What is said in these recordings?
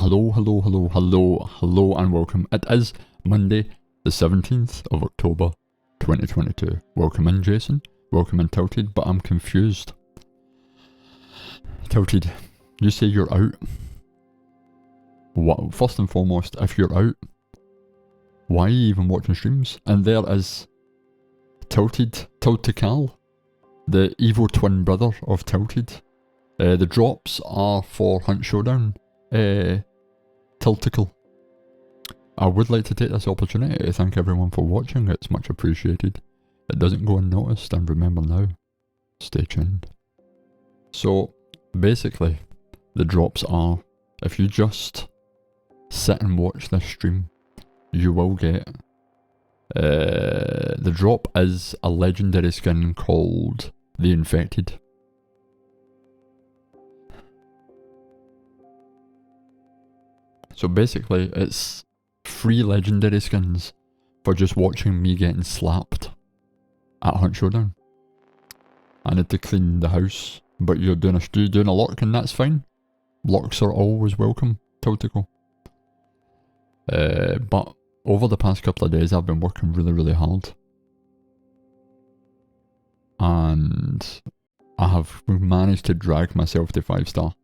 Hello and welcome. It is Monday the 17th of October 2022. Welcome in Jason, welcome in Tilted, but I'm confused. Tilted, you say you're out. What? First and foremost, if you're out, why are you even watching streams? And there is Tiltical, the evil twin brother of Tilted. The drops are for Hunt Showdown. Tiltical. I would like to take this opportunity to thank everyone for watching. It's much appreciated. It doesn't go unnoticed, and remember now, stay tuned. So basically, the drops are, if you just sit and watch this stream, you will get, the drop is a legendary skin called the Infected. So basically, it's free legendary skins for just watching me getting slapped at Hunt Showdown. I need to clean the house, but you're doing a lock and that's fine. Locks are always welcome, Tiltical. But over the past couple of days I've been working really hard. And I have managed to drag myself to 5-star.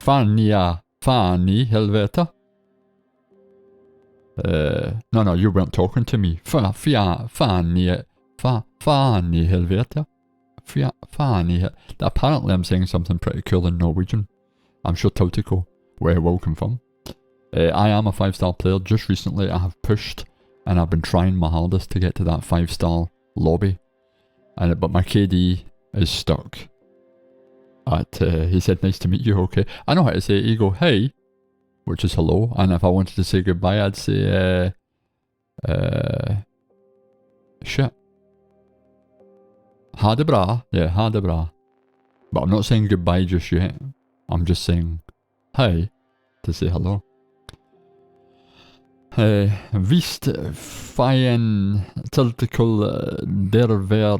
Fanny helvete. No, you weren't talking to me. Fanny helvete. Apparently I'm saying something pretty cool in Norwegian. I'm sure Tautico will confirm. I am a 5-star player. Just recently I have pushed and I've been trying my hardest to get to that 5-star lobby. But my KD is stuck. He said, nice to meet you, okay. I know how to say it. You go, hey, which is hello. And if I wanted to say goodbye, I'd say, shit. Ha det bra. Yeah, ha det bra. But I'm not saying goodbye just yet. I'm just saying, hey, to say hello. Visst feien Tiltical der ver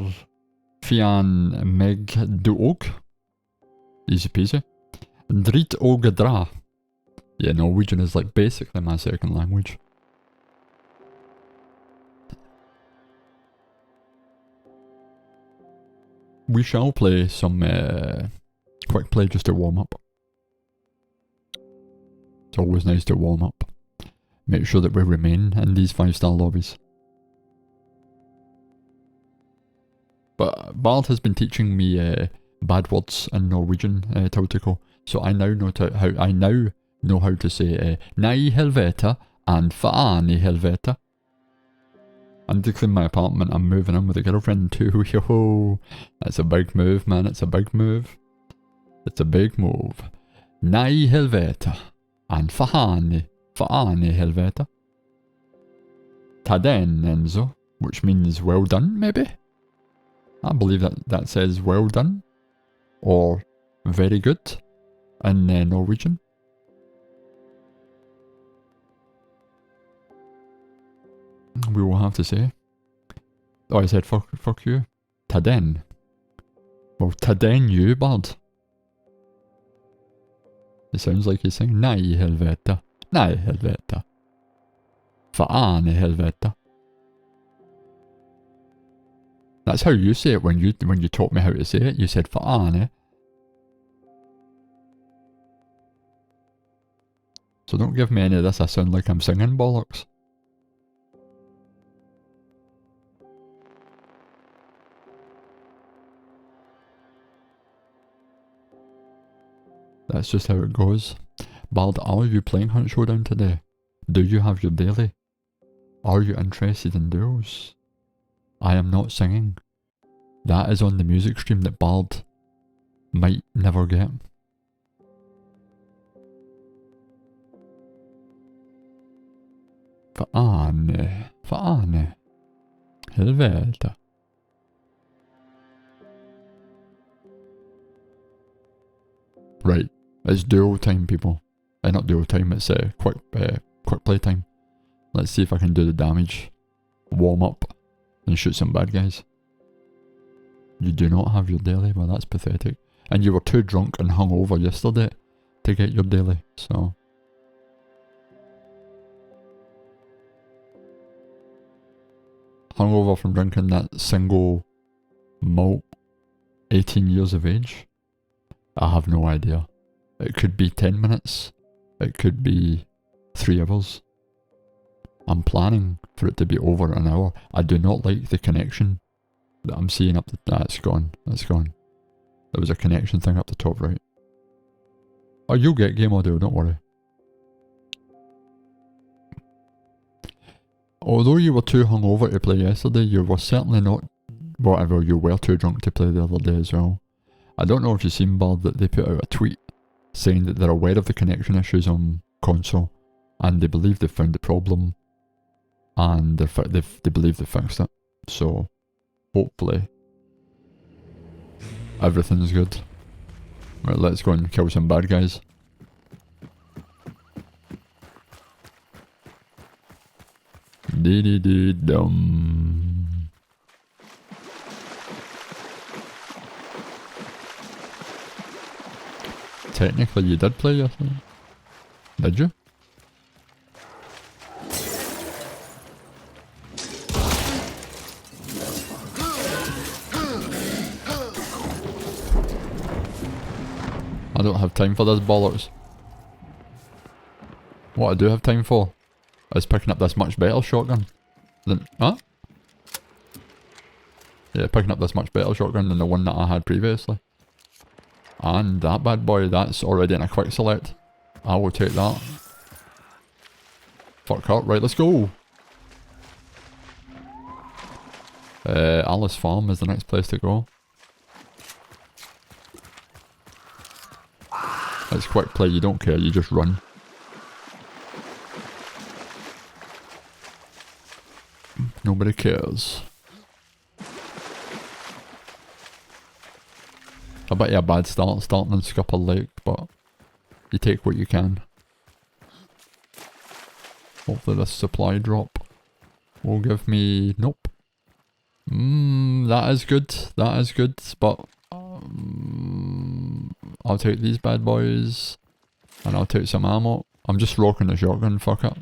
fian meg du og. Easy peasy. Drit og dra. Yeah, Norwegian is like basically my second language. We shall play some quick play just to warm up. It's always nice to warm up. Make sure that we remain in these 5-star lobbies. But Bard has been teaching me bad words in Norwegian, Tautico, so I now know how to say nei helvete and faen i helvete. I need to clean my apartment. I'm moving in with a girlfriend too. Yo, that's a big move, man. It's a big move. It's a big move. Nei helvete and faen i helvete. Ta den, Enzo, which means well done, maybe? I believe that says well done, or very good, in Norwegian. We will have to say. Oh, I said fuck you. Ta den. Well, ta den you, bud. It sounds like he's saying nei helvete. Nei helvete. Faen i helvete. That's how you say it when you taught me how to say it. You said faen. So don't give me any of this. I sound like I'm singing bollocks. That's just how it goes. Bald, are you playing Hunt Showdown today? Do you have your daily? Are you interested in duels? I am not singing. That is on the music stream that Bard might never get. Faane. Helvete. Right, it's duel time, people. Not duel time, it's quick play time. Let's see if I can do the damage. warm up and shoot some bad guys. You do not have your daily? Well, that's pathetic. And you were too drunk and hungover yesterday to get your daily, so... Hungover from drinking that single malt 18 years of age? I have no idea. It could be 10 minutes. It could be 3 hours. I'm planning for it to be over an hour. I do not like the connection that I'm seeing up the... That's gone. That's gone. There was a connection thing up the top right. Oh, you'll get game audio, don't worry. Although you were too hungover to play yesterday, you were certainly not... Whatever, you were too drunk to play the other day as well. I don't know if you've seen, Bard, that they put out a tweet saying that they're aware of the connection issues on console and they believe they've found the problem and they believe they fixed it. So, hopefully, everything's good. Right, let's go and kill some bad guys. Dee-dee-dee-dum. Technically you did play yesterday. Did you? I don't have time for this bollocks. What I do have time for is picking up this much better shotgun than... Huh? Yeah, picking up this much better shotgun than the one that I had previously. And that bad boy, that's already in a quick select. I will take that. Fuck up, right, let's go! Alice Farm is the next place to go. It's quick play, you don't care, you just run. Nobody cares. I bet you a bad start starting in Scupper Lake, but you take what you can. Hopefully this supply drop will give me... Nope. That is good. That is good, but... I'll take these bad boys. And I'll take some ammo. I'm just rocking the shotgun, fuck it.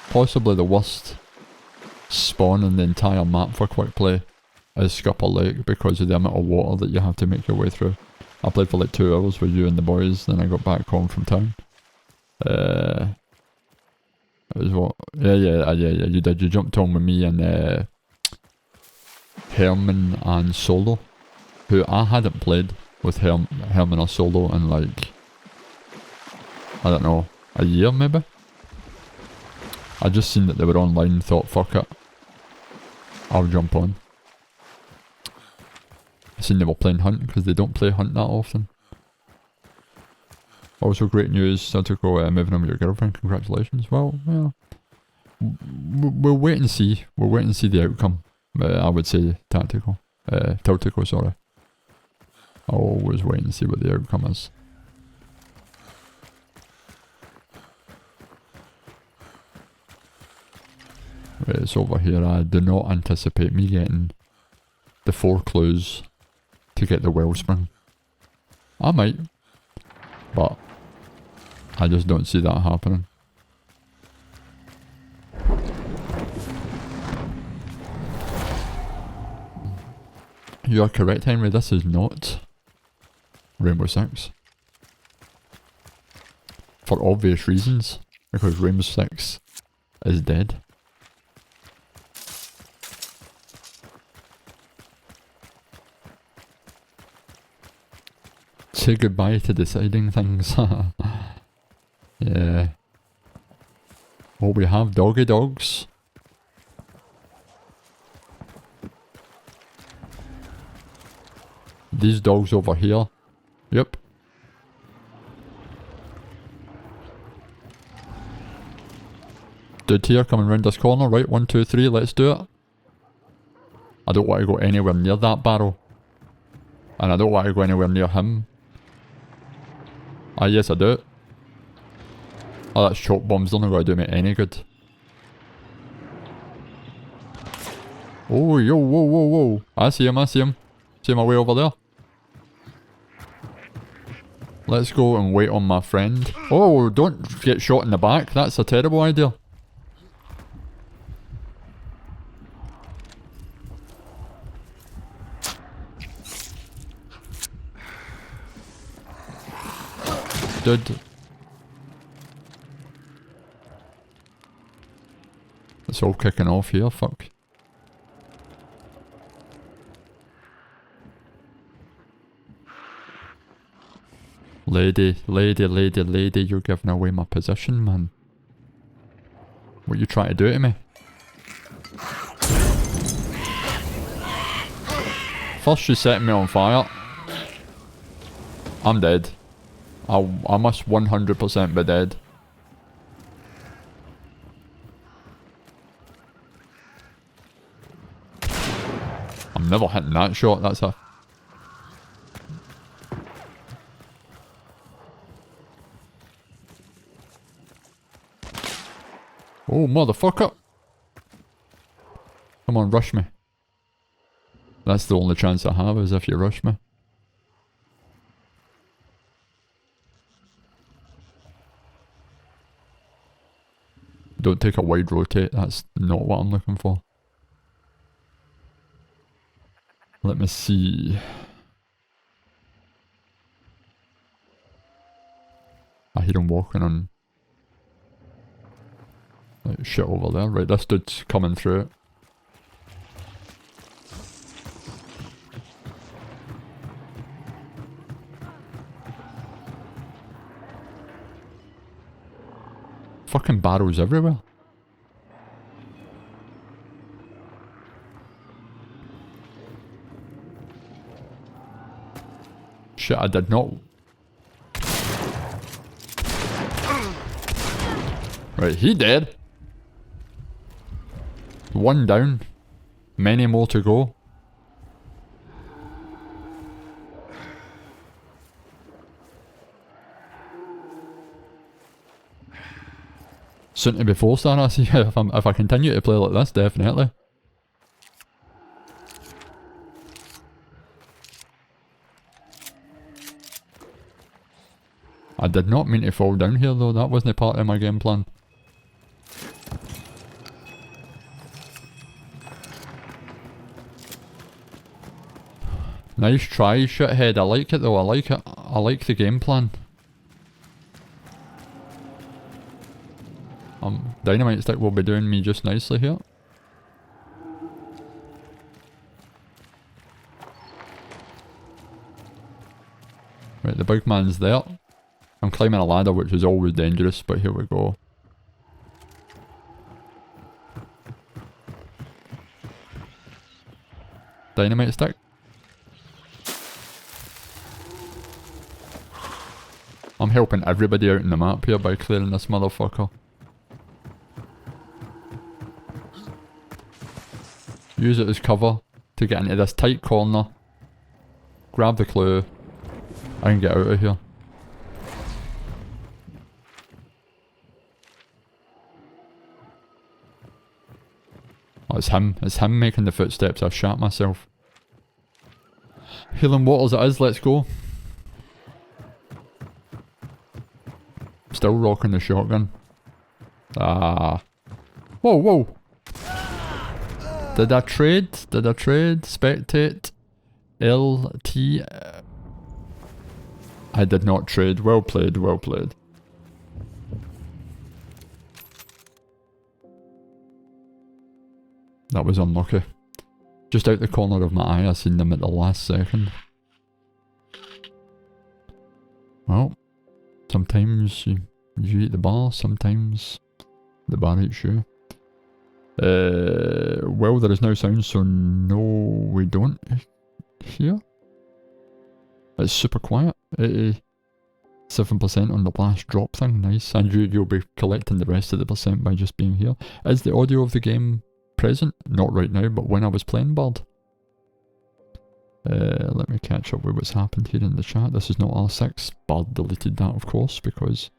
Possibly the worst spawn in the entire map for quick play is Scupper Lake because of the amount of water that you have to make your way through. I played for like 2 hours with you and the boys, then I got back home from town. It was what? Yeah, you did. You jumped on with me and Herman and Solo, who I hadn't played with Herman or Solo in like, I don't know, a year maybe? I just seen that they were online and thought, fuck it, I'll jump on. I seen they were playing Hunt because they don't play Hunt that often. Also great news, Santico moving on with your girlfriend, congratulations. Well, yeah. We'll wait and see. We'll wait and see the outcome. I would say Tactical. Sorry. I'll always wait and see what the outcome is. Right, it's over here. I do not anticipate me getting the 4 clues to get the wellspring. I might, but I just don't see that happening. You are correct, Henry, this is not Rainbow Six. For obvious reasons, because Rainbow Six is dead. Say goodbye to deciding things. Yeah. Oh, we have doggy dogs. These dogs over here. Yep. Dude here coming round this corner. Right, 1, 2, 3, let's do it. I don't want to go anywhere near that barrel. And I don't want to go anywhere near him. Ah, yes I do. Oh, that choke bomb's not going to do me any good. Oh, yo, whoa, whoa, whoa. I see him, I see him. See my way over there. Let's go and wait on my friend. Oh, don't get shot in the back. That's a terrible idea. Dude. It's all kicking off here, fuck. Lady, lady, lady, lady, you're giving away my position, man. What you trying to do to me? First she's setting me on fire. I'm dead. I must 100% be dead. I'm never hitting that shot, that's a... Oh, motherfucker! Come on, rush me. That's the only chance I have, is if you rush me. Don't take a wide rotate, that's not what I'm looking for. Let me see. I hear him walking on... like shit over there. Right, this dude's coming through it. Fucking barrels everywhere. Shit, I did not... Right, he dead. One down. Many more to go. Soon to be 4-star, I see. If I continue to play like this, definitely. I did not mean to fall down here though, that wasn't part of my game plan. Nice try, shithead. I like it though, I like it. I like the game plan. Dynamite stick will be doing me just nicely here. Right, the big man's there. I'm climbing a ladder, which is always dangerous, but here we go. Dynamite stick. I'm helping everybody out in the map here by clearing this motherfucker. Use it as cover to get into this tight corner. Grab the clue. I can get out of here. Oh, it's him. It's him making the footsteps. I shat myself. Healing waters it is. Let's go. Still rocking the shotgun. Ah. Whoa, whoa. Did I trade? Did I trade? Spectate? LT? I did not trade. Well played, well played. That was unlucky. Just out the corner of my eye, I seen them at the last second. Well, sometimes you eat the bar, sometimes the bar eats you. Well, there is no sound, so no, we don't hear. It's super quiet. 87% on the last drop thing, nice. And you'll be collecting the rest of the percent by just being here. Is the audio of the game present? Not right now, but when I was playing Bird. Let me catch up with what's happened here in the chat. This is not R6. Bird deleted that, of course, because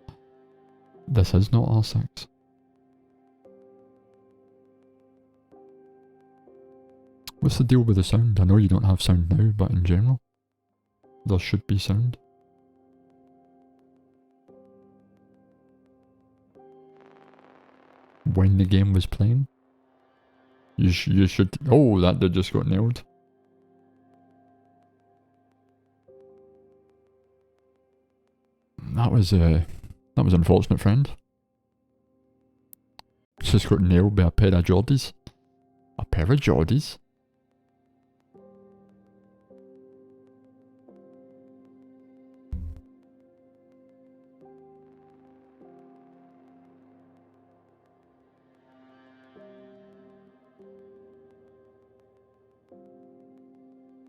This is not R6. What's the deal with the sound? I know you don't have sound now, but in general, there should be sound. When the game was playing, you should. Oh, that did just got nailed. That was unfortunate, friend. Just got nailed by a pair of Geordies. A pair of Geordies?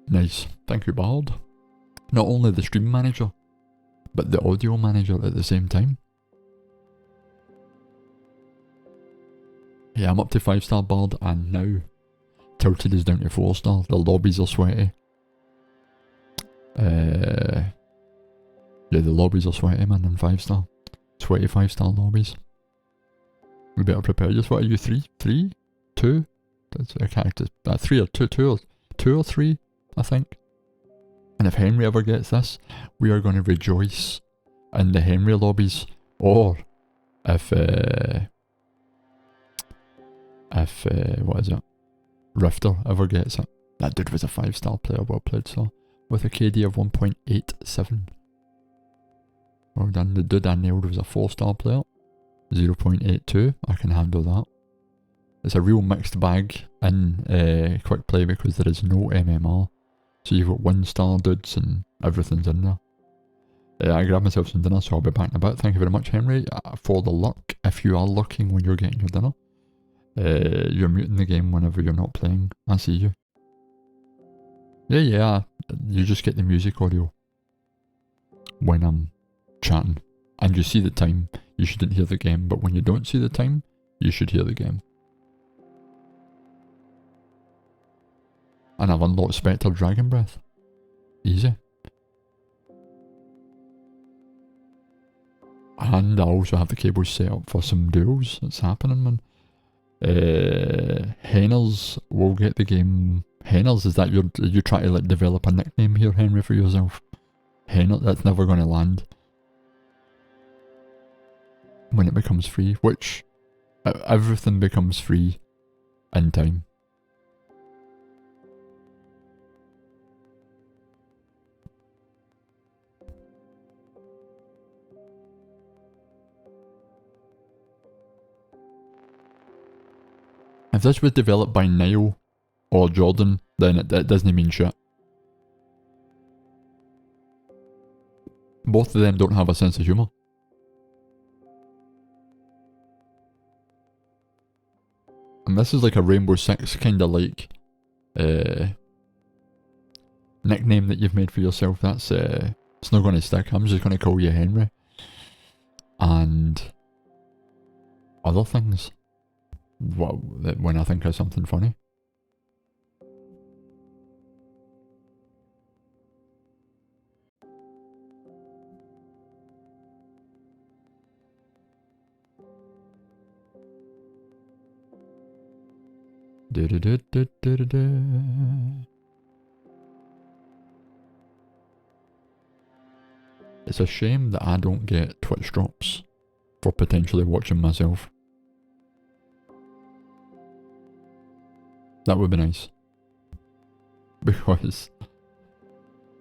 Nice. Thank you, Bard. Not only the stream manager, but the audio manager at the same time. Yeah, I'm up to 5-star Bard, and now Tilted is down to 4-star. The lobbies are sweaty. Yeah, the lobbies are sweaty, man, in 5-star. Sweaty 5-star lobbies. We better prepare. Just what are you, 3? 3? 2? That's a character. 3 or 2 or 3, I think. And if Henry ever gets this, we are going to rejoice in the Henry lobbies. Or if what is it? Rifter ever gets it. That dude was a 5-star player, well played, so with a KD of 1.87. Well done. The dude I nailed was a 4-star player. 0.82. I can handle that. It's a real mixed bag in quick play because there is no MMR. So you've got 1-star dudes and everything's in there. I grabbed myself some dinner, so I'll be back in a bit. Thank you very much, Henry, for the luck. If you are looking when you're getting your dinner, you're muting the game whenever you're not playing. I see you. Yeah, you just get the music audio when I'm chatting. And you see the time, you shouldn't hear the game, but when you don't see the time, you should hear the game. And I've unlocked Spectre Dragon Breath. Easy. And I also have the cables set up for some duels. It's happening, man. Henners will get the game. Henners, is that you try to like develop a nickname here, Henry, for yourself? Henner, that's never going to land. When it becomes free, which everything becomes free in time. If this was developed by Niall or Jordan, then it doesn't mean shit. Both of them don't have a sense of humour. And this is like a Rainbow Six kind of like nickname that you've made for yourself. That's it's not going to stick. I'm just going to call you Henry. And other things. When I think of something funny. It's a shame that I don't get Twitch drops for potentially watching myself. That would be nice. Because,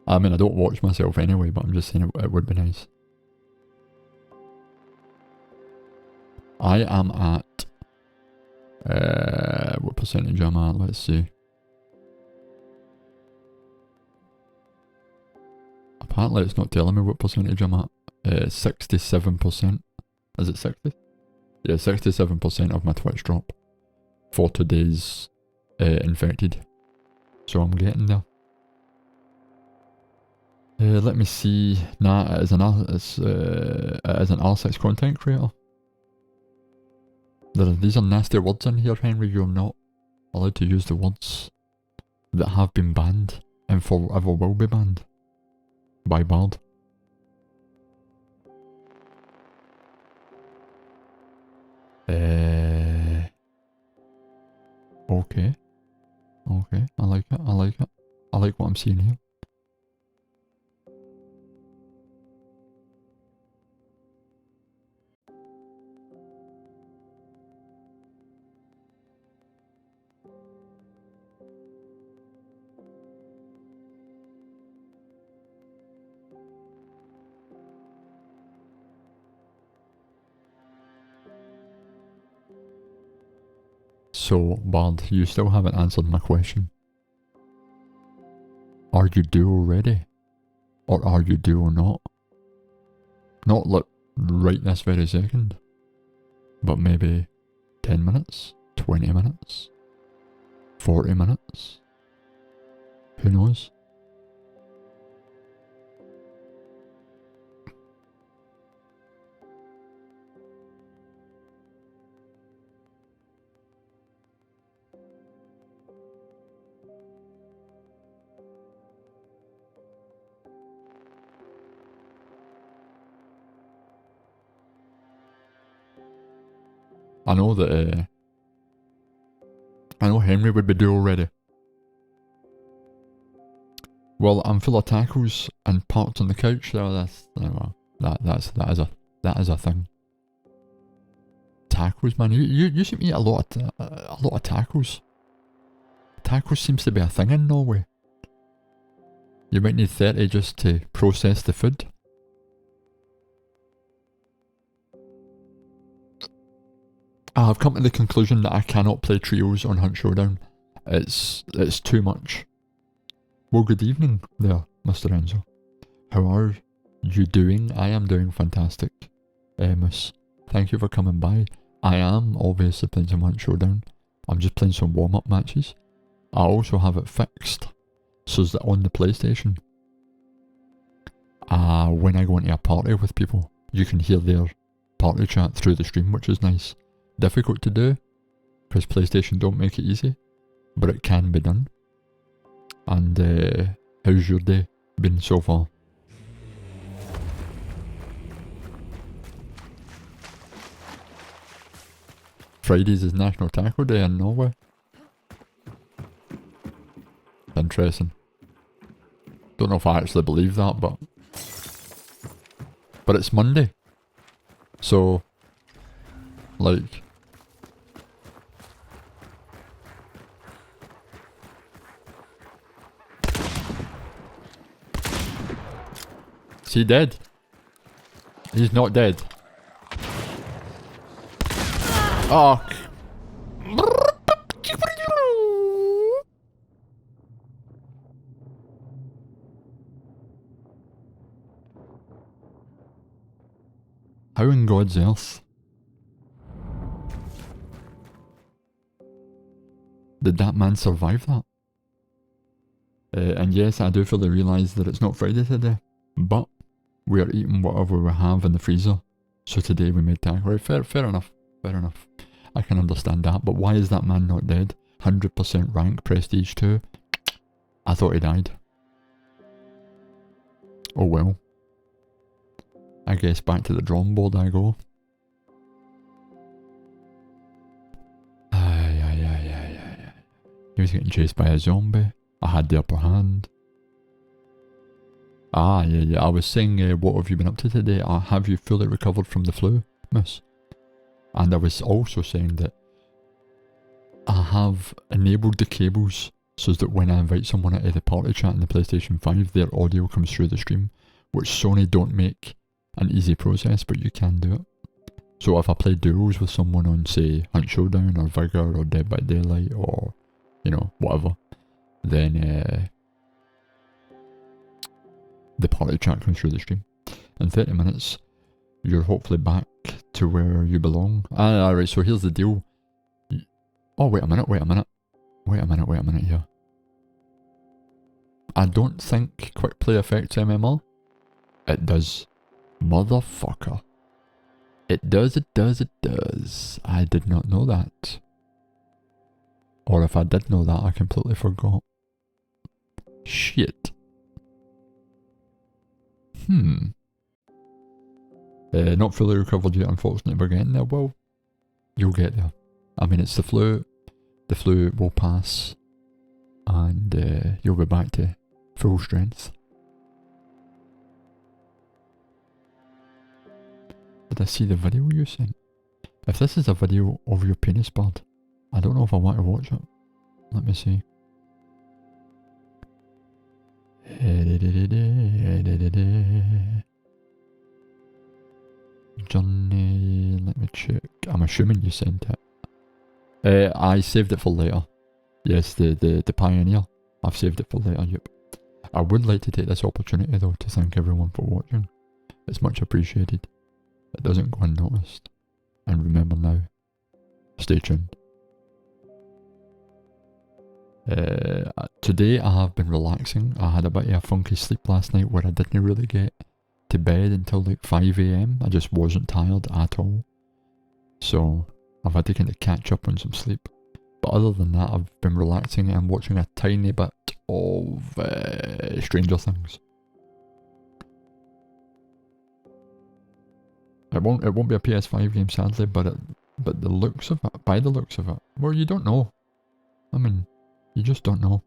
I mean, I don't watch myself anyway, but I'm just saying it would be nice. I am at, what percentage am I at? Let's see. Apparently it's not telling me what percentage I'm at. 67%. Is it 60? Yeah, 67% of my Twitch drop for today's infected. So I'm getting there. Let me see. Nah, it is an R6 content creator. These are nasty words in here, Henry. You're not allowed to use the words that have been banned and forever will be banned by Bard. Okay. Okay, I like it, I like it. I like what I'm seeing here. So, Bard, you still haven't answered my question. Are you duo ready? Or are you duo not? Not like right this very second. But maybe 10 minutes? 20 minutes? 40 minutes? Who knows? I know that, I know Henry would be duo ready. Well, I'm full of tackles and parked on the couch there. That is a thing. Tackles, man. You seem to eat a lot of tackles. Tacos seems to be a thing in Norway. You might need 30 just to process the food. I have come to the conclusion that I cannot play trios on Hunt Showdown. It's too much. Well, good evening there, Mr. Enzo. How are you doing? I am doing fantastic. Miss, thank you for coming by. I am obviously playing some Hunt Showdown. I'm just playing some warm-up matches. I also have it fixed so that on the PlayStation, when I go into a party with people, you can hear their party chat through the stream, which is nice. Difficult to do, because PlayStation don't make it easy, but it can be done. And how's your day been so far? Fridays is National Taco Day in Norway. Interesting. Don't know if I actually believe that, but it's Monday. So, like, is he dead? He's not dead. Oh. How in God's earth did that man survive that? And yes, I do fully realise that it's not Friday today, but we are eating whatever we have in the freezer. So today we made taco. Fair enough, fair enough. I can understand that, but why is that man not dead? 100% rank, prestige 2. I thought he died. Oh well. I guess back to the drawing board I go. He was getting chased by a zombie. I had the upper hand. Yeah. I was saying, what have you been up to today? Have you fully recovered from the flu, miss? And I was also saying that I have enabled the cables so that when I invite someone into the party chat in the PlayStation 5, their audio comes through the stream, which Sony don't make an easy process, but you can do it. So if I play duos with someone on, say, Hunt Showdown or Vigor or Dead by Daylight or, you know, whatever, then the party chat comes through the stream. In 30 minutes, you're hopefully back to where you belong. Alright, so here's the deal. Oh, wait a minute here. I don't think quick play affects MMR. It does. Motherfucker. It does. I did not know that. Or if I did know that, I completely forgot. Shit. Not fully recovered yet, unfortunately, we're getting there. Well, you'll get there. I mean, it's the flu. the flu will pass and you'll be back to full strength. Did I see the video you sent? If this is a video of your penis bird, I don't know if I want to watch it. Let me see. Johnny, let me check. I'm assuming you sent it. I saved it for later. Yes, the Pioneer. I've saved it for later, yep. I would like to take this opportunity though to thank everyone for watching. It's much appreciated. It doesn't go unnoticed. And remember now, stay tuned. Today I have been relaxing. I had a bit of a funky sleep last night where I didn't really get to bed until like 5 AM. I just wasn't tired at all. So I've had to kind of catch up on some sleep. But other than that, I've been relaxing and watching a tiny bit of Stranger Things. It won't be a PS5 game sadly, but the looks of it, by the looks of it, well, you don't know. I mean, you just don't know.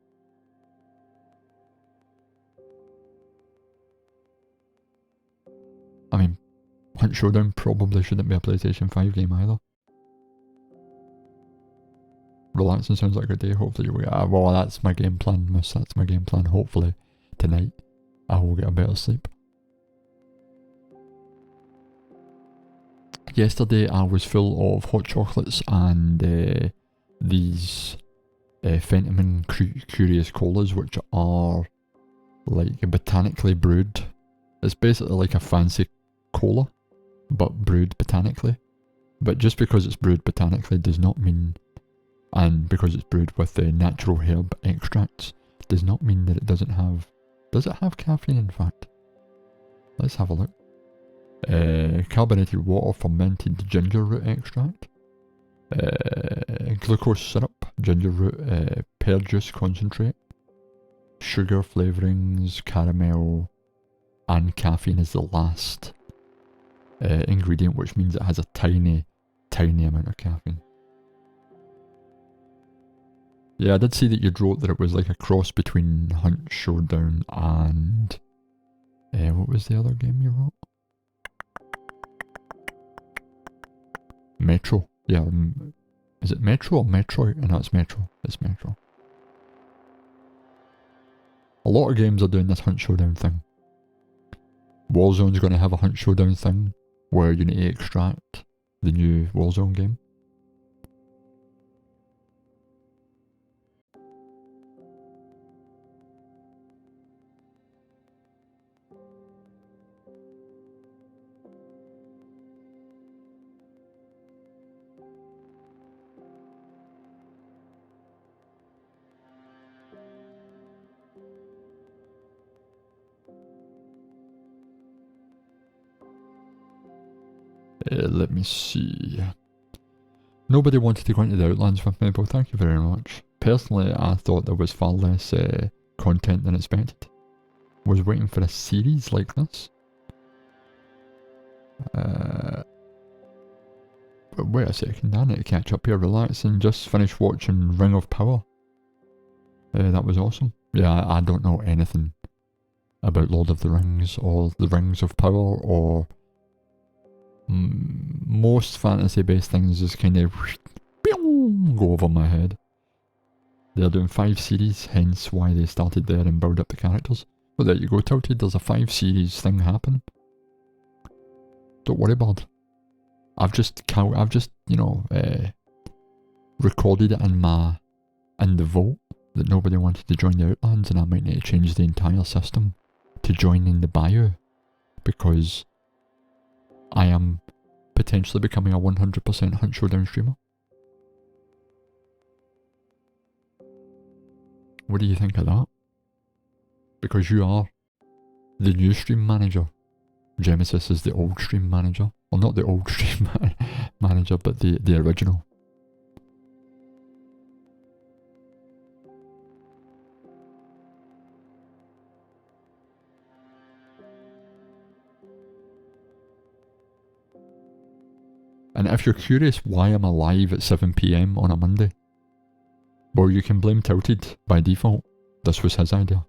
I mean, Hunt Showdown probably shouldn't be a PlayStation 5 game either. Relaxing sounds like a day. Hopefully you will. Well, that's my game plan, miss. That's my game plan. Hopefully tonight I will get a better sleep. Yesterday I was full of hot chocolates and these Fentiman Curious Colas, which are like botanically brewed. It's basically like a fancy cola, but brewed botanically. But just because it's brewed botanically does not mean, and because it's brewed with the natural herb extracts, does not mean that it doesn't have... Does it have caffeine in fact? Let's have a look. Carbonated water, fermented ginger root extract, glucose syrup, ginger root, pear juice concentrate, sugar flavourings, caramel, and caffeine is the last ingredient, which means it has a tiny amount of caffeine. Yeah, I did see that you wrote that it was like a cross between Hunt Showdown and... what was the other game you wrote? Metro. Yeah, is it Metro or Metroid? No, it's Metro. It's Metro. A lot of games are doing this Hunt Showdown thing. Warzone's going to have a Hunt Showdown thing where you need to extract the new Warzone game. Let me see. Nobody wanted to go into the Outlands with me, but thank you very much. Personally, I thought there was far less content than expected. Was waiting for a series like this. But wait a second, I need to catch up here, relax, and just finish watching Ring of Power. That was awesome. Yeah, I don't know anything about Lord of the Rings or the Rings of Power or... most fantasy based things just kind of go over my head. They're doing 5 series, hence why they started there and build up the characters. Well, there you go, Tilted, there's a 5 series thing happening. Don't worry, bud. I've just you know, recorded it in the vote that nobody wanted to join the Outlands, and I might need to change the entire system to join in the bio, because I am potentially becoming a 100% Hunt Showdown streamer. What do you think of that? Because you are the new stream manager. Genesis is the old stream manager. Well, not the old stream manager, but the original. And if you're curious why I'm alive at 7 PM on a Monday, But you can blame Tilted by default. This was his idea.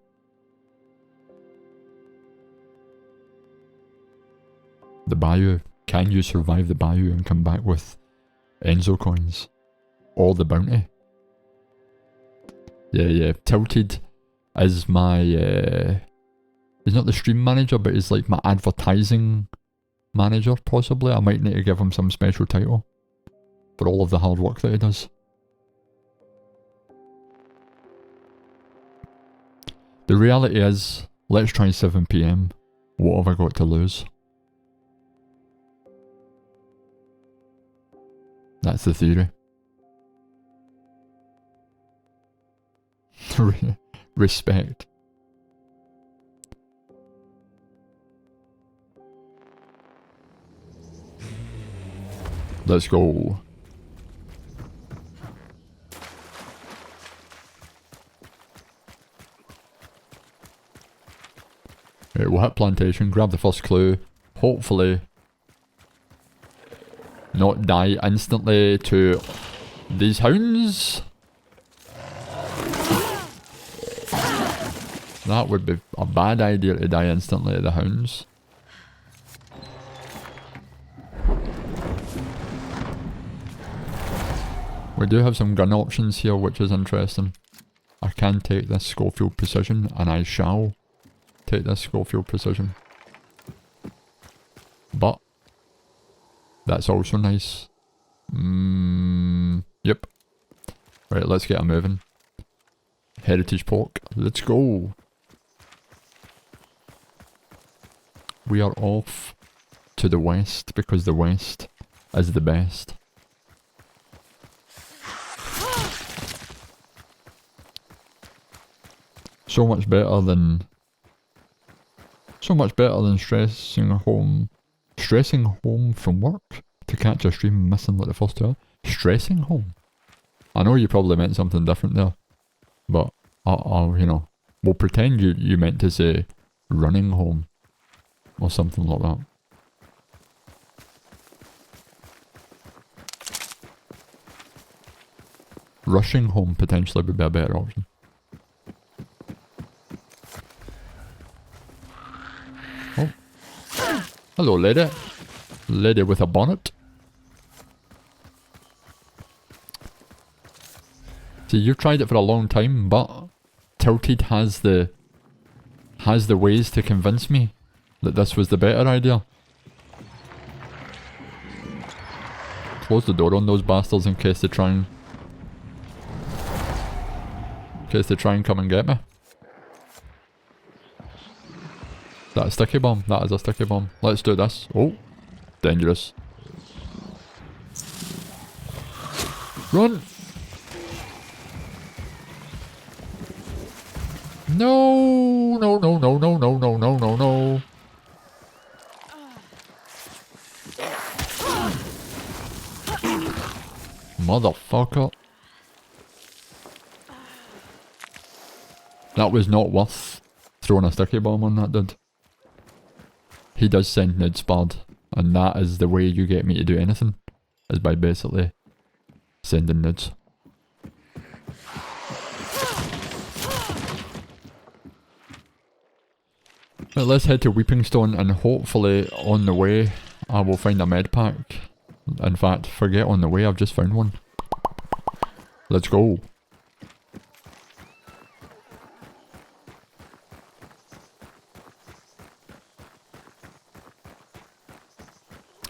The Bayou. Can you survive the Bayou and come back with Enzo coins? Or the bounty? Yeah. Tilted is my... he's not the stream manager, but he's like my advertising manager, possibly. I might need to give him some special title for all of the hard work that he does. The reality is, let's try 7 PM. What have I got to lose? That's the theory. Respect. Let's go. Right, we'll hit plantation, grab the first clue, hopefully not die instantly to these hounds. That would be a bad idea to die instantly to the hounds. We do have some gun options here, which is interesting. I can take this Schofield Precision, and I shall take this Schofield Precision. But that's also nice. Yep. Right, let's get a moving. Heritage Pork, let's go. We are off to the west because the west is the best. So much better than stressing home from work to catch a stream missing like the first 2 hours. Stressing home. I know you probably meant something different there, but you know, we'll pretend you meant to say running home or something like that. Rushing home potentially would be a better option. Oh. Hello, lady. Lady with a bonnet. See, you've tried it for a long time, but Tilted has the ways to convince me that this was the better idea. Close the door on those bastards in case they try and come and get me. Is that a sticky bomb? That is a sticky bomb. Let's do this. Oh, dangerous. Run! No, no, no, no, no, no, no, no, no, no. Motherfucker. That was not worth throwing a sticky bomb on that dude. He does send nudes, bad, and that is the way you get me to do anything, is by basically sending nudes. Right, let's head to Weeping Stone, and hopefully on the way I will find a med pack. In fact, forget on the way, I've just found one. Let's go.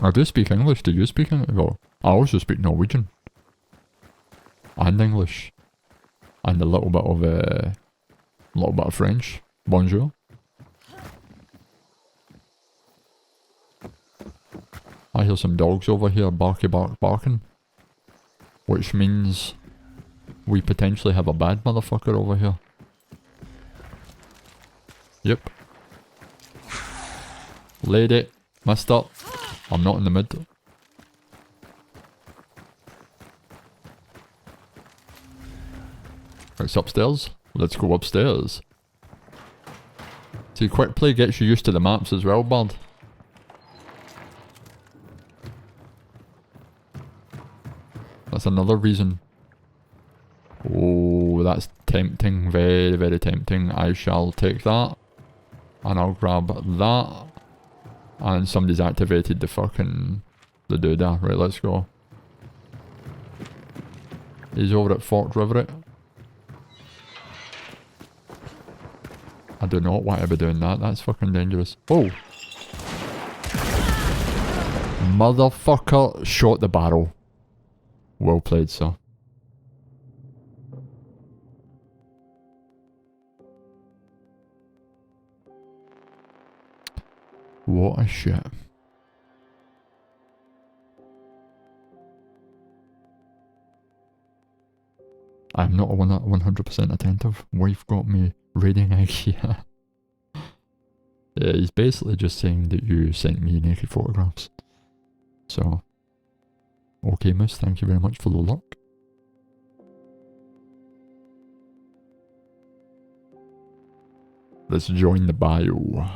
I do speak English, do you speak English? Well, I also speak Norwegian. And English. And a little bit of French. Bonjour. I hear some dogs over here barking. Which means we potentially have a bad motherfucker over here. Yep. Lady, mister, I'm not in the mood. It's upstairs. Let's go upstairs. See, quick play gets you used to the maps as well, bud. That's another reason Oh, that's tempting. Very, very tempting. I shall take that. And I'll grab that. And somebody's activated the fucking... the doodah. Right, let's go. He's over at Fort Riverett. I do not want to be doing that. That's fucking dangerous. Oh! Motherfucker shot the barrel. Well played, sir. What a shit. I'm not 100% attentive. Wife got me raiding IKEA. Yeah, he's basically just saying that you sent me naked photographs. So, okay miss, thank you very much for the luck. Let's join the bio.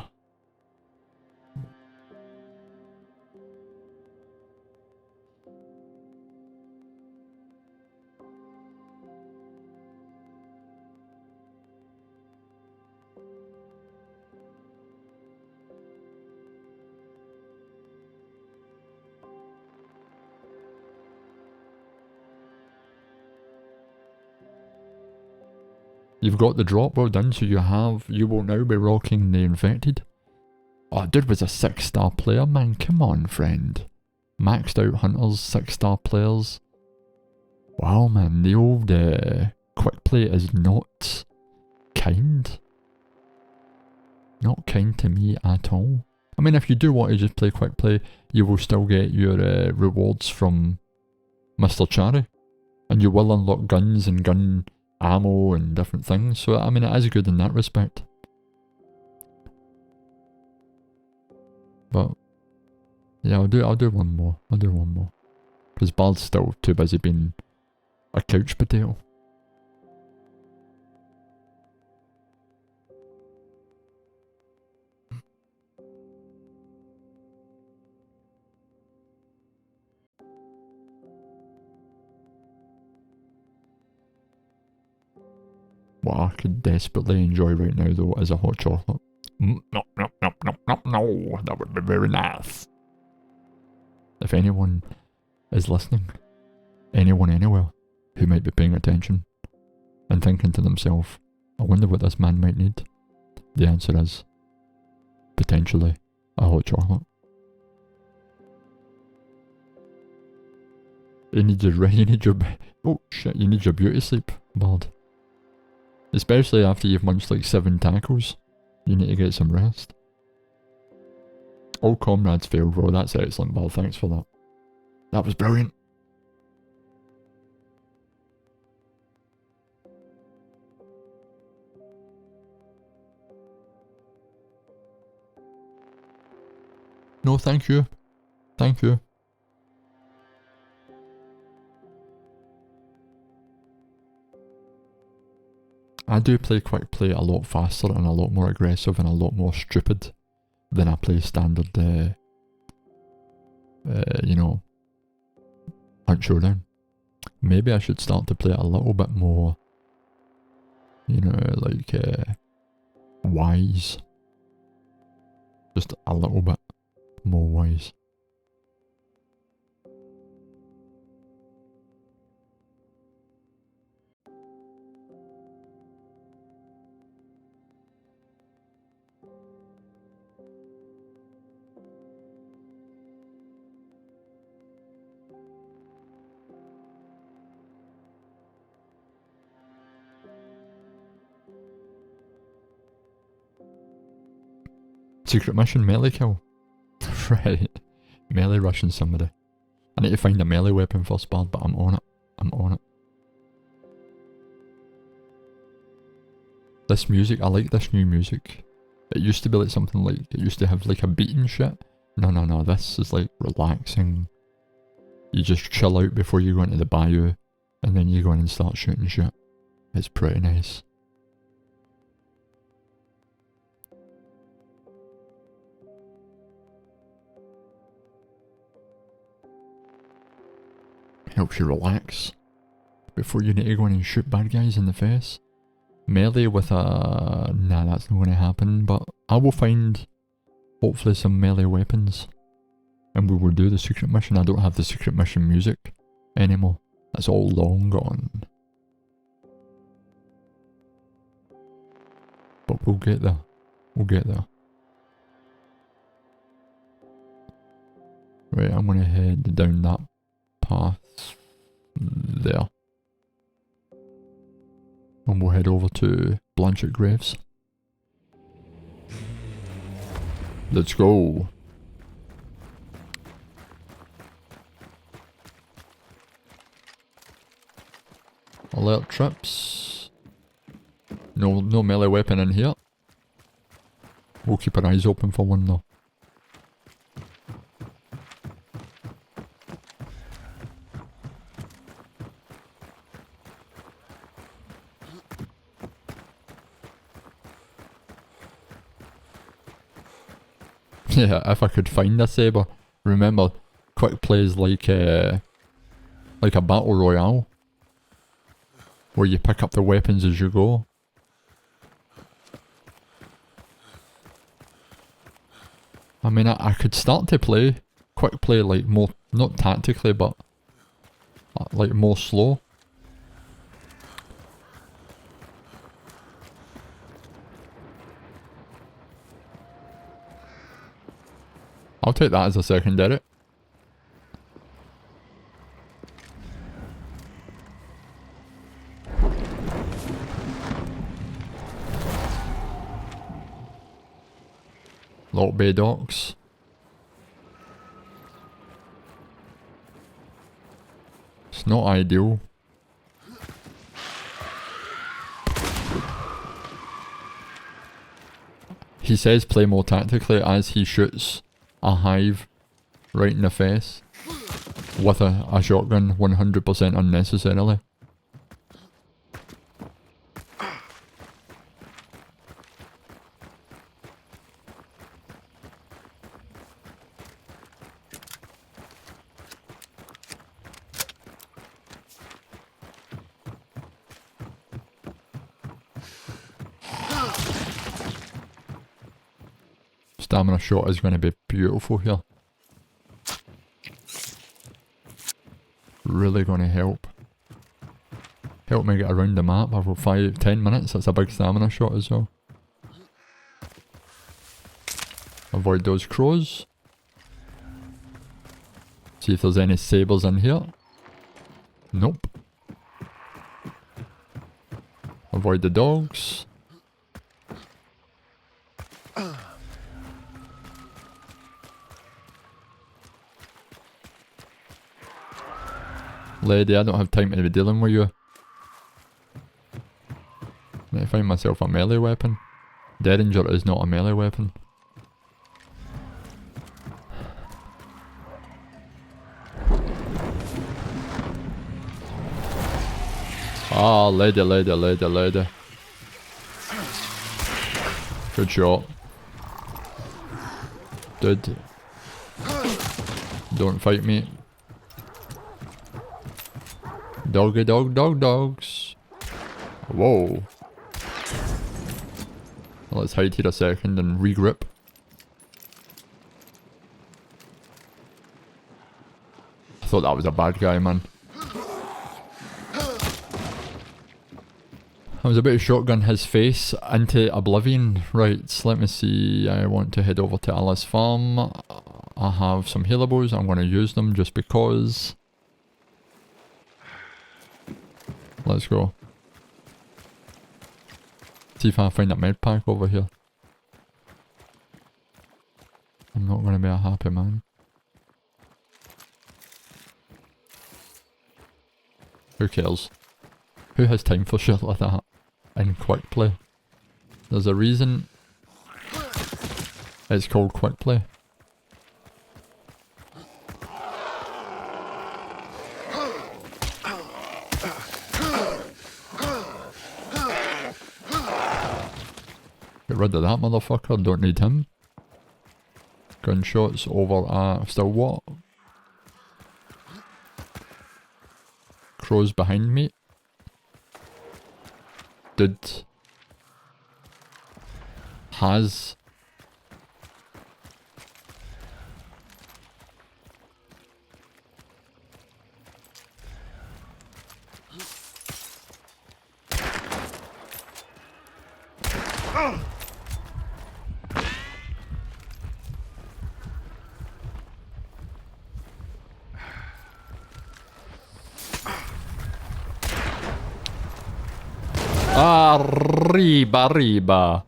You've got the drop, well done, so you will now be rocking the infected. Oh, dude was a 6-star player, man, come on, friend. Maxed out hunters, 6-star players. Wow, man, the old quick play is not kind. Not kind to me at all. I mean, if you do want to just play quick play, you will still get your rewards from Mr. Cherry. And you will unlock guns and gun ammo and different things, so I mean it is good in that respect. But yeah, I'll do one more. Because Bard's still too busy being a couch potato. What I could desperately enjoy right now though is a hot chocolate. No, that would be very nice. If anyone is listening, anyone anywhere who might be paying attention and thinking to themselves, I wonder what this man might need, the answer is potentially a hot chocolate. You need your beauty sleep, Bard. Especially after you've munched like 7 tacos. You need to get some rest. All comrades fail, bro. That's excellent, Bard. Thanks for that. That was brilliant. No, thank you. Thank you. I do play quick play a lot faster and a lot more aggressive and a lot more stupid than I play standard, you know, Hunt Showdown. Maybe I should start to play it a little bit more, you know, like, wise. Just a little bit more wise. Secret mission, melee kill. Right. Melee rushing somebody. I need to find a melee weapon first, Bard, but I'm on it. I'm on it. This music, I like this new music. It used to be like something like, it used to have like a beat and shit. No, this is like relaxing. You just chill out before you go into the bayou, and then you go in and start shooting shit. It's pretty nice. Helps you relax. before you need to go in and shoot bad guys in the face. Melee with a... Nah, that's not going to happen, but I will find hopefully some melee weapons. And we will do the secret mission. I don't have the secret mission music anymore. That's all long gone. But we'll get there. We'll get there. Right, I'm going to head down that path there. And we'll head over to Blanchett Graves. Let's go. Alert trips. No melee weapon in here. We'll keep our eyes open for one though. Yeah, if I could find a saber. Remember, quick play is like a battle royale, where you pick up the weapons as you go. I mean, I could start to play quick play like more, not tactically, but like more slow. I'll take that as a secondary. Lock Bay Docks. It's not ideal. He says play more tactically as he shoots a hive right in the face with a shotgun 100% unnecessarily. Stamina shot is going to be beautiful here. Really going to help. Help me get around the map. I've got 5-10 minutes. That's a big stamina shot as well. Avoid those crows. See if there's any sabers in here. Nope. Avoid the dogs. Lady, I don't have time to be dealing with you. Need to find myself a melee weapon. Derringer is not a melee weapon. Ah, lady. Good shot. Dude. Don't fight me. Doggy dogs. Whoa. Let's hide here a second and regroup. I thought that was a bad guy, man. I was about to shotgun his face into oblivion. Right, let me see. I want to head over to Alice Farm. I have some healables. I'm going to use them just because. Let's go. See if I find a med pack over here. I'm not going to be a happy man. Who cares? Who has time for shit like that in quick play? There's a reason it's called quick play. Get rid of that motherfucker, don't need him. Gunshots over at still what? Crows behind me. dude has... Arriba.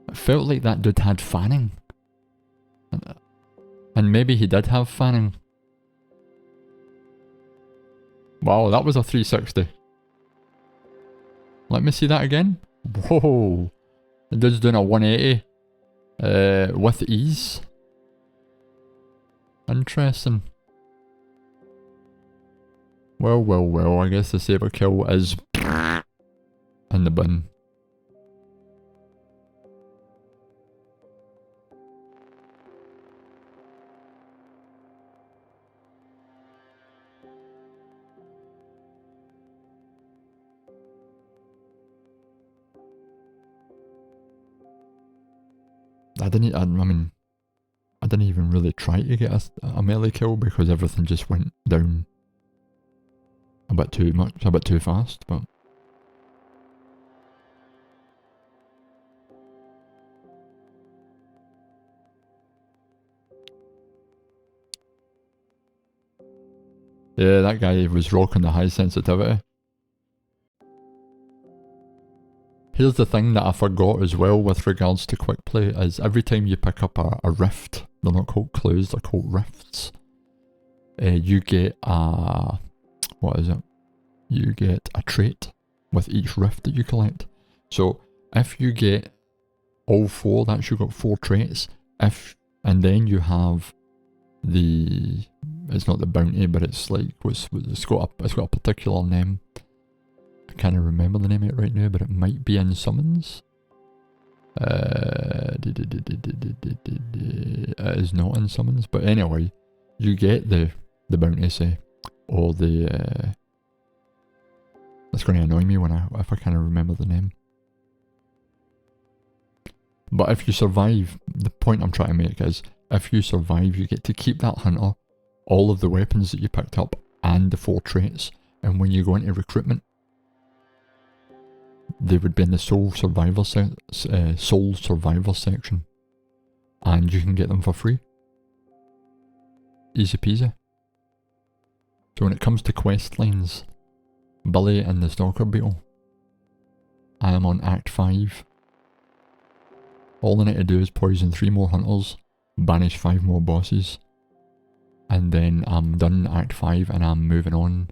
It felt like that dude had fanning. And maybe he did have fanning. Wow, that was a 360. Let me see that again. Whoa. The dude's doing a 180. With ease. Interesting. Well, I guess the saber kill is in the bin. I mean, I didn't even really try to get a melee kill because everything just went down a bit too much, a bit too fast, but... Yeah, that guy was rocking the high sensitivity. Here's the thing that I forgot as well with regards to quick play is every time you pick up a rift, they're not called clues, they're called rifts. You get a... what is it? You get a trait with each rift that you collect. So if you get all 4, that's you got 4 traits. And then you have the... it's not the bounty, but it's like it's got a particular name. I can't remember the name of it right now, but it might be in summons. It is not in summons, but anyway, you get the bounty, say, or the... it's going to annoy me if I can't remember the name. But if you survive, the point I'm trying to make is, if you survive, you get to keep that hunter, all of the weapons that you picked up, and the 4 traits. And when you go into recruitment, they would be in the soul survivor section, and you can get them for free. Easy peasy. So when it comes to quest lines, Billy and the Stalker Beetle, I am on Act 5. All I need to do is poison 3 more hunters, banish 5 more bosses, and then I'm done Act 5 and I'm moving on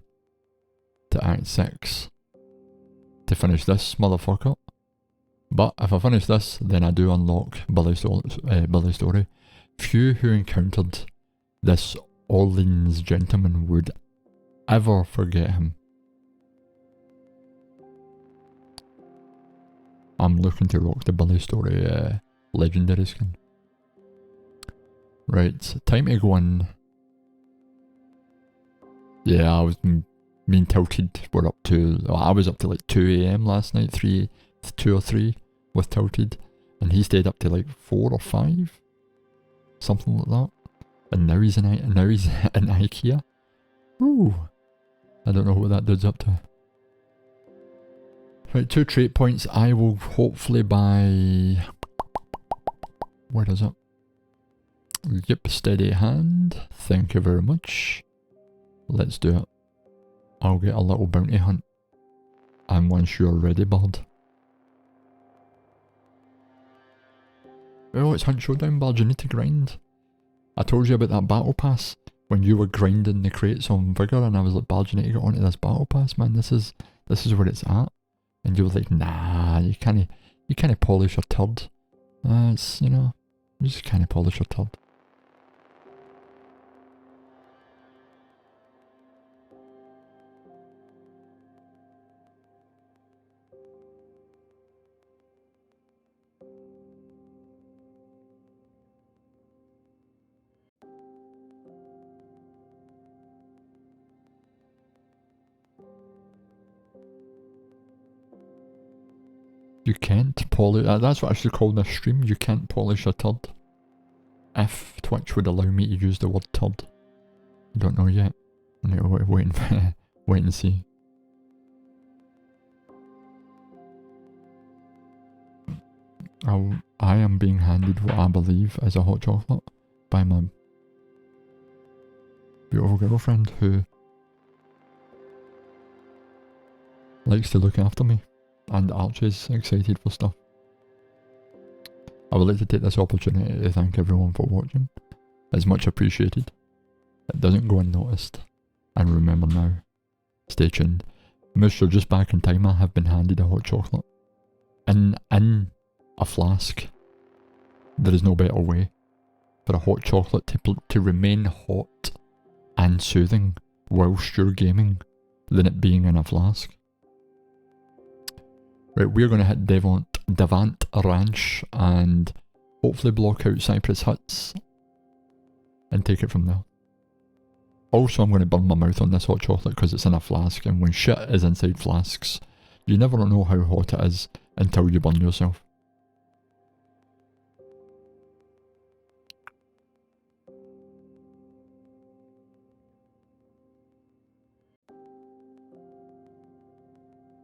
to Act 6 to finish this motherfucker. But if I finish this, then I do unlock Billy's story. Few who encountered this Orleans gentleman would ever forget him. I'm looking to rock the Billy story legendary skin. Right, time to go in. Yeah, I was being tilted. We're up to... well, I was up to like 2 AM last night, 2 or 3 with tilted. And he stayed up to like 4 or 5. Something like that. And now he's in IKEA. Ooh. I don't know what that dude's up to. Right, 2 trait points. I will hopefully buy... where is it? Yep, steady hand. Thank you very much. Let's do it. I'll get a little bounty hunt. And once you're ready, bud. Oh, it's Hunt Showdown, bud. You need to grind. I told you about that battle pass when you were grinding the crates on Vigor, and I was like, bud, you need to get onto this battle pass, man. This is where it's at. And you were like, nah, you can't polish a turd. It's, you know, you just can't polish a turd. You can't polish... that's what I should call this stream. You can't polish a turd. If Twitch would allow me to use the word turd. I don't know yet. I need to wait and see. I am being handed what I believe is a hot chocolate by my beautiful girlfriend who likes to look after me, and Archie's excited for stuff. I would like to take this opportunity to thank everyone for watching. It's much appreciated. It doesn't go unnoticed. And remember now, stay tuned. Moose, you're just back in time. I have been handed a hot chocolate. In a flask. There is no better way for a hot chocolate to remain hot and soothing whilst you're gaming than it being in a flask. Right, we're going to hit Devant Ranch and hopefully block out Cypress Huts and take it from there. Also, I'm going to burn my mouth on this hot chocolate because it's in a flask, and when shit is inside flasks, you never know how hot it is until you burn yourself.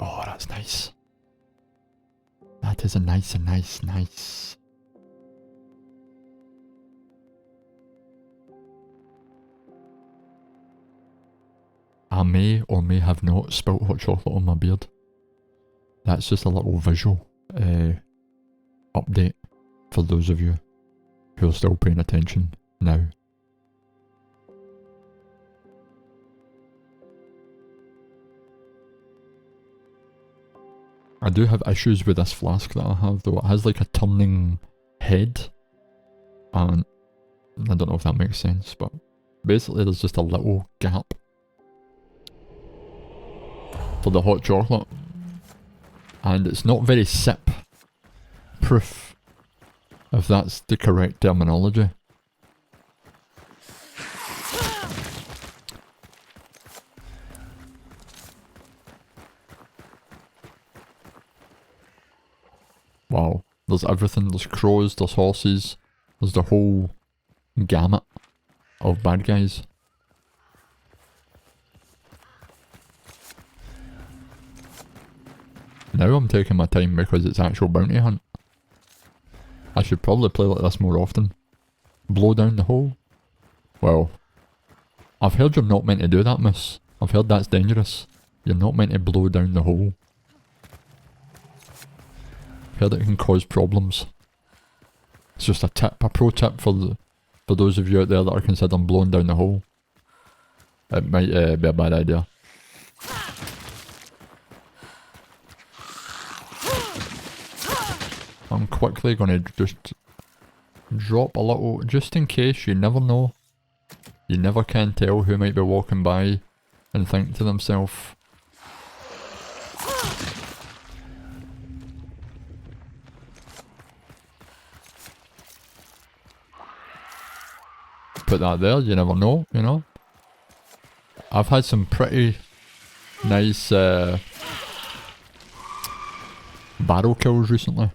Oh, that's nice. That is a nice. I may or may have not spilt hot chocolate on my beard. That's just a little visual update for those of you who are still paying attention now. I do have issues with this flask that I have though. It has like a turning head, and I don't know if that makes sense, but basically there's just a little gap for the hot chocolate, and it's not very sip proof, if that's the correct terminology. Wow, there's everything. There's crows, there's horses, there's the whole gamut of bad guys. Now I'm taking my time because it's actual bounty hunt. I should probably play like this more often. Blow down the hole? Well, I've heard you're not meant to do that, miss. I've heard that's dangerous. You're not meant to blow down the hole. I've heard it can cause problems. It's just a tip, a pro tip for those of you out there that are considering blowing down the hole. It might be a bad idea. I'm quickly going to just drop a little, just in case, you never know. You never can tell who might be walking by and think to themselves, put that there, you never know, you know. I've had some pretty nice barrel kills recently.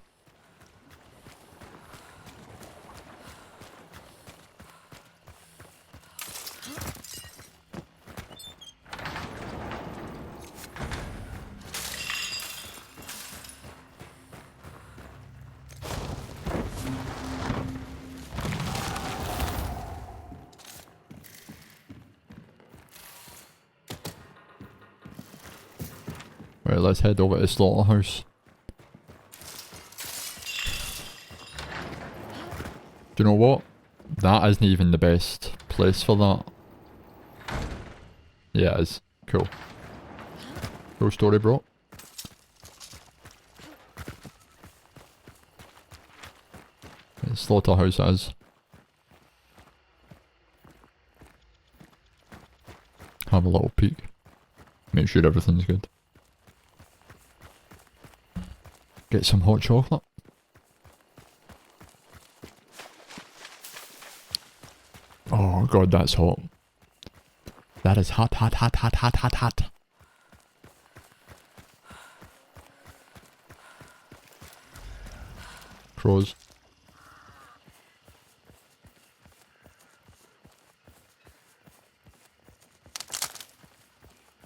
Right, let's head over to Slaughterhouse. Do you know what? That isn't even the best place for that. Yeah, it is. Cool. Cool story, bro. Slaughterhouse it is. Have a little peek. Make sure everything's good. Get some hot chocolate. Oh god, that's hot. That is hot, hot, hot, hot, hot, hot, hot. crows.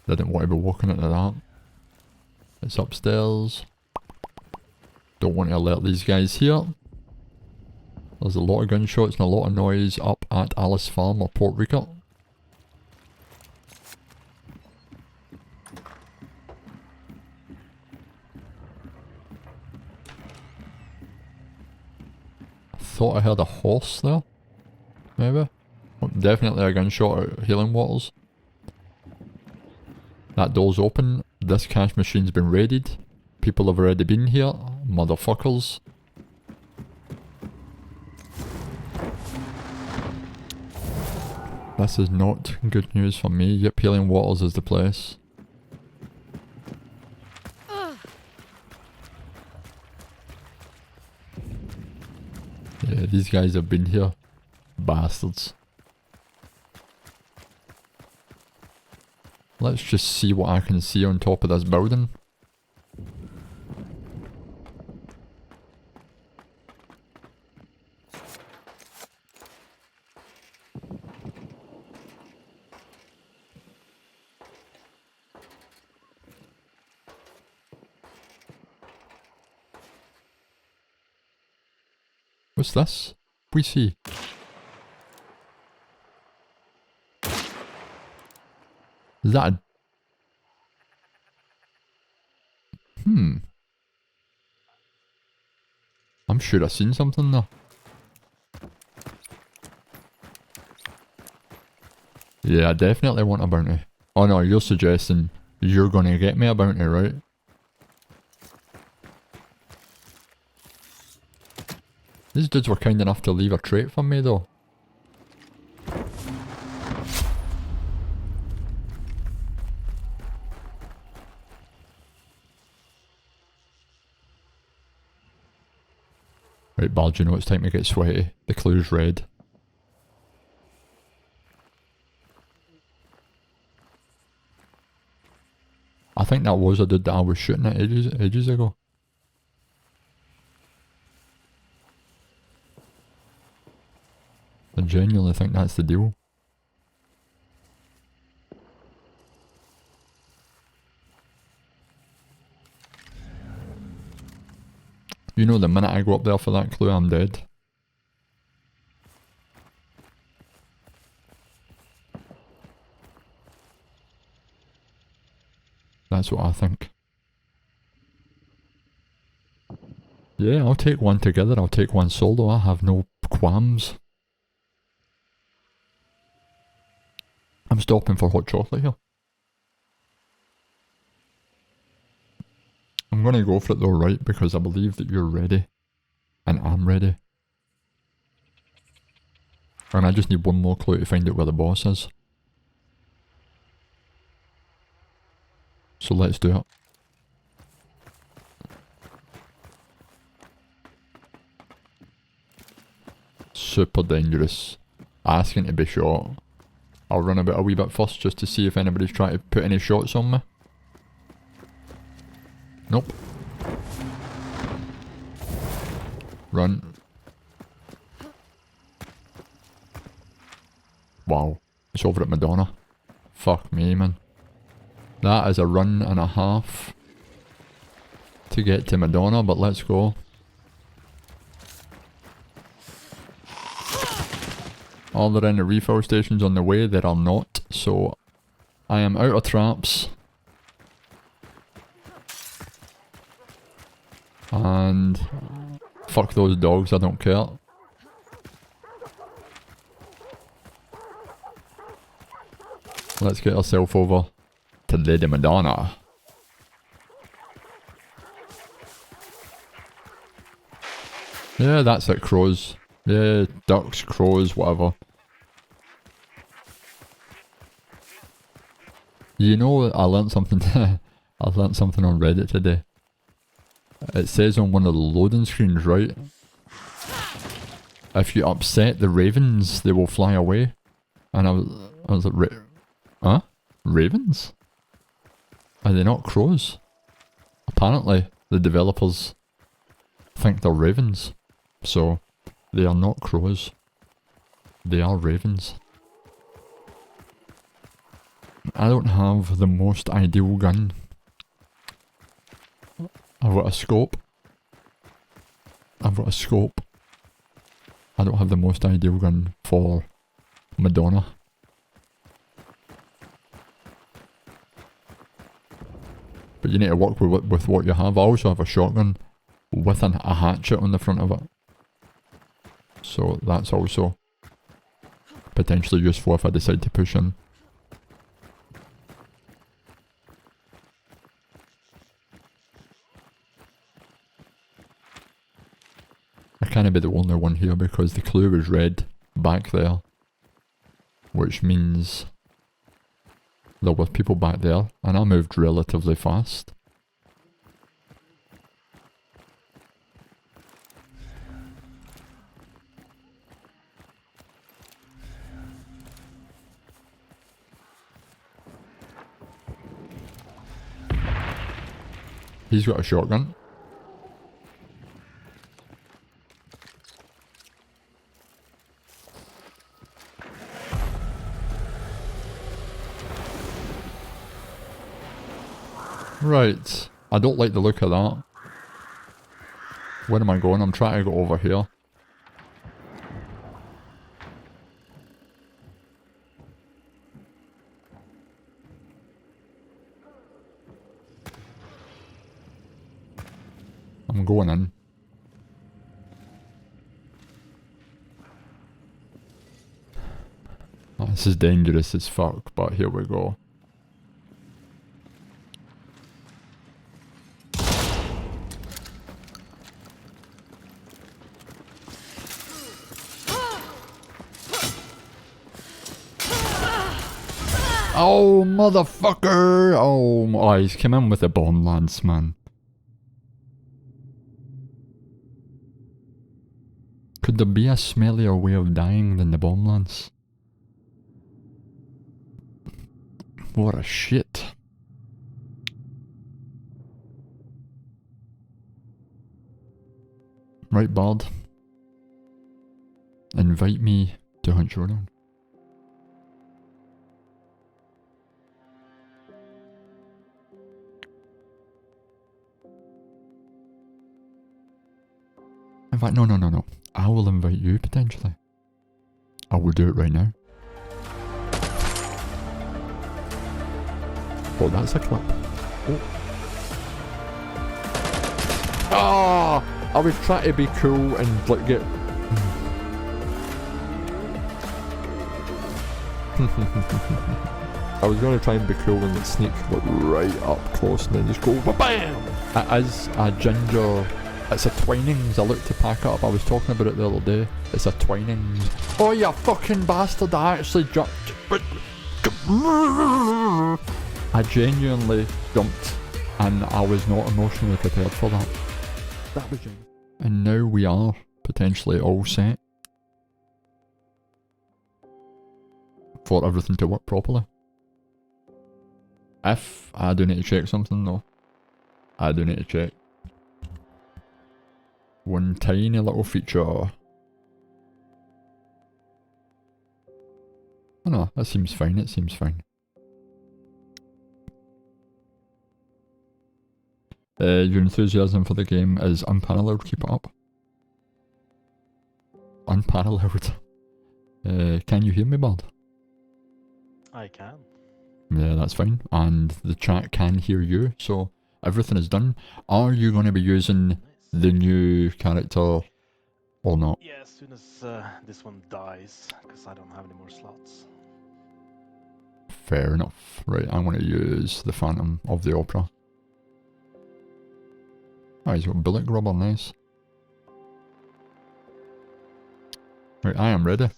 Didn't want to be walking into that. It's upstairs. Don't want to alert these guys here. There's a lot of gunshots and a lot of noise up at Alice Farm or Port Rico. I thought I heard a horse there. Maybe. Oh, definitely a gunshot at Healing Waters. That door's open. This cash machine's been raided. People have already been here. Motherfuckers. This is not good news for me. Yep, Healing Waters is the place. Yeah, these guys have been here. Bastards. Let's just see what I can see on top of this building. What's this? We see. Is that a... I'm sure I've seen something there. Yeah, I definitely want a bounty. Oh no, you're suggesting you're gonna get me a bounty, right? These dudes were kind enough to leave a trait for me though. Right, Bard, you know it's time to get sweaty. The clue's red. I think that was a dude that I was shooting at ages ago. I genuinely think that's the deal. You know, the minute I go up there for that clue, I'm dead. That's what I think. Yeah, I'll take one together, I'll take one solo, I have no qualms. I'm stopping for hot chocolate here. I'm gonna go for it though, right, because I believe that you're ready. And I'm ready. And I just need one more clue to find out where the boss is. So let's do it. Super dangerous. Asking to be shot. I'll run about a wee bit first just to see if anybody's trying to put any shots on me. Nope. Run. Wow. It's over at Madonna. Fuck me, man. That is a run and a half to get to Madonna, but let's go. Are there any refill stations on the way? There are not, so I am out of traps. And fuck those dogs, I don't care. Let's get ourselves over to Lady Madonna. Yeah, that's it, crows. Yeah, ducks, crows, whatever. You know, I learnt something. I learnt something on Reddit today. It says on one of the loading screens, right? If you upset the ravens, they will fly away. And I was like, huh? Ravens? Are they not crows? Apparently, the developers think they're ravens. So, they are not crows. They are ravens. I don't have the most ideal gun. I've got a scope. I've got a scope. I don't have the most ideal gun for Madonna. But you need to work with what you have. I also have a shotgun with a hatchet on the front of it. So that's also potentially useful if I decide to push in. I can't be the only one here because the clue is red back there. Which means there were people back there and I moved relatively fast. He's got a shotgun. Right. I don't like the look of that. Where am I going? I'm trying to go over here. I'm going in. Oh, this is dangerous as fuck, but here we go. Oh, motherfucker! Oh, he's come in with a bomb lance, man. Could there be a smellier way of dying than the bomb lance? What a shit. Right, Bard. Invite me to hunt Showdown. In fact, no. I will invite you, potentially. I will do it right now. Oh, that's a clip. Oh. Ah! I was trying to be cool and like get... I was going to try and be cool and sneak like right up close and then just go BAM! As a ginger... It's a Twinings, I looked to pack up, I was talking about it the other day. It's a Twinings. Oh, you fucking bastard, I actually jumped. I genuinely jumped and I was not emotionally prepared for that. That was genuine. And now we are potentially all set for everything to work properly. If I do need to check something though. I do need to check. One tiny little feature. Oh no, that seems fine, it seems fine. Your enthusiasm for the game is unparalleled, keep it up. Unparalleled. Can you hear me, bud? I can. Yeah, that's fine. And the chat can hear you, so everything is done. Are you going to be using the new character or not? Yeah, as soon as this one dies, because I don't have any more slots. Fair enough. Right, I'm going to use the Phantom of the Opera. Oh, he's got bullet grubber, nice. Right, I am ready. If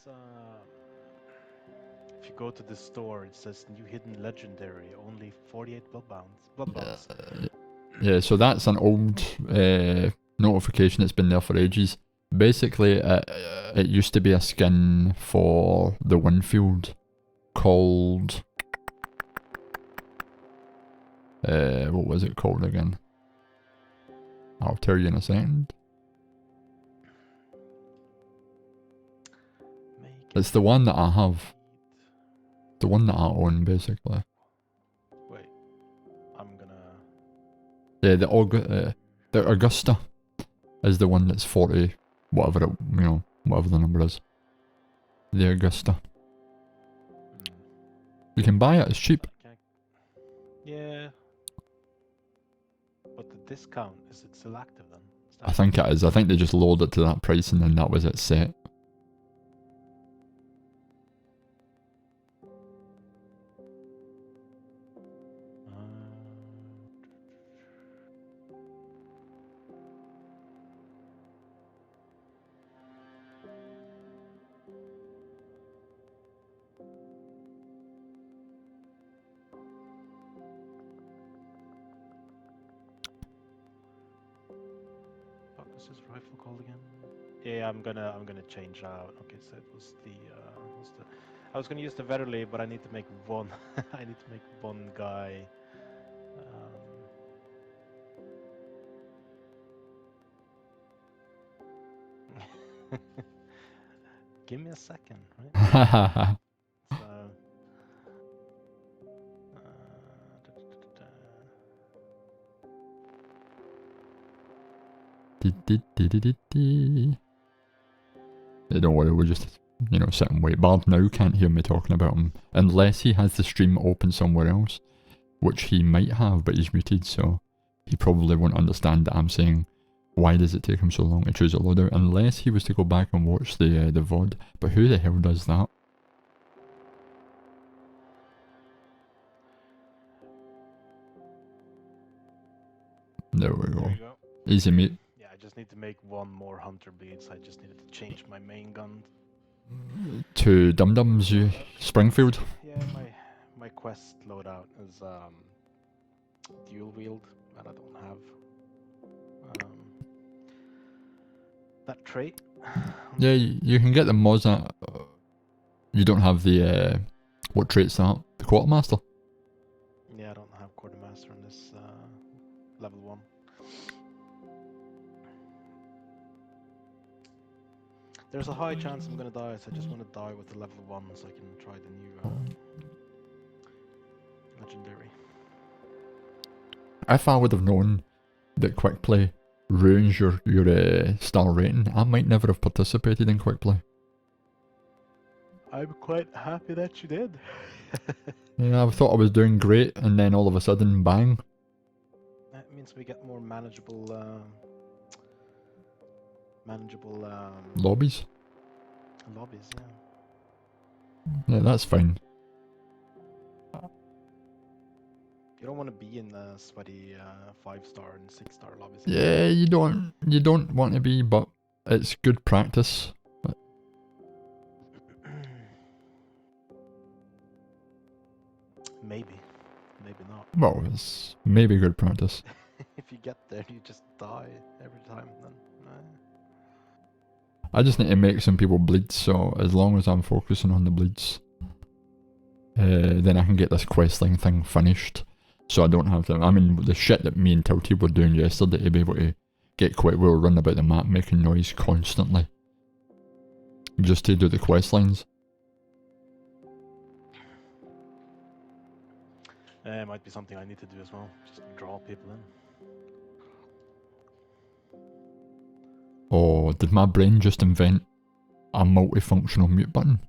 you go to the store, it says new hidden legendary, only 48 bloodbounds. Yeah, so that's an old notification that's been there for ages. Basically, it used to be a skin for the Winfield called... what was it called again? I'll tell you in a second. It's the one that I have. The one that I own, basically. Wait, I'm gonna. Yeah, the Augusta is the one that's 40, whatever it, you know, whatever the number is. The Augusta. You can buy it, it's cheap. Yeah. But the discount, is it still active then? I think it is. I think they just lowered it to that price and then that was it set. What was this rifle called again? Yeah, I'm gonna change out. Okay, so it was the I was gonna use the Verily, but I need to make one. I need to make one guy. Give me a second, right? So, Yeah, don't worry, we're just, you know, sit and wait. Bard now can't hear me talking about him, unless he has the stream open somewhere else, which he might have, but he's muted, so he probably won't understand that I'm saying, why does it take him so long to choose a loadout, unless he was to go back and watch the VOD, but who the hell does that? There we go. Easy, mate. yeah, I just need to make one more Hunter Bleeds. I just needed to change my main gun. To Dum Dums, Springfield? Yeah, my quest loadout is dual wield, and I don't have that trait. Yeah, you can get the mods that you don't have the, what trait's that? The Quartermaster? Yeah, I don't have Quartermaster in this level 1. There's a high chance I'm gonna die, so I just want to die with the level 1 so I can try the new legendary. If I would have known that quick play ruins your star rating, I might never have participated in quick play. I'm quite happy that you did. Yeah, I thought I was doing great, and then all of a sudden, bang. That means we get more manageable Lobbies? lobbies, yeah. Yeah, that's fine. You don't want to be in the sweaty 5-star and 6-star lobbies. Yeah, you don't want to be, but it's good practice. Maybe not. Well, it's maybe good practice. If you get there, you just die every time. Then. I just need to make some people bleed, so as long as I'm focusing on the bleeds, then I can get this questline thing finished. So I don't have to, I mean, the shit that me and Tilty were doing yesterday to be able to get quite well run about the map, making noise constantly. Just to do the questlines. It might be something I need to do as well, just draw people in. Oh, did my brain just invent a multifunctional mute button?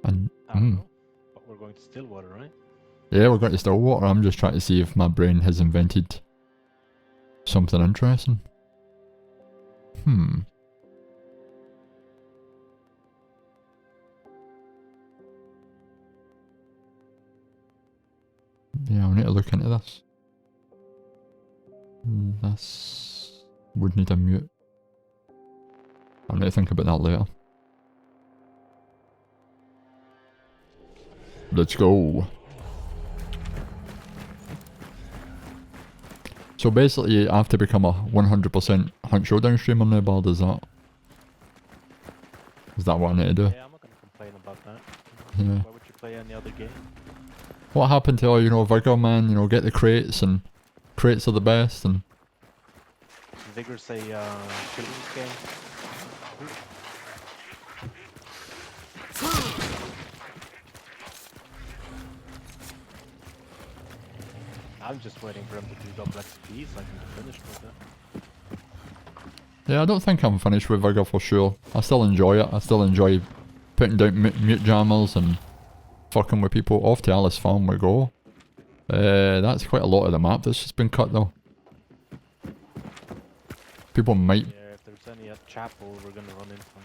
And I don't know, but we're going to Stillwater, right? Yeah, we're going to Stillwater. I'm just trying to see if my brain has invented something interesting. Yeah, I'll need to look into this. This would need a mute. I'll need to think about that later. Let's go. So basically, I have to become a 100% Hunt Showdown streamer now, Bard, is that what I need to do? Yeah, I'm not going to complain about that. Yeah. Why would you play any other game? What happened to, Vigor, man? Get the crates, and crates are the best, and... Vigor say children's game? I'm just waiting for him to do double XP so I can be finished with it. Yeah, I don't think I'm finished with Vigor for sure. I still enjoy it. I still enjoy putting down mute jammers and fucking with people. Off to Alice Farm we go. That's quite a lot of the map that's just been cut though. People might... Yeah, if there's any at Chapel, we're gonna run into them.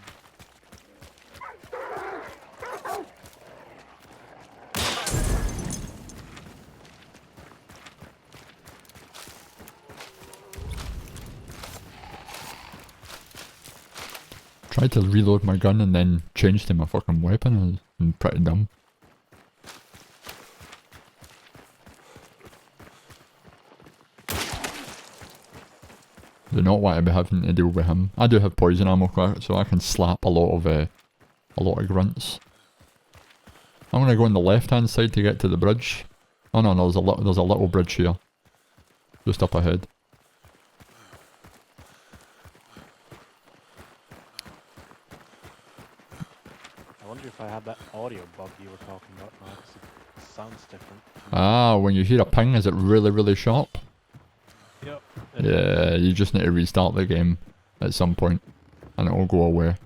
Tried to reload my gun and then changed to my fucking weapon and pretty dumb. Do not want to be having to deal with him. I do have poison ammo, so I can slap a lot of grunts. I'm gonna go on the left hand side to get to the bridge. Oh no, there's a little bridge here, just up ahead. I wonder if I have that audio bug you were talking about now, 'cause it sounds different. Ah, when you hear a ping, is it really, really sharp? Yep. Yeah, you just need to restart the game at some point, and it will go away.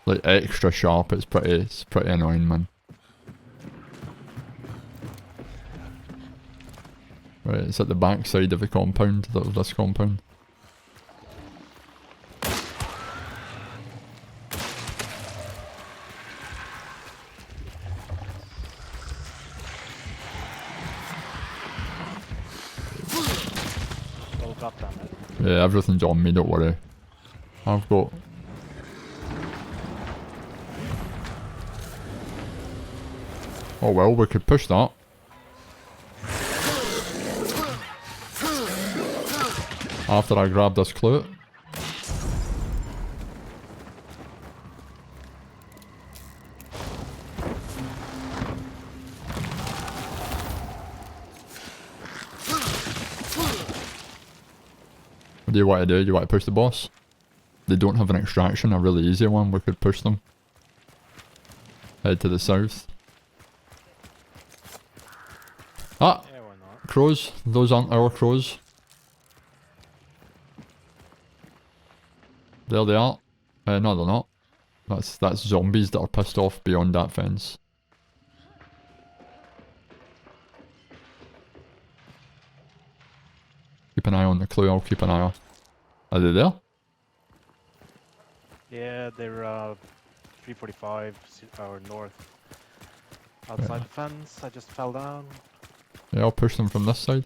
Like extra sharp, it's pretty annoying, man. Right, it's at the back side of the compound, of this compound. Yeah, everything's on me, don't worry. I've got... Oh well, we could push that. After I grab this clue. What do you want to do? Do you want to push the boss? They don't have an extraction, a really easy one. We could push them. Head to the south. Ah! Yeah, why not? Crows. Those aren't our crows. There they are. No, they're not. That's zombies that are pissed off beyond that fence. Keep an eye on the clue, I'll keep an eye on. Are they there? Yeah, they're 345 or north. Outside the fence, I just fell down. Yeah, I'll push them from this side.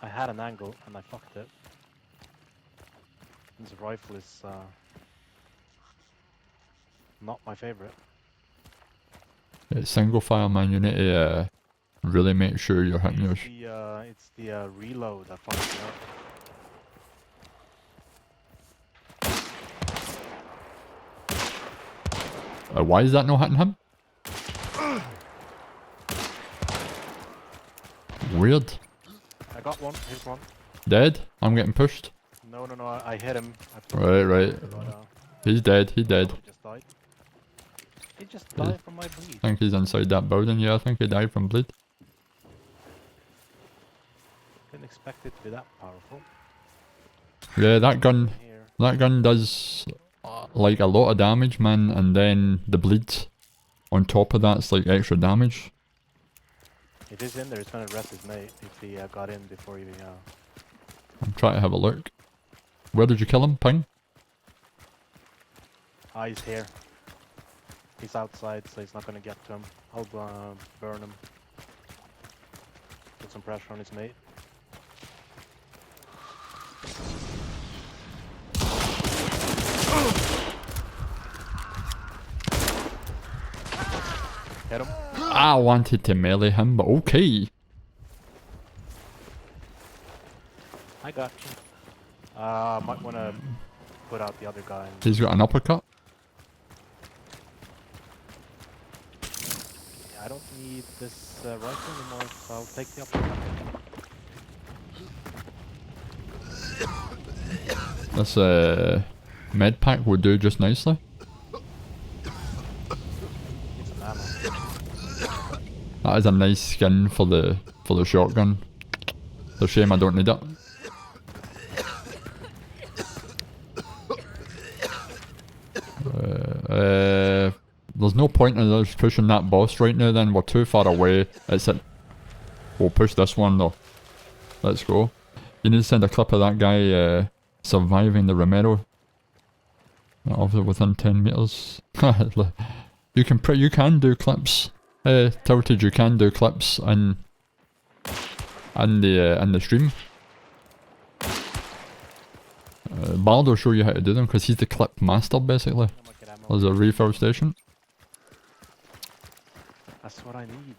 I had an angle and I fucked it. This rifle is not my favorite. It's single fire, man. You need to really make sure you're hitting yours. It's the reload that fucks me up. Why is that not hitting him? Weird. I got one. Here's one. Dead? I'm getting pushed. No, I hit him. Right. He's dead, he's dead. He just died. He just died from my bleed. I think he's inside that building. Yeah, I think he died from bleed. Didn't expect it to be that powerful. Yeah, that gun does like a lot of damage, man, and then the bleed on top of that's like extra damage. If he's in there, he's gonna rest his mate if he got in before he... I'm trying to have a look. Where did you kill him? Ping? He's here. He's outside, so he's not gonna get to him. I'll burn him. Put some pressure on his mate. Hit him. I wanted to melee him, but okay. I got you. Might wanna put out the other guy. He's got an uppercut. Yeah, I don't need this rifle anymore, so I'll take the uppercut. This med pack would do just nicely. Need some ammo. That is a nice skin for the shotgun. It's a shame I don't need it. There's no point in us pushing that boss right now then, we're too far away. It's at... We'll push this one though. Let's go. You need to send a clip of that guy surviving the Romero. Obviously within 10 meters. you can do clips. Tilted, you can do clips in the stream. Bard will show you how to do them because he's the clip master basically. There's a refill station. That's what I need.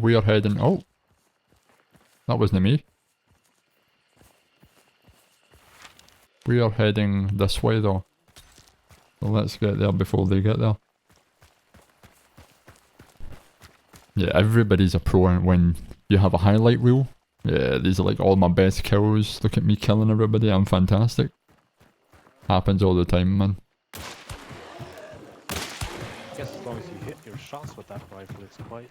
We are heading... Oh! That wasn't me. We are heading this way though. So let's get there before they get there. Yeah, everybody's a pro when you have a highlight reel. Yeah, these are like all my best kills. Look at me killing everybody, I'm fantastic. Happens all the time, man. I guess as long as you hit your shots with that rifle, it's quite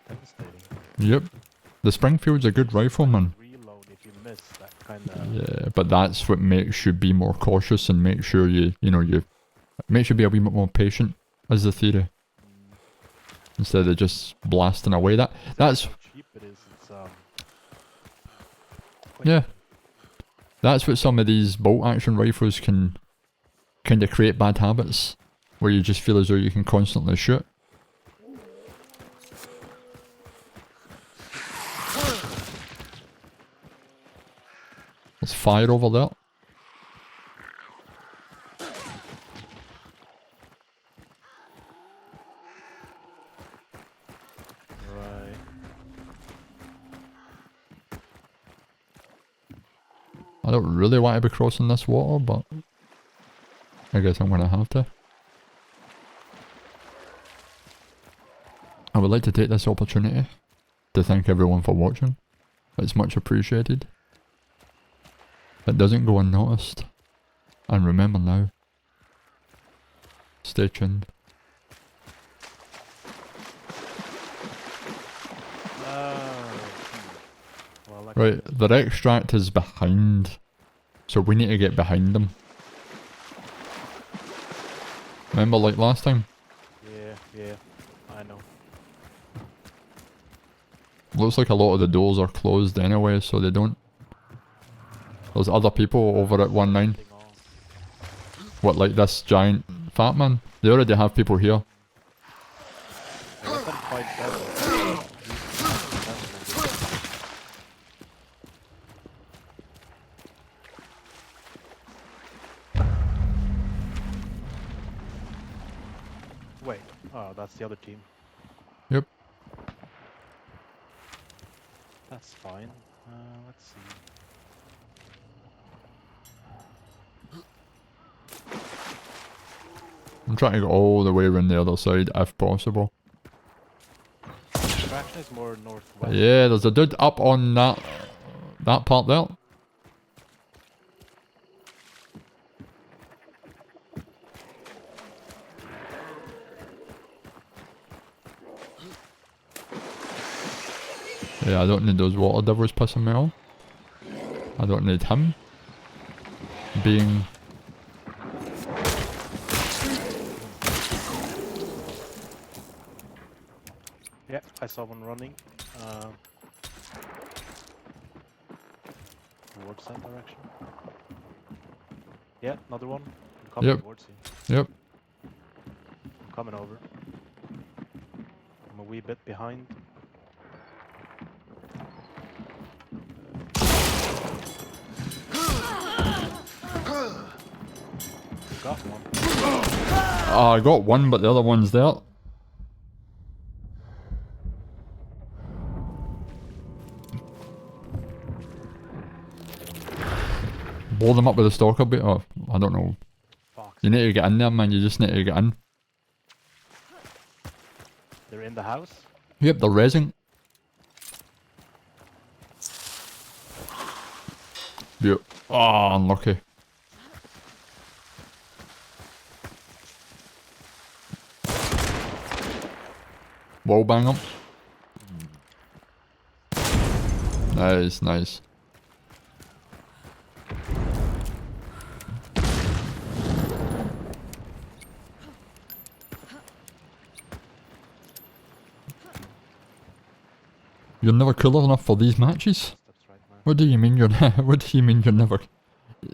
devastating. Yep. The Springfield's a good rifle, man. Reload if you miss that kind of... Yeah, but that's what makes you be more cautious and make sure you makes you be a wee bit more patient, is the theory. Instead of just blasting away. That's... How cheap it is, it's yeah. That's what some of these bolt action rifles can kind of create bad habits. Where you just feel as though you can constantly shoot. There's fire over there. Right. I don't really want to be crossing this water, but I guess I'm gonna have to. I would like to take this opportunity to thank everyone for watching. It's much appreciated. It doesn't go unnoticed. And remember now, stay tuned. Well, Right, their extract is behind, so we need to get behind them. Remember like last time? Yeah, I know. Looks like a lot of the doors are closed anyway, so they don't... There's other people over at 1-9. What, like this giant fat man? They already have people here. Wait, oh, that's the other team. Yep. That's fine. Let's see. I'm trying to go all the way around the other side if possible. Traction is more northwest. Yeah, there's a dude up on that part there. Yeah, I don't need those water devils pissing me off. I don't need him being... Yeah, I saw one running. Towards that direction. Yeah, another one. I'm coming towards you. Yep. I'm coming over. I'm a wee bit behind. Got one. Oh, I got one, but the other one's there. Blow them up with a stalker bait. Oh, I don't know. Fox. You need to get in there, man. You just need to get in. They're in the house? Yep, they're rezzing. Yep. Oh, unlucky. Wall bang him. Nice, nice. You're never cool enough for these matches? What do you mean you're what do you mean you're never...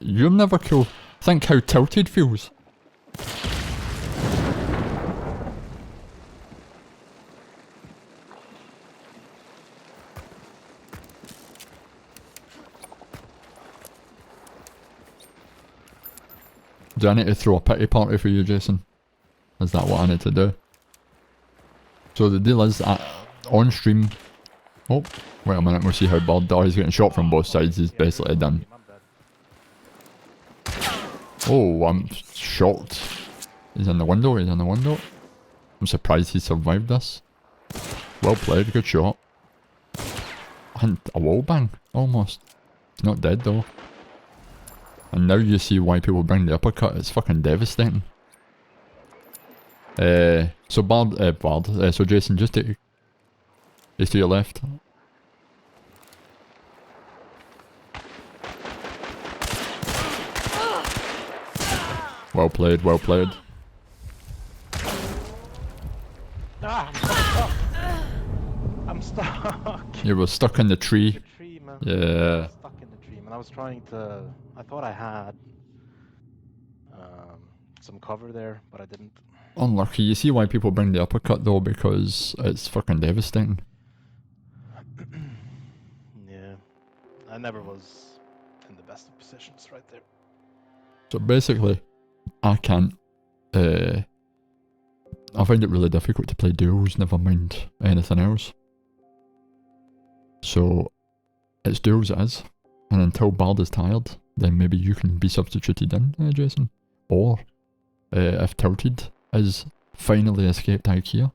You're never cool. Think how tilted feels. Do I need to throw a pity party for you, Jason? Is that what I need to do? So the deal is, on stream... Oh, wait a minute, we'll see how bad... Oh, he's getting shot from both sides, he's basically done. Oh, I'm shocked. He's in the window, he's in the window. I'm surprised he survived this. Well played, good shot. And a wall bang, almost. He's not dead though. And now you see why people bring the uppercut, it's fucking devastating. So so Jason, just to... He's to your left. Well played, well played. Ah, I'm stuck. You were stuck in the tree. The tree, man. Yeah. Stuck in the tree, man. I was trying to... I thought I had some cover there, but I didn't. Unlucky. You see why people bring the uppercut though, because it's fucking devastating. Yeah. I never was in the best of positions right there. So basically, I can't... I find it really difficult to play duels, never mind anything else. So, it's duels it is. And until Bard is tired, then maybe you can be substituted in, Jason. Or, if Tilted is finally escaped IKEA.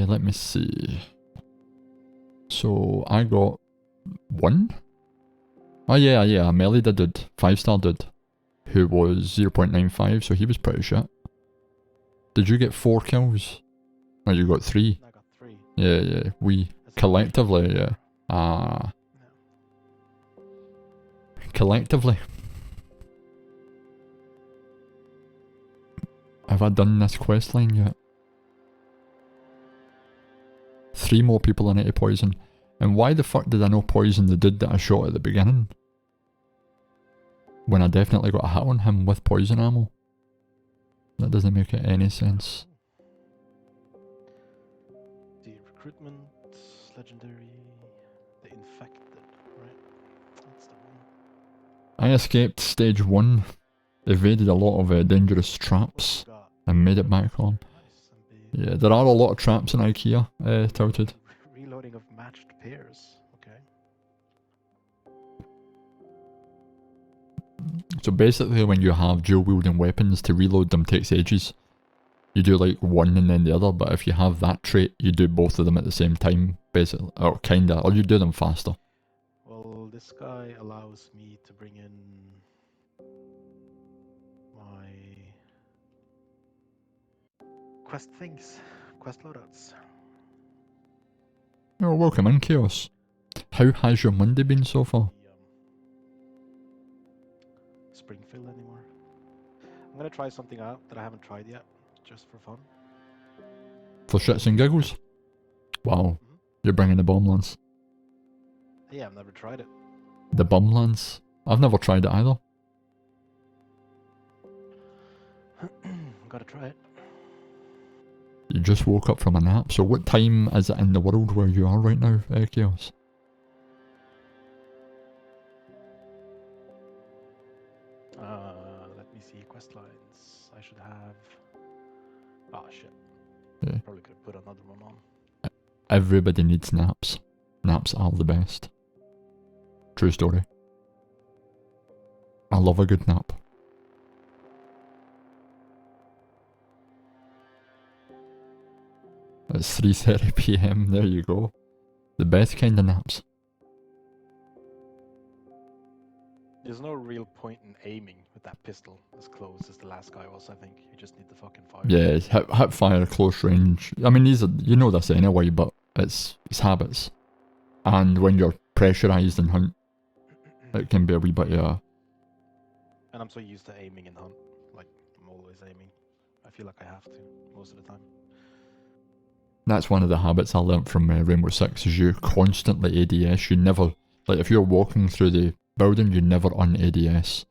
Let me see. So, I got 1? Oh yeah, Melida did. 5-star dude. Who was 0.95, so he was pretty shit. Did you get 4 kills? Oh, you got 3? I got 3. Yeah, we collectively, yeah. Yeah. Collectively. Have I done this quest line yet? 3 more people in 80 poison. And why the fuck did I know poison the dude that I shot at the beginning? When I definitely got a hit on him with poison ammo. That doesn't make any sense. The recruitment, legendary, the infected, right? That's the one. I escaped stage 1, evaded a lot of dangerous traps, and made it back on. Nice. Yeah, there are a lot of traps in IKEA, Tilted. Reloading of matched pairs. Okay. So basically when you have dual wielding weapons, to reload them takes ages. You do like one and then the other, but if you have that trait, you do both of them at the same time, basically, or kinda, or you do them faster. Well, this guy allows me to bring in my quest things, quest loadouts. Oh, welcome in, Chaos. How has your Monday been so far? Springfield anymore. I'm gonna try something out that I haven't tried yet, just for fun. For shits and giggles? Wow, you're bringing the bomb lance. Yeah, I've never tried it. The bomb lance? I've never tried it either. Gotta try it. You just woke up from a nap, so what time is it in the world where you are right now, Chaos? Let me see, quest lines. I should have... Oh shit. Yeah. Probably could have put another one on. everybody needs naps. Naps are the best. True story. I love a good nap. It's 3:30 PM, there you go. The best kind of naps. There's no real point in aiming with that pistol as close as the last guy was, I think. You just need to fucking fire. Yeah, hip fire, close range. I mean, these are, you know this anyway, but it's habits. And when you're pressurised in hunt, it can be a wee bit, yeah. And I'm so used to aiming in hunt. Like, I'm always aiming. I feel like I have to, most of the time. That's one of the habits I learnt from Rainbow Six, is you constantly ADS. You never, like if you're walking through the building, you never un-ADS.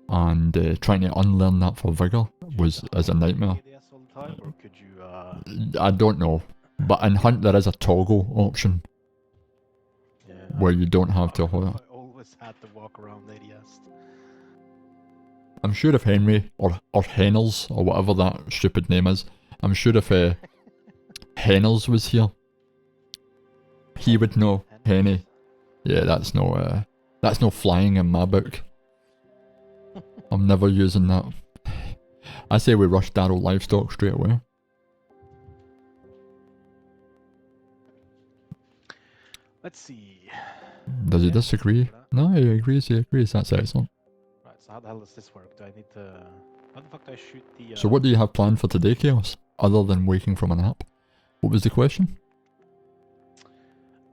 And trying to unlearn that for Vigor is a nightmare. ADS all the time, or could you, I don't know. But in Hunt there is a toggle option. Yeah, where you don't have to hold it. I always had to walk around ADS. I'm sure if Henry, or Hennels, or whatever that stupid name is, I'm sure if Hennels was here, he would know. Henny. Yeah, that's no flying in my book. I'm never using that. I say we rush Darrow Livestock straight away. Let's see. Does he disagree? No, he agrees, that's excellent. Right, so how the hell does this work? Do I need to... How the fuck do I shoot the... So what do you have planned for today, Chaos? Other than waking from a nap? What was the question?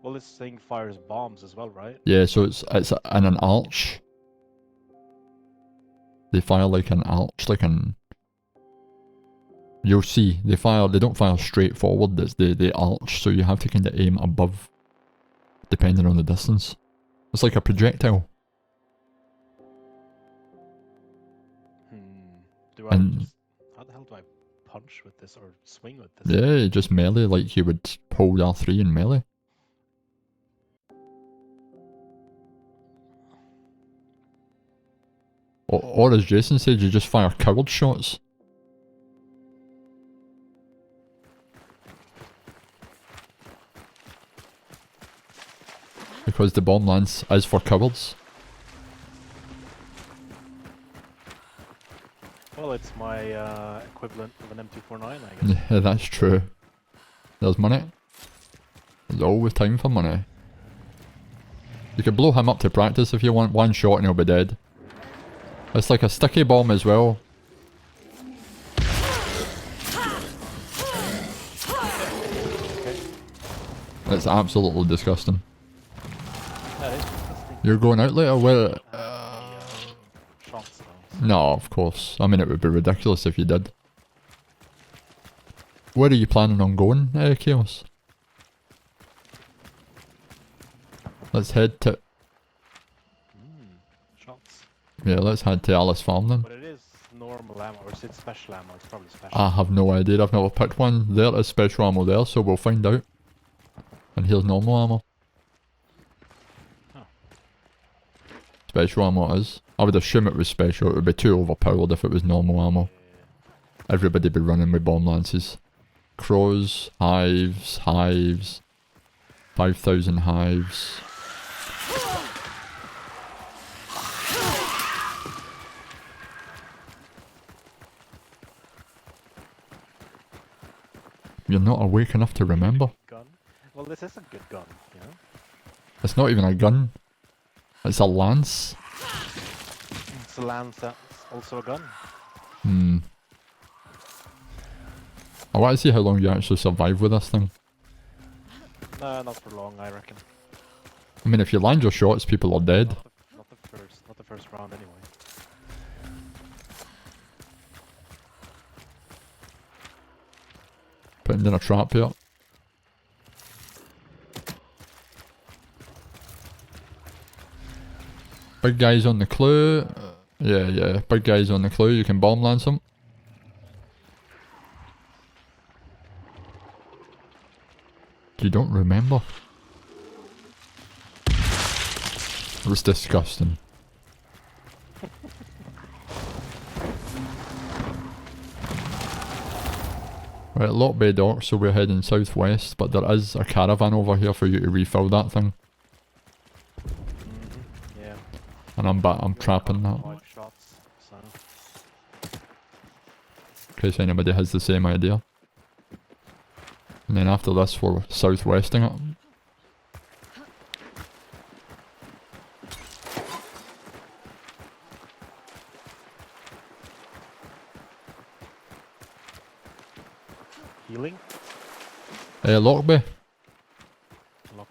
Well, this thing fires bombs as well, right? Yeah, so it's in an arch. They fire like an arch, like an... You'll see, they don't fire straight forward, it's they arch, so you have to kind of aim above, depending on the distance. It's like a projectile. How the hell do I punch with this, or swing with this? Yeah, just melee, like you would hold R3 in melee. Or as Jason said, you just fire coward shots. Because the bomb lance is for cowards. Well, it's my equivalent of an M249, I guess. Yeah, that's true. There's money. There's always time for money. You could blow him up to practice if you want, one shot and he'll be dead. It's like a sticky bomb as well. It's absolutely disgusting. That is disgusting. You're going out later? Where? Shots, though. No, of course. I mean, it would be ridiculous if you did. Where are you planning on going, Chaos? Let's head to... Shots. Yeah, let's head to Alice Farm then. But it is normal ammo, or is it special ammo? It's probably special. I have no idea, I've never picked one. There is special ammo there, so we'll find out. And here's normal ammo. Oh. Special ammo it is. I would assume it was special, it would be too overpowered if it was normal ammo. Yeah. Everybody would be running with bomb lances. Crows, hives, 5,000 hives. You're not awake enough to remember. Gun? Well, this is a good gun, you know? It's not even a gun. It's a lance. It's a lance that's also a gun. I want to see how long you actually survive with this thing. Not for long, I reckon. I mean, if you land your shots, people are dead. Not the first round anyway. Putting in a trap here. Big guys on the clue. Yeah, big guys on the clue. You can bomb lance them. You don't remember? It was disgusting. Right, Lock Bay Dock, so we're heading southwest, but there is a caravan over here for you to refill that thing. Yeah. And I'm trapping that. 5 shots, so. In case anybody has the same idea. And then after this we're southwesting it. Healing? Lock Bay.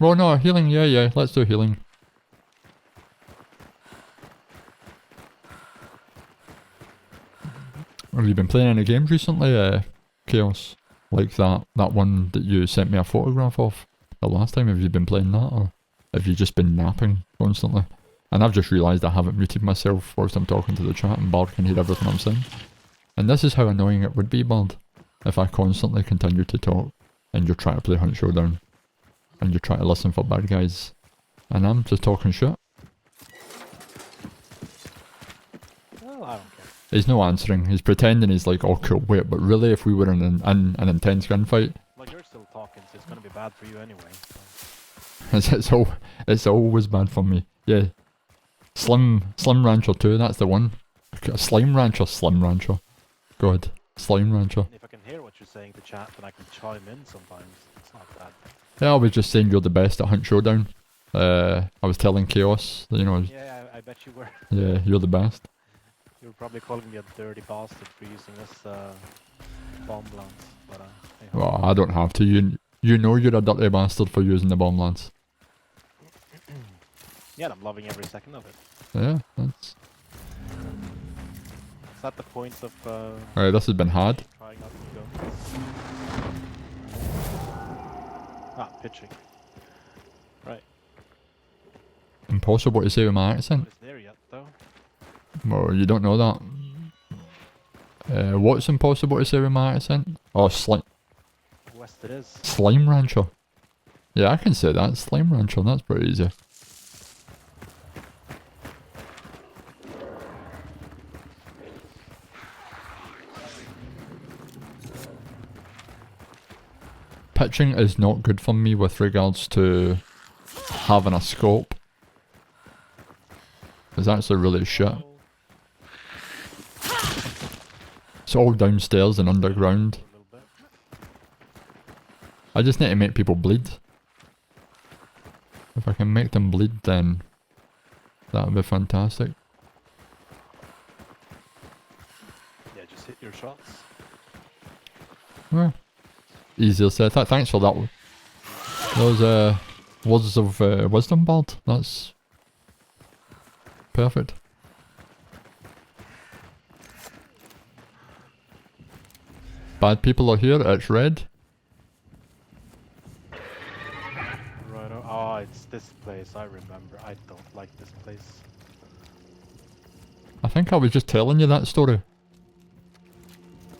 Oh no, healing, yeah, let's do healing. Have you been playing any games recently, Chaos? Like that one that you sent me a photograph of the last time? Have you been playing that, or have you just been napping constantly? And I've just realised I haven't muted myself whilst I'm talking to the chat, and Bard can hear everything I'm saying. And this is how annoying it would be, Bard, if I constantly continue to talk and you're trying to play Hunt Showdown and you're trying to listen for bad guys and I'm just talking shit. Well, I don't care. He's no answering. He's pretending he's like, oh cool, wait, but really if we were in an intense gunfight... Well, you're still talking, so it's gonna be bad for you anyway. So. It's always bad for me. Yeah. Slim Rancher 2, that's the one. Slim Rancher. God. Slime Rancher. And if I can hear what you're saying to chat, then I can chime in sometimes. It's not bad. Yeah, I was just saying you're the best at Hunt Showdown. I was telling Chaos, that, you know... Yeah, I bet you were. Yeah, you're the best. You were probably calling me a dirty bastard for using this bomb lance, but hey, Well, I don't have to. You know you're a dirty bastard for using the bomb lance. yeah, I'm loving every second of it. Yeah, that's... Is that the point of Alright, this has been hard. trying out new guns? Ah, pitching. Right. Impossible to say with my accent. Not as there yet, though. Well, you don't know that. What's impossible to say with my accent? Oh, West it is. Slime Rancher. Yeah, I can say that. Slime Rancher, that's pretty easy. Pitching is not good for me with regards to having a scope. It's actually really shit. It's all downstairs and underground. I just need to make people bleed. If I can make them bleed, then that would be fantastic. Yeah, just hit your shots. Yeah. Easier said. Thanks for that one. Those words of wisdom, Bard. That's perfect. Bad people are here. It's red. Right. Oh, it's this place. I remember. I don't like this place. I think I was just telling you that story.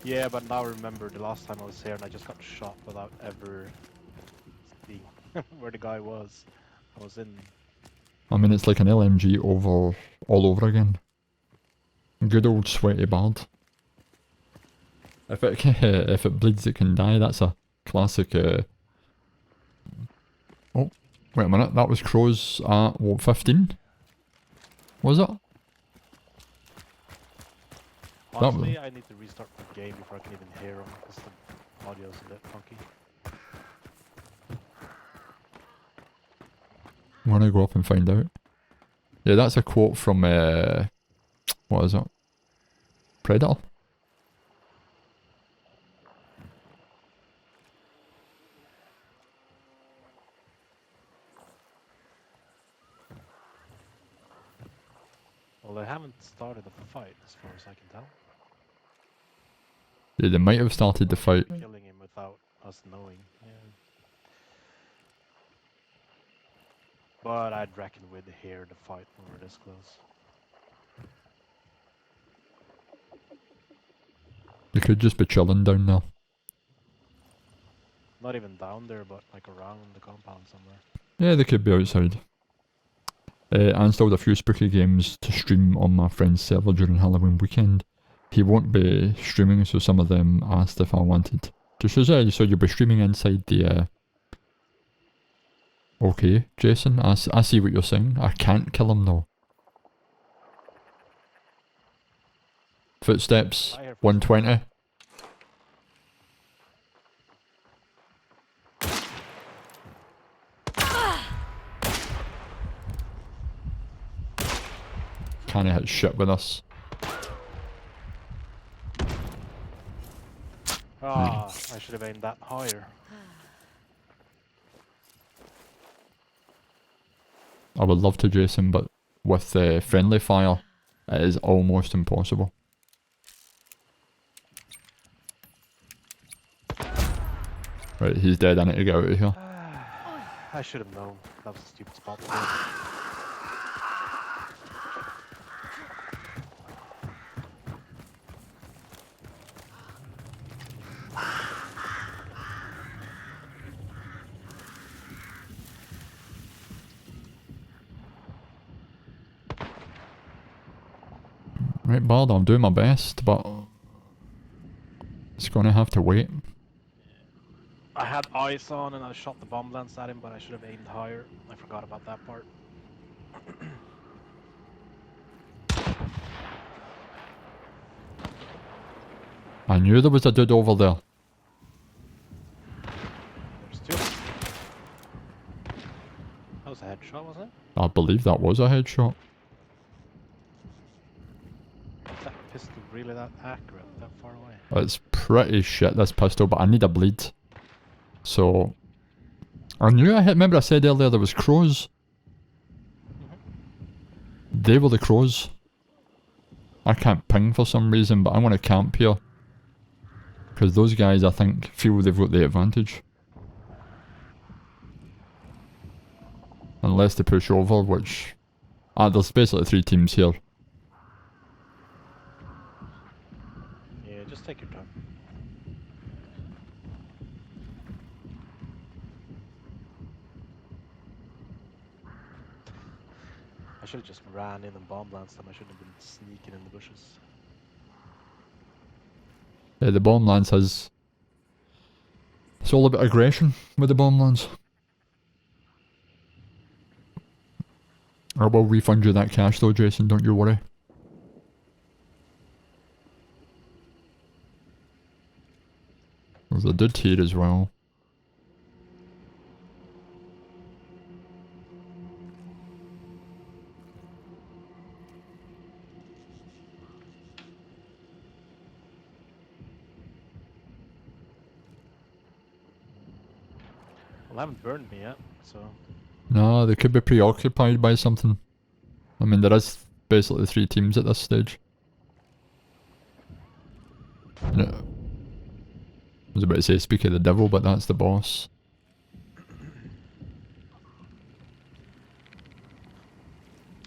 Yeah, but now I remember the last time I was here and I just got shot without ever seeing where the guy was. I was in... I mean, it's like an LMG all over again. Good old sweaty Bard. If it bleeds, it can die. That's a classic. Oh, wait a minute. That was crows at what, 15? Was it? Honestly, I need to restart the game before I can even hear him because the audio's a bit funky. I'm gonna go up and find out. Yeah, that's a quote from what is it? Predator. Well, they haven't started a fight as far as I can tell. Yeah, they might have started the fight. Killing him without us knowing. Yeah. But I'd reckon we'd hear the fight when we're this close. They could just be chilling down there. Not even down there, but like around the compound somewhere. Yeah, they could be outside. I installed a few spooky games to stream on my friend's server during Halloween weekend. He won't be streaming, so some of them asked if I wanted Just as so you'll be streaming inside the Okay, Jason, I see what you're saying. I can't kill him though. Footsteps, 120. Can't hit shit with us. Ah, I should have aimed that higher. I would love to, Jason, but with friendly fire, it is almost impossible. Right, he's dead. I need to get out of here. I should have known. That was a stupid spot. Right, Bard, I'm doing my best, but it's gonna have to wait. I had eyes on and I shot the bomb lance at him, but I should have aimed higher. I forgot about that part. I knew there was a dude over there. There's two. That was a headshot, wasn't it? I believe that was a headshot. Is that pistol really that accurate, that far away? It's pretty shit, this pistol, but I need a bleed. So, I knew remember I said earlier there was crows. They were the crows. I can't ping for some reason, but I want to camp here. Because those guys, I think, feel they've got the advantage. Unless they push over, which... there's basically 3 teams here. Yeah, just take your time. I should have just ran in and bomb lanced them. I shouldn't have been sneaking in the bushes. Yeah, the bomb lance has... It's all about aggression with the bomb lance. I will refund you that cash though, Jason, don't you worry. There's a dude here as well. Well, they haven't burned me yet, so... No, they could be preoccupied by something. I mean, there is basically 3 teams at this stage. No. I was about to say speak of the devil, but that's the boss.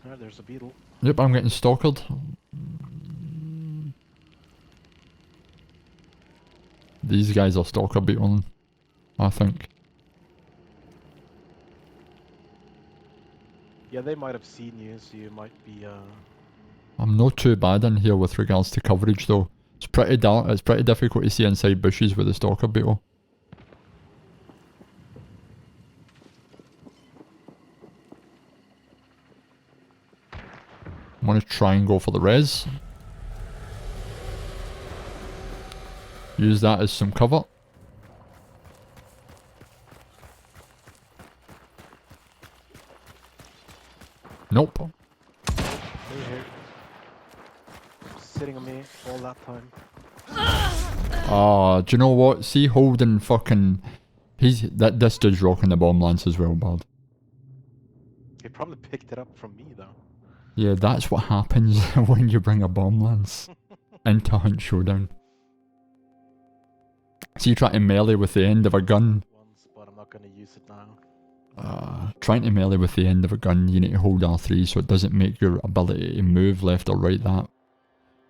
Oh, there's a beetle. Yep, I'm getting stalkered. These guys are stalker beetling, I think. Yeah, they might have seen you, so you might be, I'm not too bad in here with regards to coverage though. It's pretty dark, it's pretty difficult to see inside bushes with the stalker beetle. I'm gonna try and go for the res. Use that as some cover. Nope. they're here. Sitting on me all that time. Ah, do you know what? See Holden fucking... This dude's rocking the bomb lance as well, bud. He probably picked it up from me, though. Yeah, that's what happens when you bring a bomb lance into Hunt Showdown. So you try to melee with the end of a gun. Once, but I'm not gonna use it now. Trying to melee with the end of a gun, you need to hold R3 so it doesn't make your ability to move left or right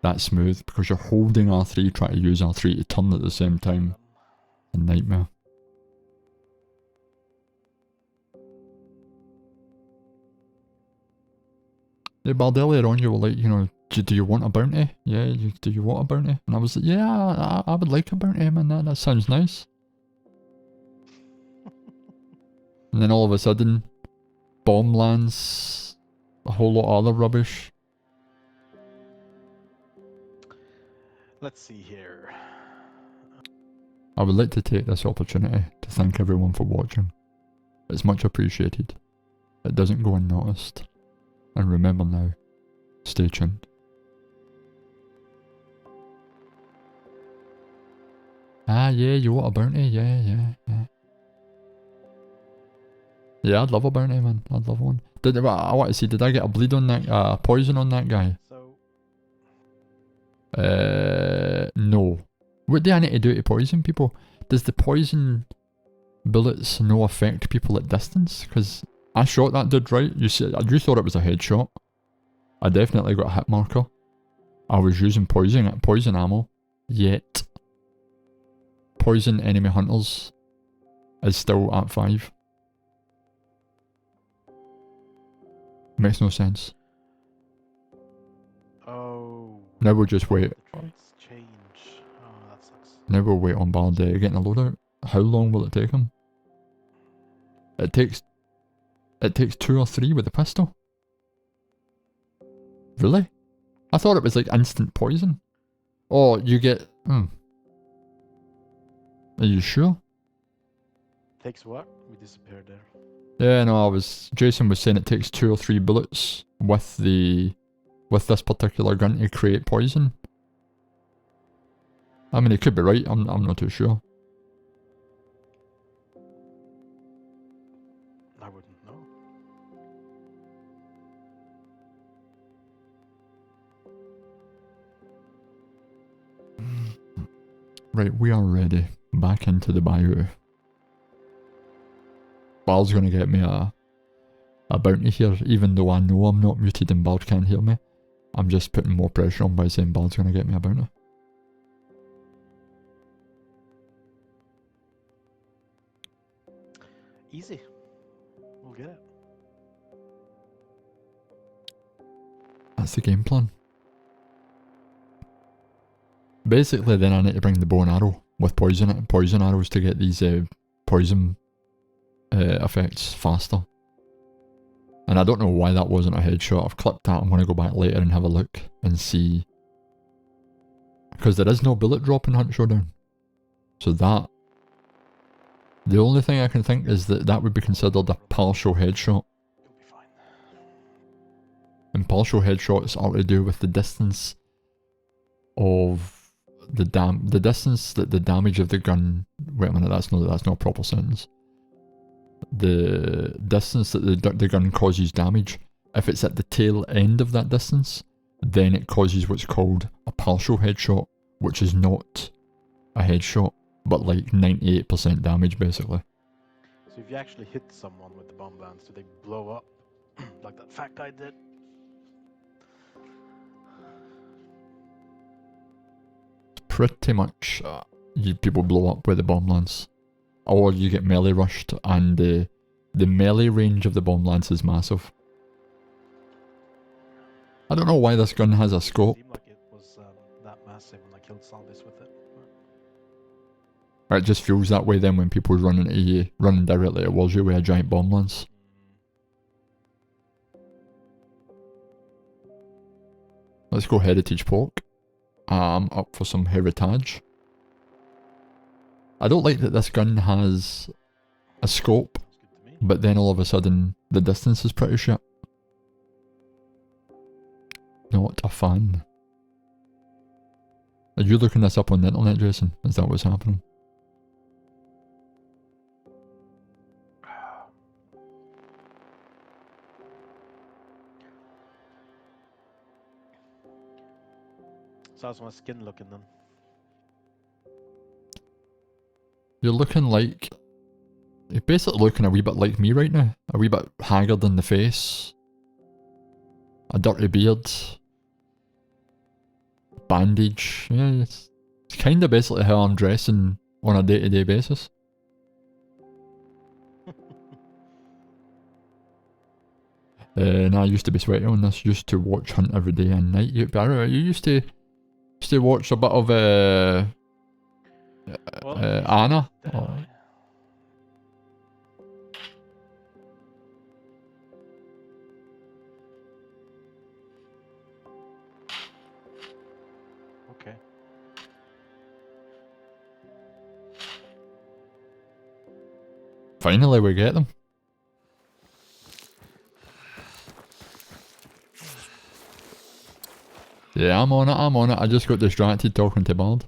that smooth, because you're holding R3, trying to use R3 to turn at the same time. A nightmare. Yeah, Bard, earlier on you were like, you know, do you want a bounty? Yeah, do you want a bounty? And I was like, yeah, I would like a bounty, man. That sounds nice. And then all of a sudden, bomb lands, a whole lot of other rubbish. Let's see here. I would like to take this opportunity to thank everyone for watching. It's much appreciated. It doesn't go unnoticed. And remember now, stay tuned. Ah, yeah, you want a bounty? Yeah. Yeah, I'd love a bounty, man. I'd love one. I want to see, did I get a bleed on that, poison on that guy? No. What do I need to do to poison people? Does the poison bullets no affect people at distance? Because I shot that dude, right? You thought it was a headshot. I definitely got a hit marker. I was using poison ammo. Yet, poison enemy hunters is still at 5. Makes no sense. Oh. Now we'll just wait. Change. Oh, that sucks. Now we'll wait on Bard getting a loadout. How long will it take him? It takes 2 or 3 with the pistol. Really? I thought it was like instant poison. Oh, you get... Are you sure? Takes what? We disappeared there. Yeah, no, Jason was saying it takes 2 or 3 bullets with this particular gun to create poison. I mean, he could be right, I'm not too sure. I wouldn't know. Right, we are ready. Back into the bayou. Bard's gonna get me a bounty here, even though I know I'm not muted and Bard can't hear me. I'm just putting more pressure on by saying Bard's gonna get me a bounty. Easy. We'll get it. That's the game plan. Basically, then I need to bring the bow and arrow with poison arrows to get these poison effects faster. And I don't know why that wasn't a headshot. I've clipped that. I'm going to go back later and have a look and see. Because there is no bullet drop in Hunt Showdown. So that... The only thing I can think is that would be considered a partial headshot. You'll be fine. And partial headshots are to do with the distance of the distance that the damage of the gun... Wait a minute, that's not a proper sentence. The distance that the gun causes damage, if it's at the tail end of that distance, then it causes what's called a partial headshot, which is not a headshot, but like 98% damage basically. So if you actually hit someone with the bomb lands, do they blow up like that fat guy did? Pretty much, people blow up where the bomb lands. Or you get melee rushed, and the melee range of the bomb lance is massive. I don't know why this gun has a scope. It seemed like it was that massive when I killed zombies with it. It just feels that way then when people running directly towards you with a giant bomb lance. Let's go Heritage Pork. I'm up for some Heritage. I don't like that this gun has a scope, but then all of a sudden the distance is pretty shit. Not a fan. Are you looking this up on the internet, Jason? Is that what's happening? So how's my skin looking then? You're looking like... You're basically looking a wee bit like me right now. A wee bit haggard in the face. A dirty beard. Bandage. Yeah, it's kind of basically how I'm dressing on a day-to-day basis. And I used to be sweaty on this, used to watch Hunt every day and night. You used to watch a bit of Anna. Oh. Okay. Finally, we get them. Yeah, I'm on it, I'm on it. I just got distracted talking to Bard.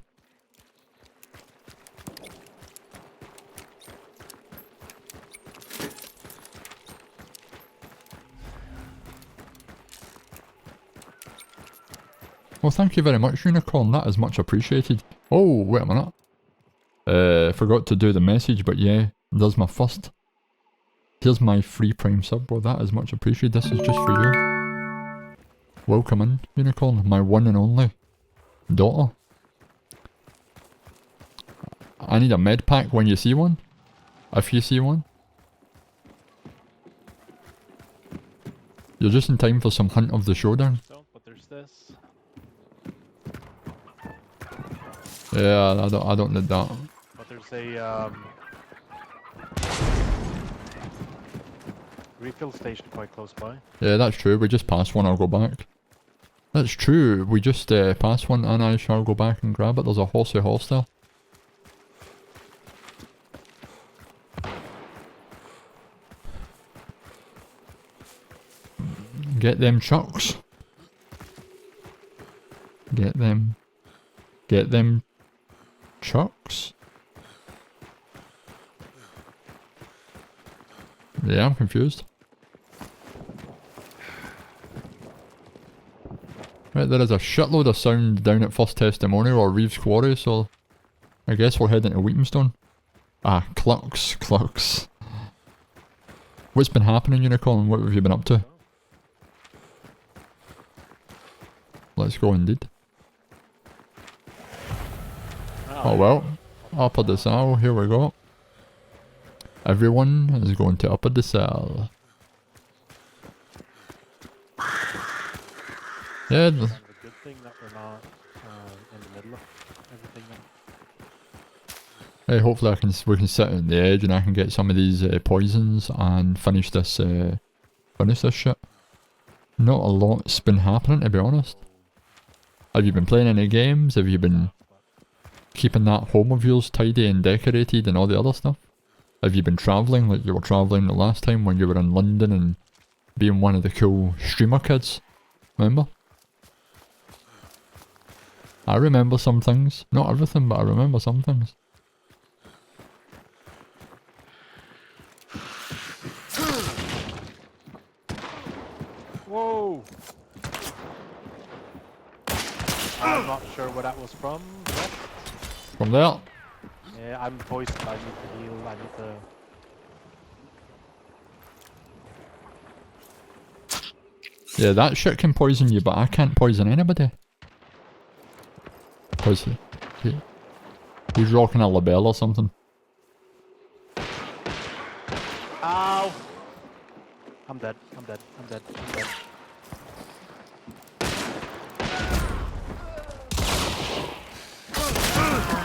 Well, thank you very much, Unicorn. That is much appreciated. Oh, wait a minute. Forgot to do the message, but yeah, there's my first. Here's my free Prime sub. Well, that is much appreciated. This is just for you. Welcome in, Unicorn. My one and only daughter. I need a med pack when you see one. If you see one. You're just in time for some Hunt of the Showdown. But there's this. Yeah, I don't need that. But there's a refill station quite close by. Yeah, that's true. We just passed one. I'll go back. That's true. We just passed one, and I shall go back and grab it. There's a horsey horse there. Get them chucks. Get them. Get them chucks. Yeah, I'm confused. Right, there is a shitload of sound down at First Testimonial or Reeves Quarry, so I guess we're heading to Wheatonstone. Ah, clucks. What's been happening, Unicorn? What have you been up to? Let's go indeed. Oh well, Upper the Cell, here we go. Everyone is going to Upper the Cell. Yeah. Kind of a good thing that we're not in the middle of everything now. Hey, hopefully we can sit on the edge and I can get some of these poisons and finish this shit. Not a lot's been happening, to be honest. Have you been playing any games? Have you been keeping that home of yours tidy and decorated and all the other stuff? Have you been travelling like you were travelling the last time when you were in London and being one of the cool streamer kids? Remember? I remember some things. Not everything, but I remember some things. Whoa! I'm not sure where that was from. What? From there? Yeah, I'm poisoned. I need to heal. I need to... Yeah, that shit can poison you, but I can't poison anybody. Because he's rocking a label or something. Ow! I'm dead. I'm dead. I'm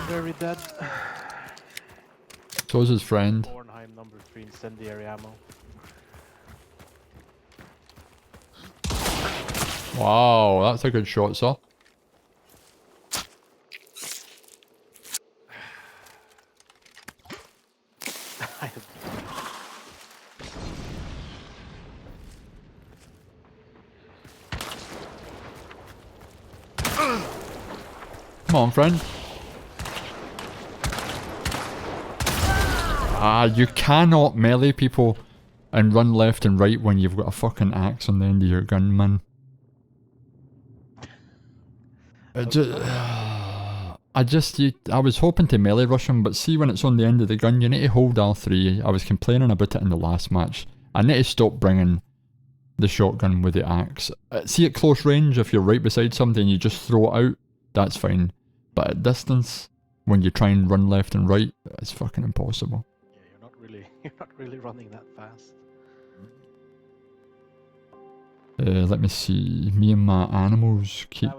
very dead. So is his friend. Bornheim number 3 incendiary ammo. Wow, that's a good shot, sir. Come on, friend. Ah, you cannot melee people and run left and right when you've got a fucking axe on the end of your gun, man. I was hoping to melee rush him, but see when it's on the end of the gun, you need to hold R3. I was complaining about it in the last match. I need to stop bringing the shotgun with the axe. See at close range, if you're right beside somebody and you just throw it out, that's fine. But at distance, when you try and run left and right, it's fucking impossible. Yeah, you're not really running that fast. Let me see. Me and my animals keep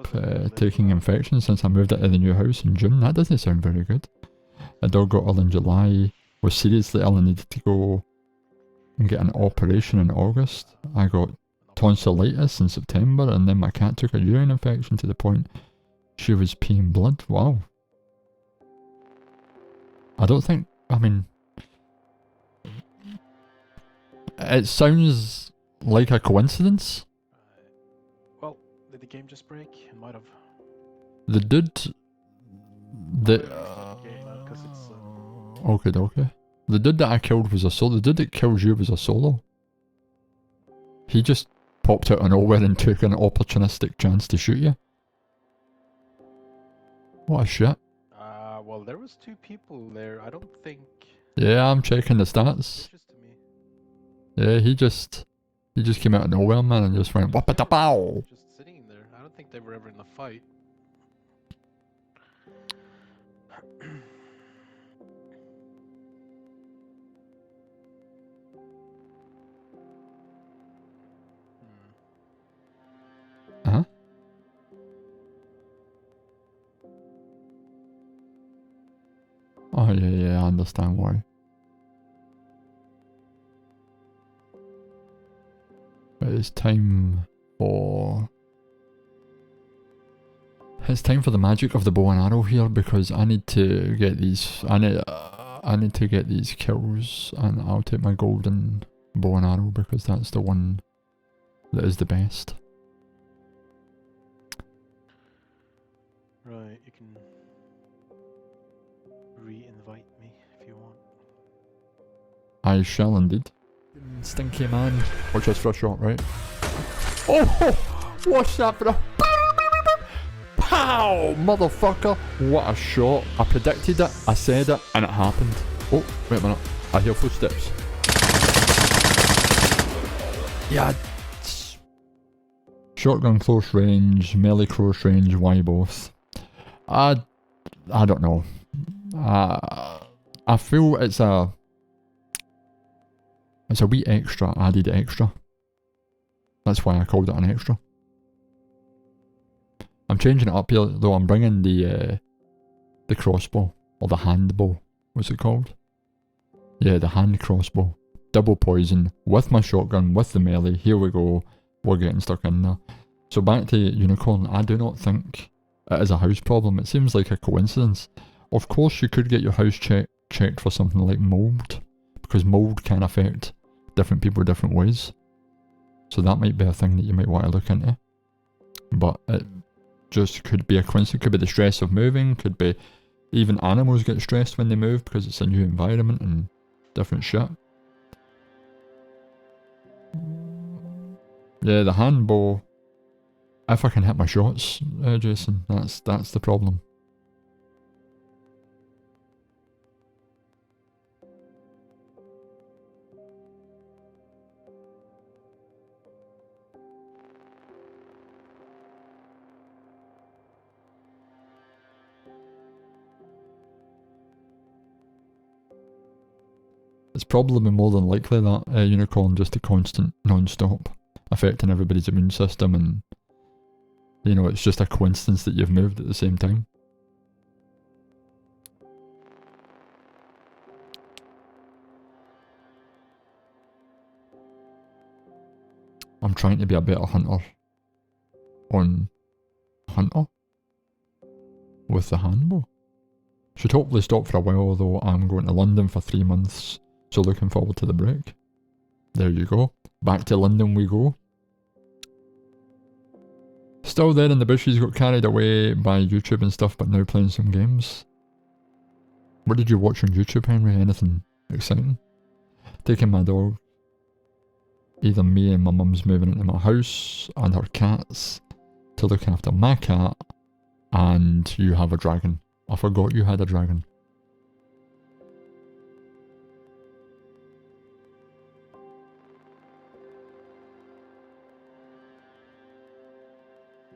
taking infections since I moved into the new house in June. That doesn't sound very good. A dog got ill in July. Was seriously ill and needed to go and get an operation in August. I got tonsillitis in September, and then my cat took a urine infection to the point she was peeing blood. Wow. I don't think, I mean, it sounds like a coincidence. Well, did the game just break? It might have. The dude, okay. The dude that I killed was a solo. The dude that kills you was a solo. He just popped out of nowhere and took an opportunistic chance to shoot you. What a shit. Well, there was 2 people there. I don't think. Yeah, I'm checking the stats. Yeah, he just came out of nowhere, man, and just went wappa-da-pow. Just sitting there. I don't think they were ever in a fight. Uh-huh. Oh yeah, I understand why. It's time for the magic of the bow and arrow here, because I need to get these. I need to get these kills, and I'll take my golden bow and arrow because that's the one that is the best. Right, you can re-invite me if you want. I shall indeed. Stinky man. Watch us for a shot, right? Oh! What's that, bro? Pow! Motherfucker! What a shot. I predicted it, I said it, and it happened. Oh, wait a minute. I hear footsteps. Yeah. Shotgun close range, melee close range, why both? I don't know. I feel it's a wee extra, added extra. That's why I called it an extra. I'm changing it up here though. I'm bringing the crossbow, or the hand bow. What's it called? Yeah, the hand crossbow. Double poison, with my shotgun, with the melee. Here we go. We're getting stuck in there. So back to Unicorn, I do not think it is a house problem. It seems like a coincidence. Of course you could get your house checked for something like mould, because mould can affect different people different ways. So that might be a thing that you might want to look into. But it just could be a coincidence. Could be the stress of moving, could be even animals get stressed when they move because it's a new environment and different shit. Yeah, the hand bow. If I can hit my shots, Jason, that's the problem. It's probably more than likely that Unicorn just a constant non-stop affecting everybody's immune system, and you know, it's just a coincidence that you've moved at the same time. I'm trying to be a better hunter on Hunter with the handbow. Should hopefully stop for a while though. I'm going to London for 3 months, so looking forward to the break. There you go. Back to London we go. Still there in the bushes, got carried away by YouTube and stuff, but now playing some games. What did you watch on YouTube, Henry? Anything exciting? Taking my dog. Either me and my mum's moving into my house and her cats to look after my cat, and you have a dragon. I forgot you had a dragon.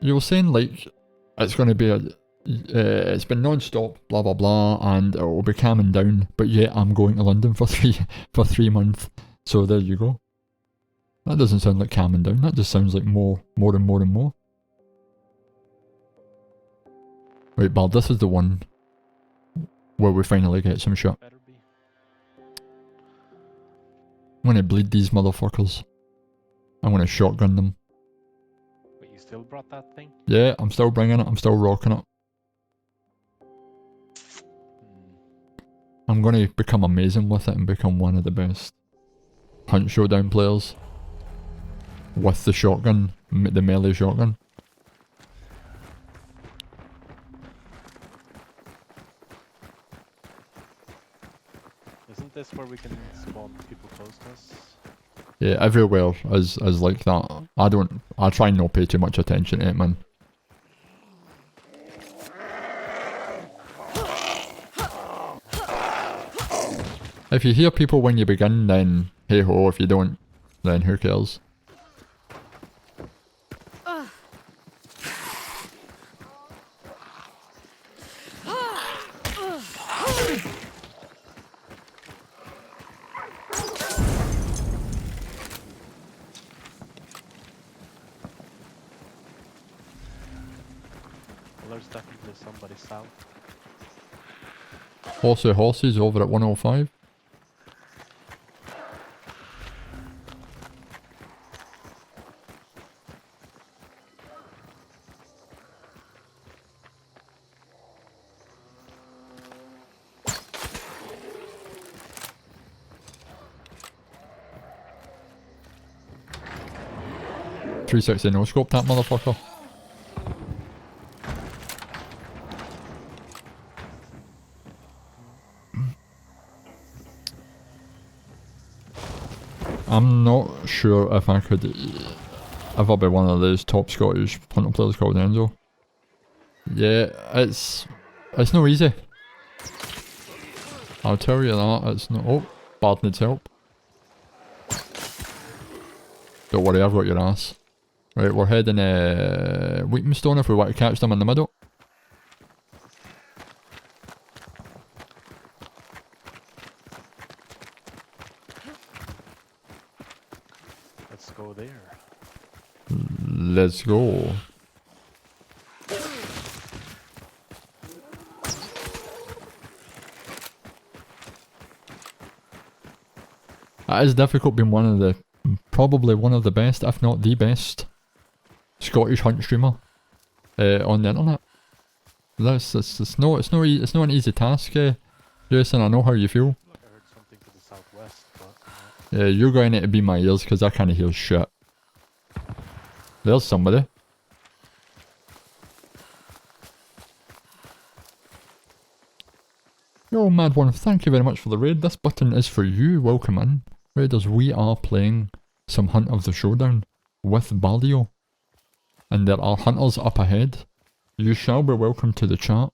You were saying like it's going to be it's been non-stop, blah blah blah, and it will be calming down. But yet I'm going to London for 3 months. So there you go. That doesn't sound like calming down, that just sounds like more and more and more. Right, Bard, this is the one where we finally get some shit. Better be. I'm gonna bleed these motherfuckers. I'm gonna shotgun them. Wait, you still brought that thing? Yeah, I'm still bringing it, I'm still rocking it. I'm gonna become amazing with it and become one of the best Hunt Showdown players. With the shotgun, the melee shotgun. Isn't this where we can spawn people close to us? Yeah, everywhere is like that. I try and not pay too much attention to it, man. If you hear people when you begin, then hey ho, if you don't, then who cares? Well, there's definitely somebody south. Horses over at 105. .360 no scope that motherfucker. I'm not sure if I could ever be one of those top Scottish hunter players called Enzo. Yeah, it's no easy. I'll tell you that, it's not. Oh, Bard needs help. Don't worry, I've got your ass. Right, we're heading Wheatonstone if we want to catch them in the middle. Let's go there. Let's go. It is difficult being probably one of the best, if not the best, Scottish hunt streamer on the internet. It's not an easy task, Jason. I know how you feel. Look, I heard something to the southwest, but Yeah, you're going to be my ears because I can't hear shit. There's somebody. Yo, Mad One, thank you very much for the raid. This button is for you. Welcome in. Raiders, we are playing some Hunt of the Showdown with Baldio. And there are hunters up ahead. You shall be welcome to the chat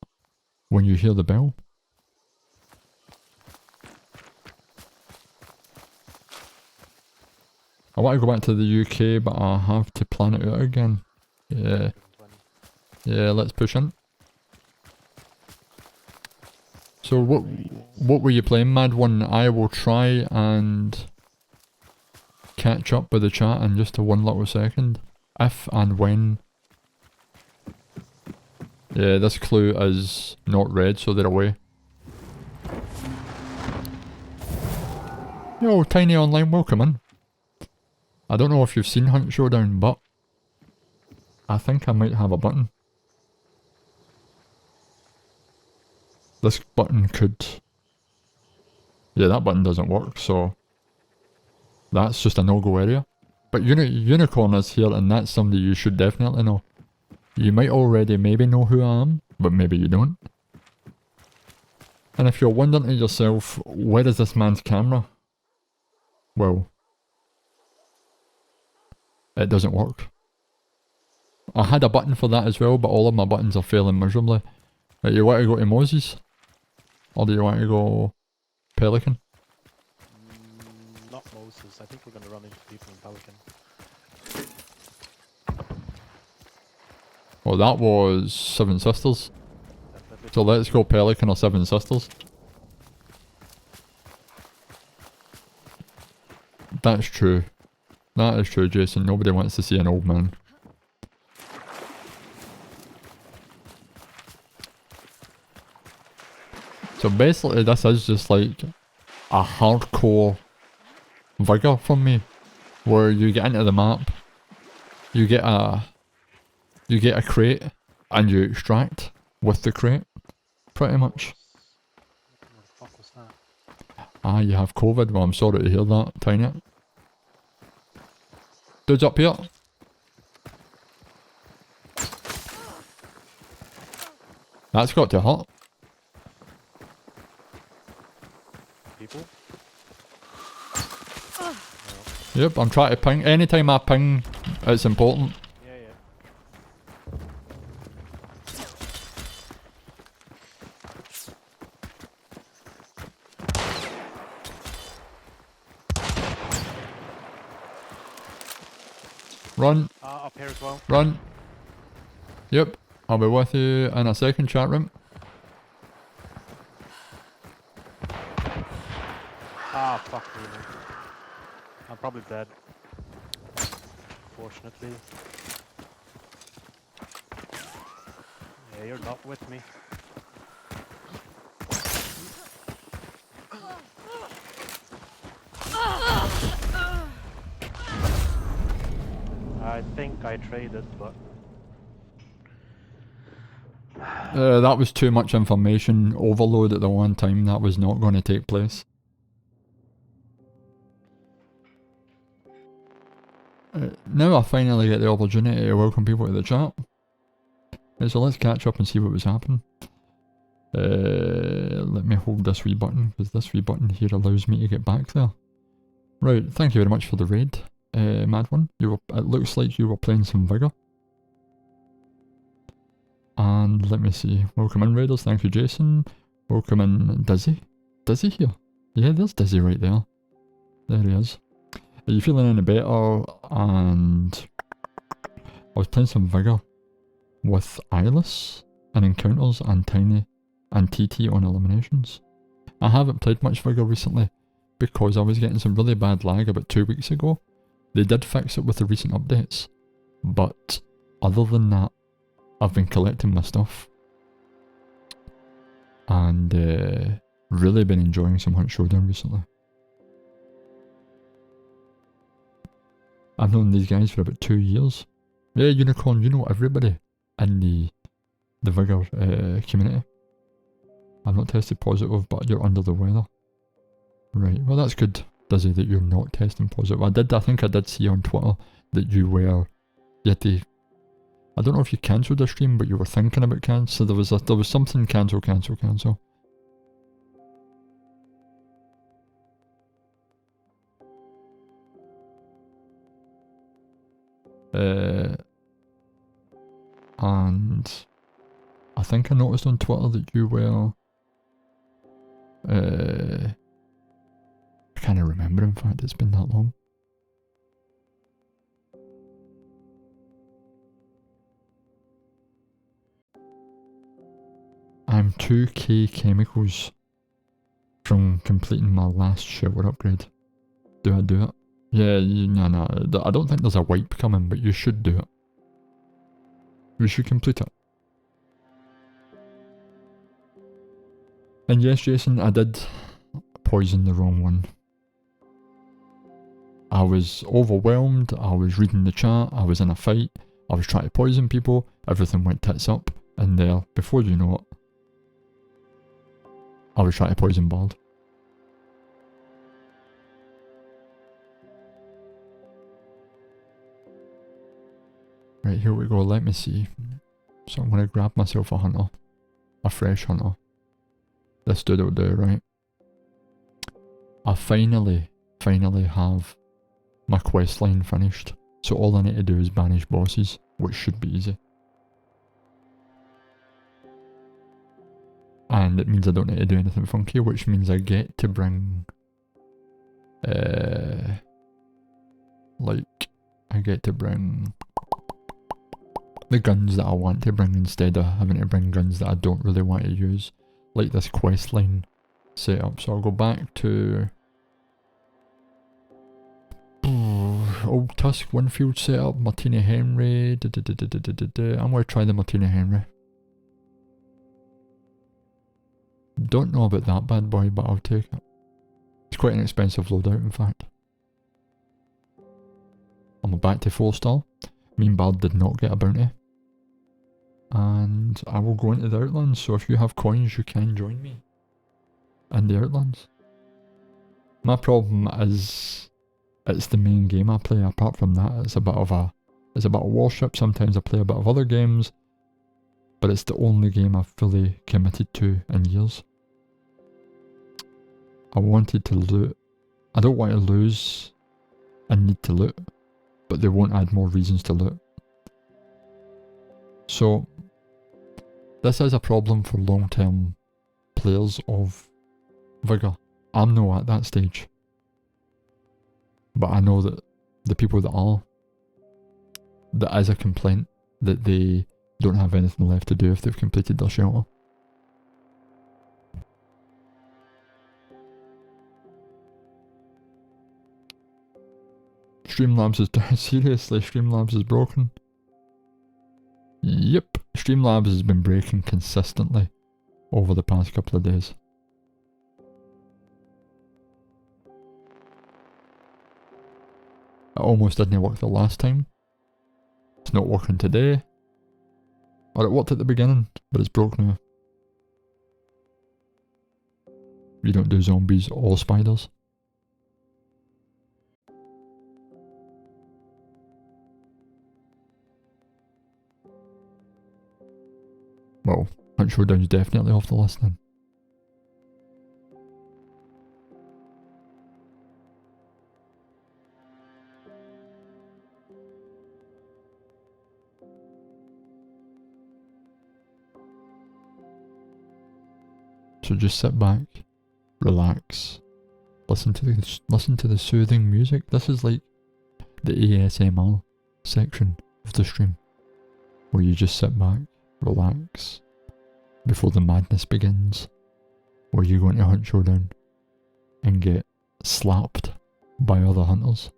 when you hear the bell. I want to go back to the UK, but I have to plan it out again. Yeah. Yeah, let's push in. So what were you playing, Mad One? I will try and catch up with the chat in just a one little second. If and when. Yeah, this clue is not red, so they're away. Yo, Tiny Online, welcome in. I don't know if you've seen Hunt Showdown, but I think I might have a button. This button could... Yeah, that button doesn't work, so... That's just a no-go area. But Unicorn is here, and that's somebody you should definitely know. You might already maybe know who I am, but maybe you don't. And if you're wondering to yourself, where is this man's camera? Well... It doesn't work. I had a button for that as well, but all of my buttons are failing miserably. Right, you want to go to Moses? Or do you want to go Pelican? not Moses. I think we're gonna run into people in Pelican. Well, that was Seven Sisters. Definitely. So let's go Pelican or Seven Sisters. That's true. That is true, Jason. Nobody wants to see an old man. So basically this is just like a hardcore vigor from me. Where you get into the map, you get a crate, and you extract with the crate. Pretty much. What the fuck was that? Ah, you have COVID? Well, I'm sorry to hear that, Tiny. Dude's up here. That's got to hurt. People? Yep, I'm trying to ping. Anytime I ping, it's important. Yeah, yeah. Run, Up here as well. run. Yep, I'll be with you in a second, chat room. Ah, fuck me. I'm probably dead. Fortunately. Yeah, you're not with me. I think I traded, but... That was too much information overload at the one time. That was not going to take place. Now I finally get the opportunity to welcome people to the chat. So let's catch up and see what was happening. Let me hold this wee button, because this wee button here allows me to get back there. Right, thank you very much for the raid, Mad One. It looks like you were playing some Vigor. And let me see. Welcome in, Raiders. Thank you, Jason. Welcome in, Dizzy. Dizzy here? Yeah, there's Dizzy right there. There he is. Are you feeling any better? And I was playing some Vigor with Eyeless and Encounters and Tiny and TT on eliminations. I haven't played much Vigor recently because I was getting some really bad lag about 2 weeks ago. They did fix it with the recent updates, but other than that, I've been collecting my stuff and really been enjoying some Hunt Showdown recently. I've known these guys for about 2 years. Yeah, Unicorn, you know everybody in the Vigor community. I've not tested positive, but you're under the weather. Right, well that's good, Dizzy, that you're not testing positive. I think I did see on Twitter that you had to, I don't know if you cancelled the stream, but you were thinking about cancel. There was something cancel. And I think I noticed on Twitter that you were, I can't remember, in fact, it's been that long. I'm 2k chemicals from completing my last shower upgrade. Do I do it? Yeah, no, I don't think there's a wipe coming, but you should do it. You should complete it. And yes, Jason, I did poison the wrong one. I was overwhelmed, I was reading the chat, I was in a fight, I was trying to poison people, everything went tits up, and there, before you know it, I was trying to poison Bald. Right, here we go, let me see. So I'm going to grab myself a hunter. A fresh hunter. This dude will do, right? I finally have my quest line finished. So all I need to do is banish bosses, which should be easy. And it means I don't need to do anything funky, which means I get to bring... I get to bring the guns that I want to bring instead of having to bring guns that I don't really want to use. Like this quest line setup. So I'll go back to... Old Tusk Winfield setup, Martina Henry. I'm going to try the Martina Henry. Don't know about that bad boy, but I'll take it. It's quite an expensive loadout, in fact. I'm back to 4-star. Me and Bard did not get a bounty. And I will go into the Outlands, so if you have coins, you can join me in the Outlands. My problem is, it's the main game I play. Apart from that, it's a bit of a warship. Sometimes I play a bit of other games, but it's the only game I've fully committed to in years. I wanted to loot. I don't want to lose and need to loot, but they won't add more reasons to loot. So, this is a problem for long-term players of Vigor. I'm not at that stage. But I know that the people that are, that is a complaint that they don't have anything left to do if they've completed their shelter. Streamlabs is seriously, Streamlabs is broken. Yep, Streamlabs has been breaking consistently over the past couple of days. It almost didn't work the last time. It's not working today. Or it worked at the beginning, but it's broke now. You don't do zombies or spiders. Well, Hunt Showdown's definitely off the list then. So just sit back, relax, listen to the soothing music. This is like the ASMR section of the stream, where you just sit back, relax, before the madness begins, where you go into Hunt Showdown and get slapped by other hunters.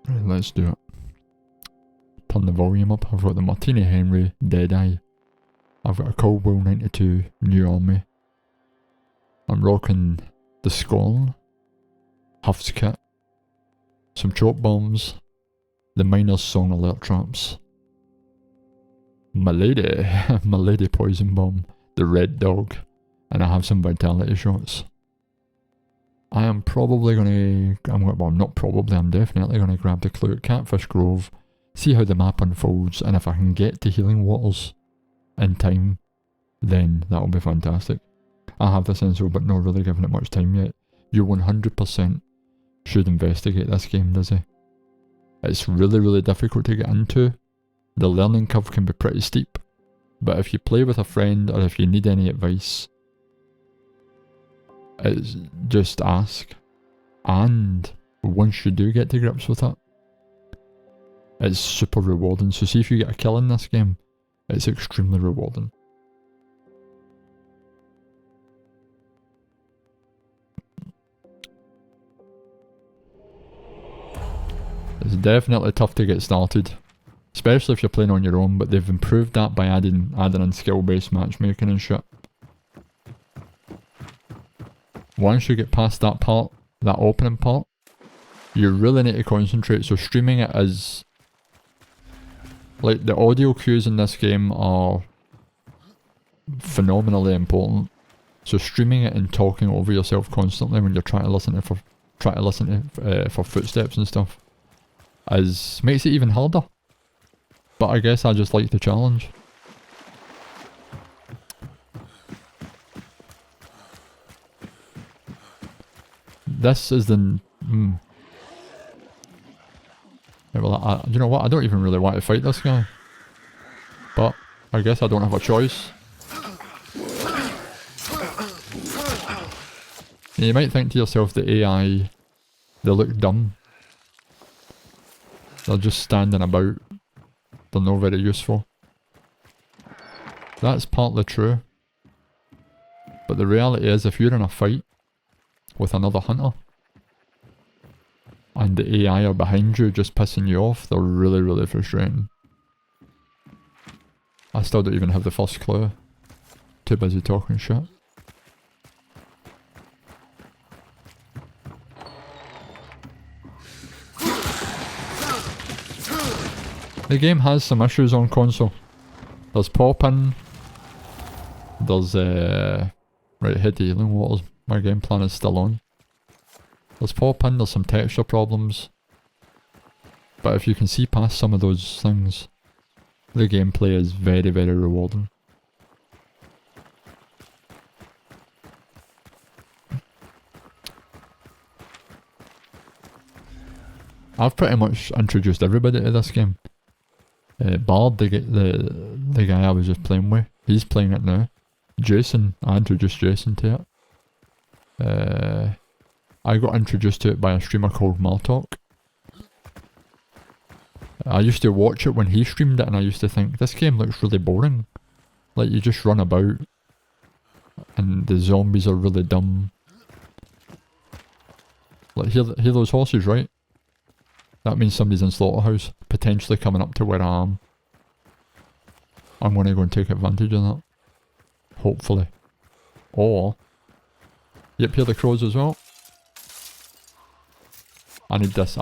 Right, let's do it. Turn the volume up. I've got the Martina Henry, Deadeye. I've got a Caldwell 92, New Army. I'm rocking the Scorn, Huff's kit, some choke bombs, the Miner's Song alert traps, my lady poison bomb, the Red Dog, and I have some vitality shots. I am probably I'm definitely going to grab the clue at Catfish Grove, see how the map unfolds, and if I can get to Healing Waters in time, then that'll be fantastic. I have this Enzo, but not really giving it much time yet. You 100% should investigate this game, Dizzy. It's really, really difficult to get into. The learning curve can be pretty steep, but if you play with a friend or if you need any advice, it's just ask. And once you do get to grips with it, it's super rewarding. So see if you get a kill in this game, it's extremely rewarding. It's definitely tough to get started, especially if you're playing on your own, but they've improved that by adding in skill-based matchmaking and shit. Once you get past that part, that opening part, you really need to concentrate. So streaming it is, like, the audio cues in this game are phenomenally important. So streaming it and talking over yourself constantly when you're trying to listen for footsteps and stuff makes it even harder. But I guess I just like the challenge. This is the... Yeah, well, you know what? I don't even really want to fight this guy. But I guess I don't have a choice. You might think to yourself, the AI, they look dumb. They're just standing about. They're not very useful. That's partly true. But the reality is, if you're in a fight with another hunter, and the AI are behind you just pissing you off, they're really, really frustrating. I still don't even have the first clue. Too busy talking shit. The game has some issues on console. There's pop-in. There's right, head to healing waters. My game plan is still on. There's pop-in, there's some texture problems. But if you can see past some of those things, the gameplay is very, very rewarding. I've pretty much introduced everybody to this game. Bard, the guy I was just playing with, he's playing it now. Jason, I introduced Jason to it. I got introduced to it by a streamer called Martok. I used to watch it when he streamed it and I used to think, this game looks really boring. Like, you just run about and the zombies are really dumb. Like, hear those horses, right? That means somebody's in Slaughterhouse, potentially coming up to where I am. I'm going to go and take advantage of that. Hopefully. Or... Yep, hear the crows as well. I need this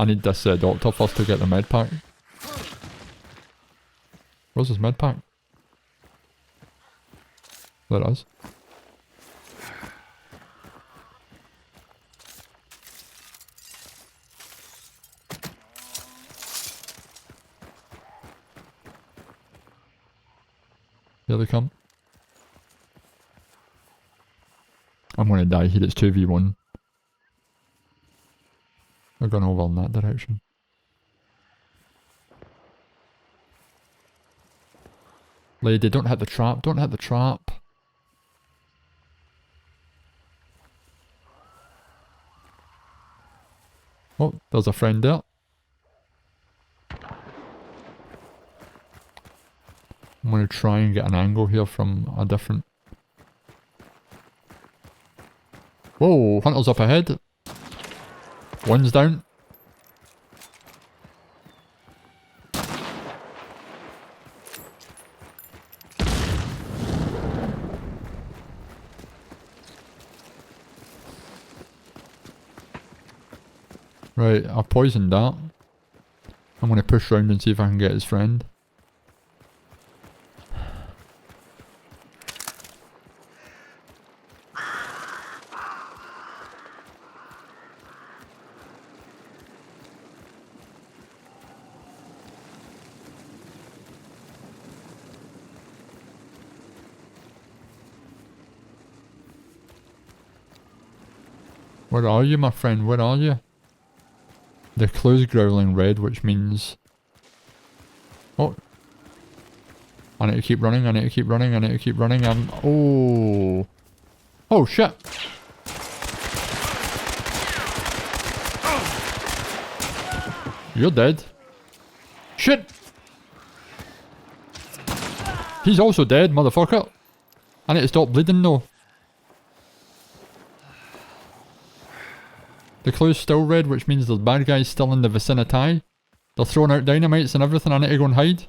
doctor first to get the med pack. Where's his med pack? There it is. Here they come. I'm gonna die here, it's 2v1. They're going over in that direction. Lady, don't hit the trap, don't hit the trap. Oh, there's a friend there. I'm going to try and get an angle here from a different... Whoa, hunters up ahead. One's down. Right, I poisoned that. I'm going to push round and see if I can get his friend. Where are you, my friend? Where are you? The clue's growling red, which means... Oh. I need to keep running, I need to keep running, I need to keep running. Oh. Oh, shit. You're dead. Shit. He's also dead, motherfucker. I need to stop bleeding though. The clue's still red, which means there's bad guys still in the vicinity. They're throwing out dynamites and everything. I need to go and hide.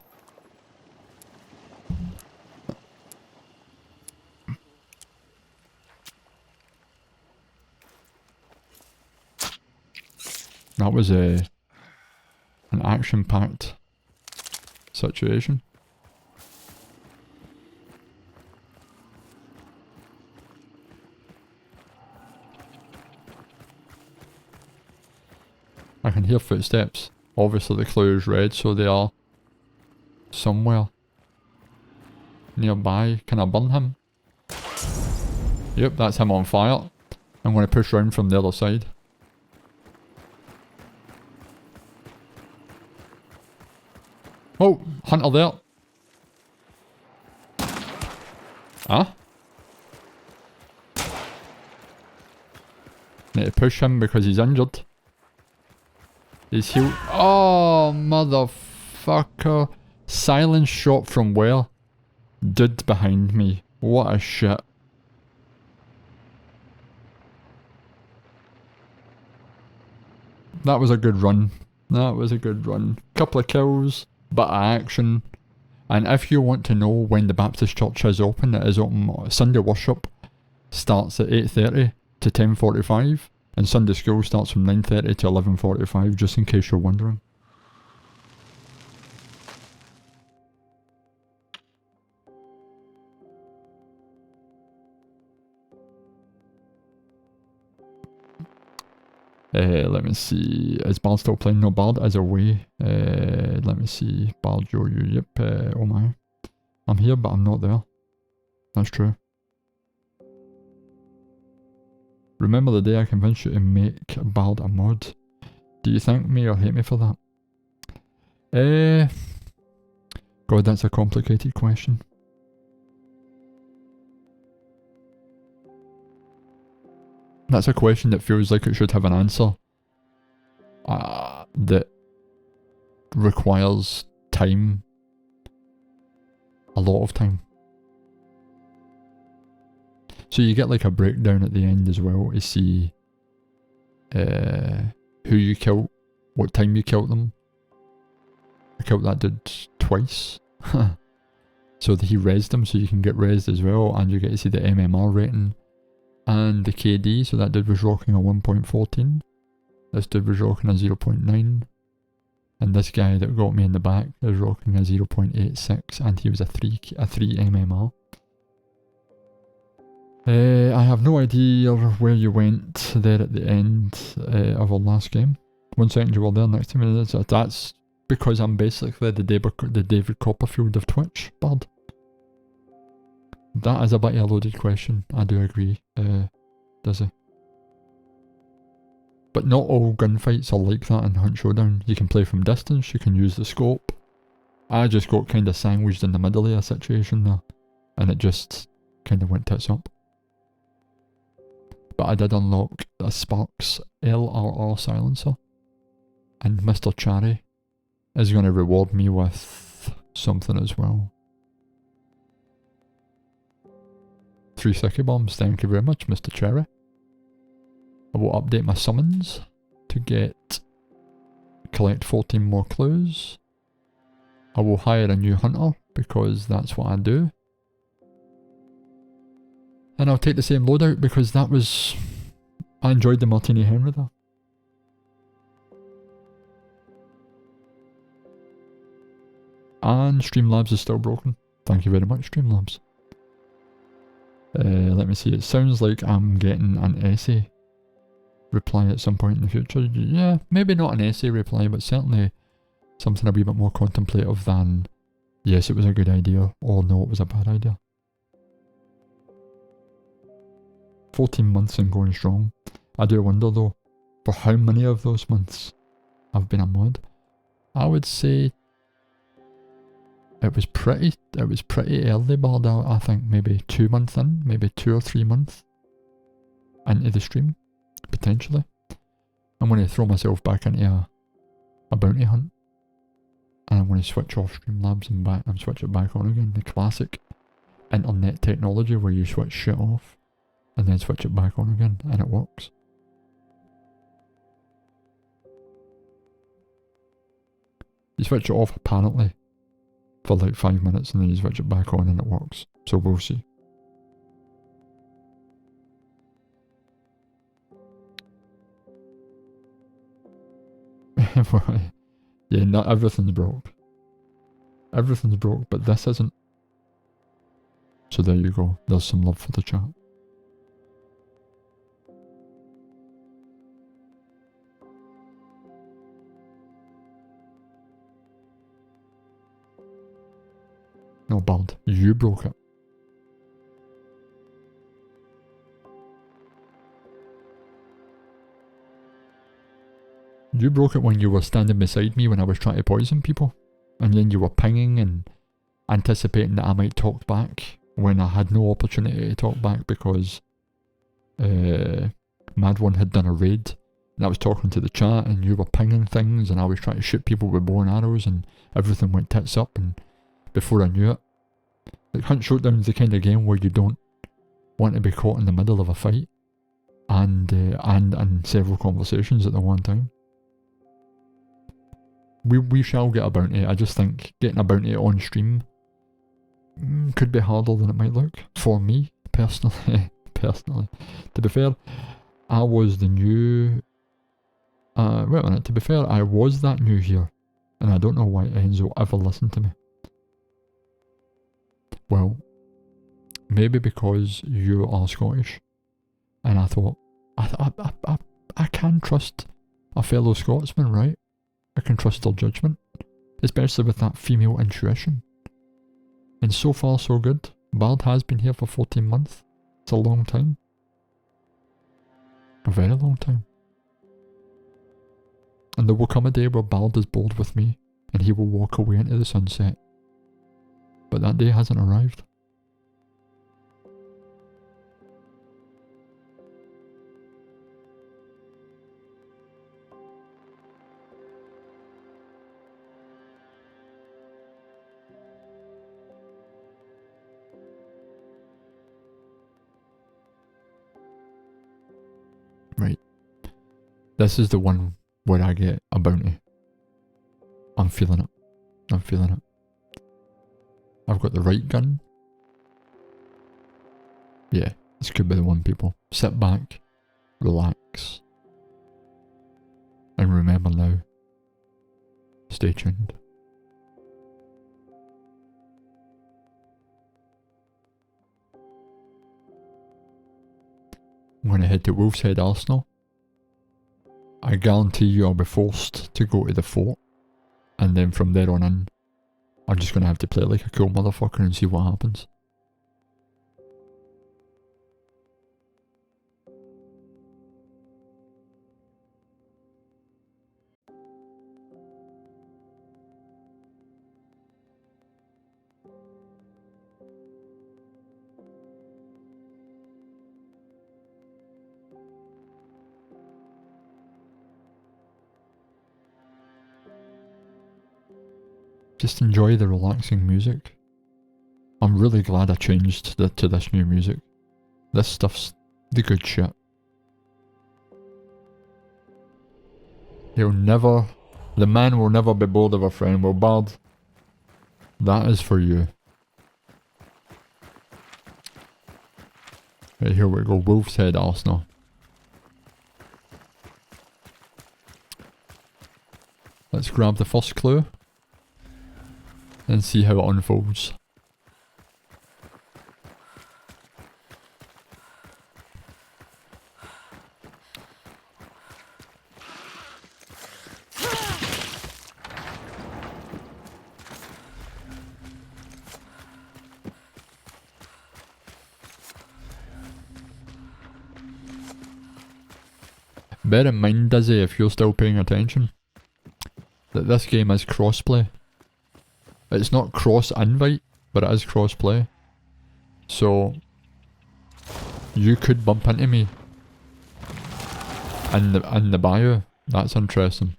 That was an action-packed situation. I can hear footsteps. Obviously the clue is red, so they are somewhere nearby. Can I burn him? Yep, that's him on fire. I'm going to push round from the other side. Oh, hunter there. Huh? Need to push him because he's injured. He's healed. Oh, motherfucker. Silence shot from where? Dude behind me. What a shit. That was a good run. That was a good run. Couple of kills, bit of action. And if you want to know when the Baptist church is open, it is open. Sunday worship starts at 8:30 to 10:45. And Sunday school starts from 9:30 to 11:45, just in case you're wondering. Let me see. Is Bard still playing? No, Bard is away. Let me see. Bard, yep. Oh my. I'm here, but I'm not there. That's true. Remember the day I convinced you to make Bard a mod? Do you thank me or hate me for that? God, that's a complicated question. That's a question that feels like it should have an answer. That requires time. A lot of time. So you get like a breakdown at the end as well to see who you killed, what time you killed them. I killed that dude twice. So that he rezzed him, so you can get rezzed as well, and you get to see the MMR rating and the KD. So that dude was rocking a 1.14. This dude was rocking a 0.9. And this guy that got me in the back is rocking a 0.86, and he was a 3 MMR. I have no idea where you went there at the end of our last game. 1 second, you were there next to me. That's because I'm basically the David Copperfield of Twitch, Bard. That is a bit of a loaded question, I do agree, Dizzy. But not all gunfights are like that in Hunt Showdown. You can play from distance, you can use the scope. I just got kind of sandwiched in the middle of a situation there, and it just kind of went tits up. But I did unlock a Sparks LRR silencer, and Mr. Cherry is going to reward me with something as well. 3 sticky bombs, thank you very much, Mr. Cherry. I will update my summons to collect 14 more clues. I will hire a new hunter because that's what I do. And I'll take the same loadout because I enjoyed the Martini Henry there. And Streamlabs is still broken. Thank you very much, Streamlabs. Let me see, it sounds like I'm getting an essay reply at some point in the future. Yeah, maybe not an essay reply, but certainly something a wee bit more contemplative than yes, it was a good idea, or no, it was a bad idea. 14 months and going strong. I do wonder though, for how many of those months I've been a mod. I would say it was pretty early, Bard. I think maybe 2 months in, maybe 2 or 3 months into the stream, potentially. I'm going to throw myself back into a bounty hunt, and I'm going to switch off Streamlabs and switch it back on again. The classic internet technology where you switch shit off and then switch it back on again, and it works. You switch it off apparently for like 5 minutes and then you switch it back on and it works. So we'll see. Yeah, not everything's broke. Everything's broke, but this isn't. So there you go. There's some love for the chat. No, Bard, you broke it. You broke it when you were standing beside me when I was trying to poison people. And then you were pinging and anticipating that I might talk back when I had no opportunity to talk back because Mad One had done a raid, and I was talking to the chat and you were pinging things and I was trying to shoot people with bow and arrows and everything went tits up, and before I knew it, like Hunt Showdown is the kind of game where you don't want to be caught in the middle of a fight and several conversations at the one time. We shall get a bounty. I just think getting a bounty on stream could be harder than it might look. For me, personally. To be fair, I was the new... wait a minute, to be fair, I was that new here. And I don't know why Enzo ever listened to me. Well, maybe because you are Scottish. And I thought, I can trust a fellow Scotsman, right? I can trust their judgment. Especially with that female intuition. And so far so good. Bard has been here for 14 months. It's a long time. A very long time. And there will come a day where Bard is bored with me and he will walk away into the sunset. But that day hasn't arrived. Right. This is the one where I get a bounty. I'm feeling it. I'm feeling it. I've got the right gun. Yeah, this could be the one, people. Sit back, relax, and remember now, stay tuned. I'm going to head to Wolf's Head Arsenal. I guarantee you I'll be forced to go to the fort, and then from there on in, I'm just going to have to play like a cool motherfucker and see what happens. Just enjoy the relaxing music. I'm really glad I changed to this new music. This stuff's the good shit. The man will never be bored of a friend. Well, Bard, that is for you. Right, here we go, Wolf's Head Arsenal. Let's grab the first clue and see how it unfolds. Bear in mind, Dizzy, if you're still paying attention, that this game is crossplay. It's not cross-invite, but it is cross-play. So, you could bump into me in the bio. That's interesting.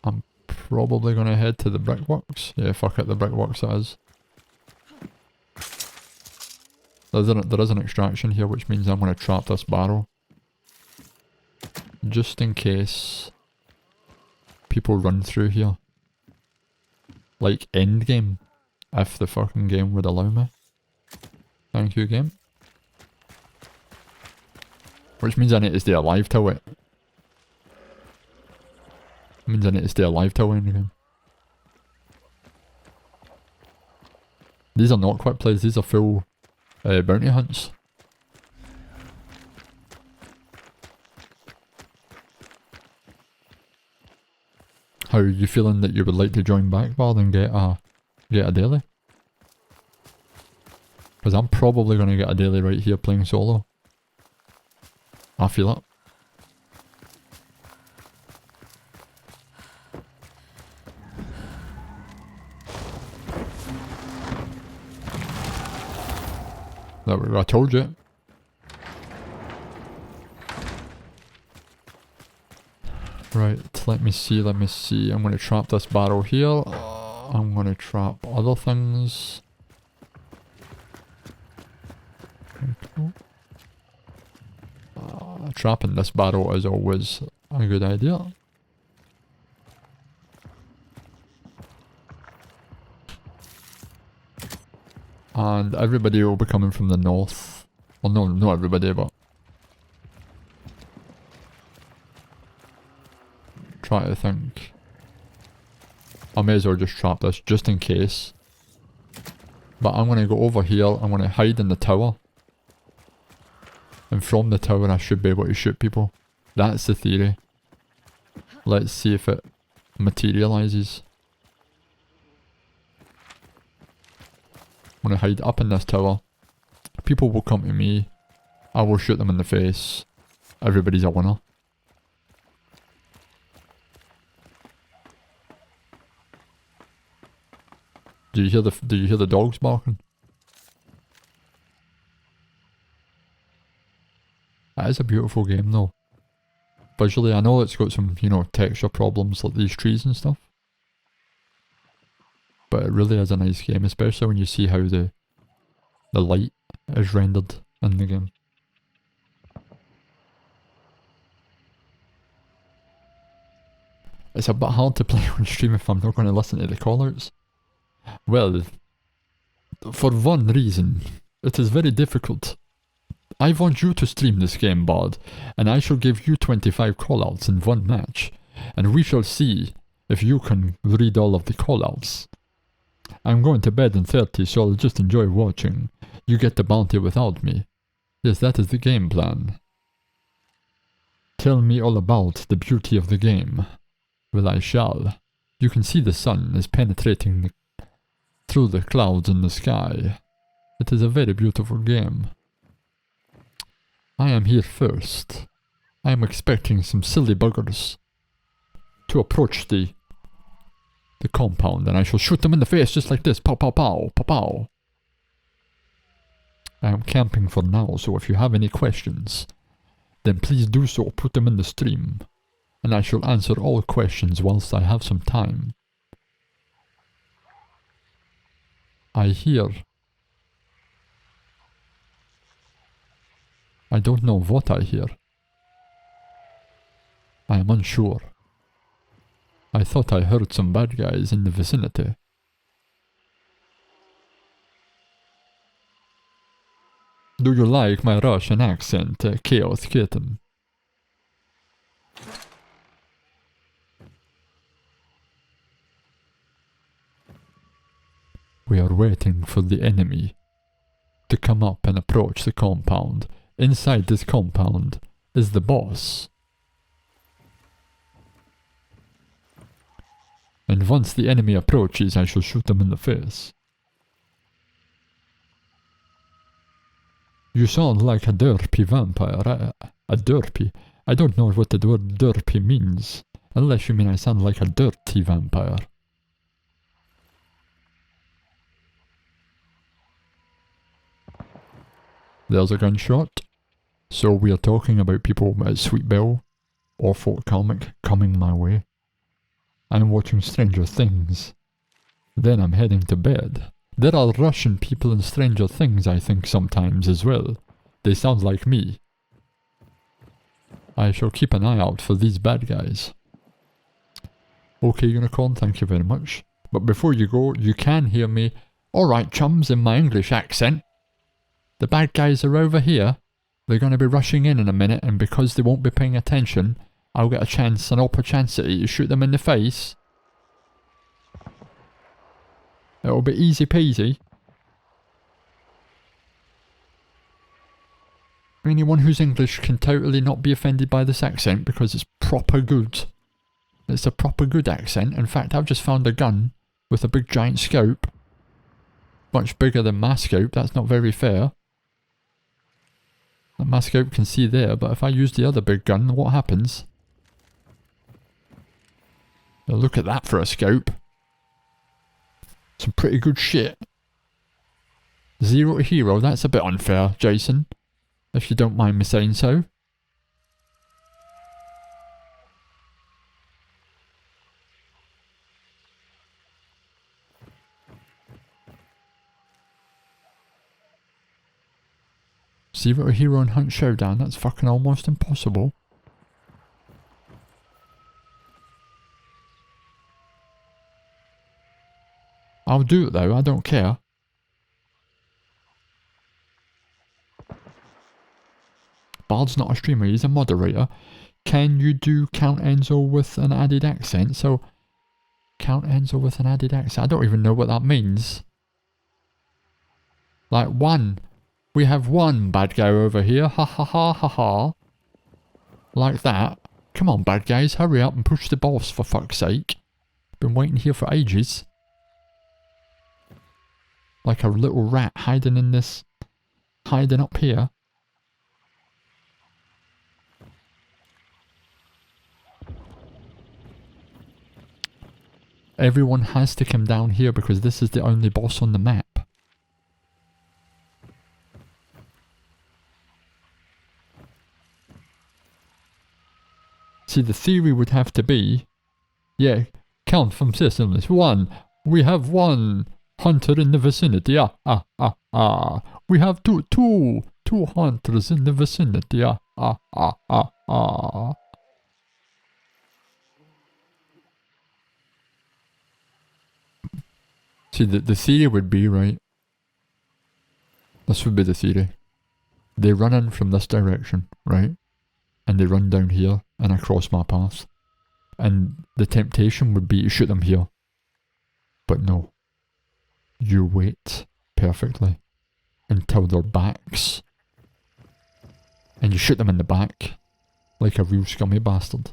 I'm probably going to head to the brickworks. Yeah, fuck it, the brickworks it is. There is an extraction here, which means I'm going to trap this barrel. Just in case people run through here. Like endgame. If the fucking game would allow me. Thank you, game. Which means I need to stay alive till it. Means I need to stay alive till endgame. These are not quick plays, these are full bounty hunts. How are you feeling that you would like to join back, Bard, and get a daily? Because I'm probably going to get a daily right here playing solo. I feel it. There we go, I told you. Right, let me see. I'm gonna trap this barrel here. I'm gonna trap other things. Trapping this barrel is always a good idea. And everybody will be coming from the north. Well, no, not everybody, but... Try to think. I may as well just trap this, just in case. But I'm gonna go over here, I'm gonna hide in the tower. And from the tower I should be able to shoot people. That's the theory. Let's see if it materializes. I'm gonna hide up in this tower. People will come to me. I will shoot them in the face. Everybody's a winner. Do you hear the dogs barking? That is a beautiful game though. Visually, I know it's got some, you know, texture problems like these trees and stuff. But it really is a nice game, especially when you see how the light is rendered in the game. It's a bit hard to play on stream if I'm not going to listen to the callouts. Well, for one reason, it is very difficult. I want you to stream this game, Bard, and I shall give you 25 callouts in one match, and we shall see if you can read all of the callouts. I'm going to bed in 30, so I'll just enjoy watching. You get the bounty without me. Yes, that is the game plan. Tell me all about the beauty of the game. Well, I shall. You can see the sun is penetrating through the clouds in the sky. It is a very beautiful game. I am here first. I am expecting some silly buggers to approach the compound, and I shall shoot them in the face just like this. Pow pow pow, pow pow. I am camping for now, so if you have any questions, then please do so, put them in the stream, and I shall answer all questions whilst I have some time. I hear. I don't know what I hear. I am unsure. I thought I heard some bad guys in the vicinity. Do you like my Russian accent, Chaos Kitten? We are waiting for the enemy to come up and approach the compound. Inside this compound is the boss. And once the enemy approaches, I shall shoot them in the face. You sound like a derpy vampire. A derpy? I don't know what the word derpy means. Unless you mean I sound like a dirty vampire. There's a gunshot. So we are talking about people at Sweet Bell or Fort Calmick coming my way. I'm watching Stranger Things. Then I'm heading to bed. There are Russian people in Stranger Things, I think, sometimes as well. They sound like me. I shall keep an eye out for these bad guys. Okay, Unicorn, thank you very much. But before you go, you can hear me, "Alright, chums," in my English accent. The bad guys are over here. They're going to be rushing in a minute, and because they won't be paying attention, I'll get a chance, an opportunity to shoot them in the face. It'll be easy peasy. Anyone who's English can totally not be offended by this accent because it's proper good. It's a proper good accent. In fact, I've just found a gun with a big giant scope. Much bigger than my scope, that's not very fair. My scope can see there, but if I use the other big gun, what happens? Now look at that for a scope. Some pretty good shit. 0 to hero, that's a bit unfair, Jason. If you don't mind me saying so. Zero to hero and hunt Showdown, that's fucking almost impossible. I'll do it though, I don't care. Bard's not a streamer, he's a moderator. Can you do Count Enzo with an added accent? So, Count Enzo with an added accent, I don't even know what that means. Like one. We have one bad guy over here, ha ha ha ha ha. Like that. Come on bad guys, hurry up and push the boss for fuck's sake. Been waiting here for ages. Like a little rat hiding in this... hiding up here. Everyone has to come down here because this is the only boss on the map. See, the theory would have to be... Yeah, count from systems. 1. We have 1 hunter in the vicinity. We have two hunters in the vicinity. See, the theory would be, right? This would be the theory. They run in from this direction, right? And they run down here and across my path. And the temptation would be to shoot them here. But no. You wait perfectly until their backs. And you shoot them in the back. Like a real scummy bastard.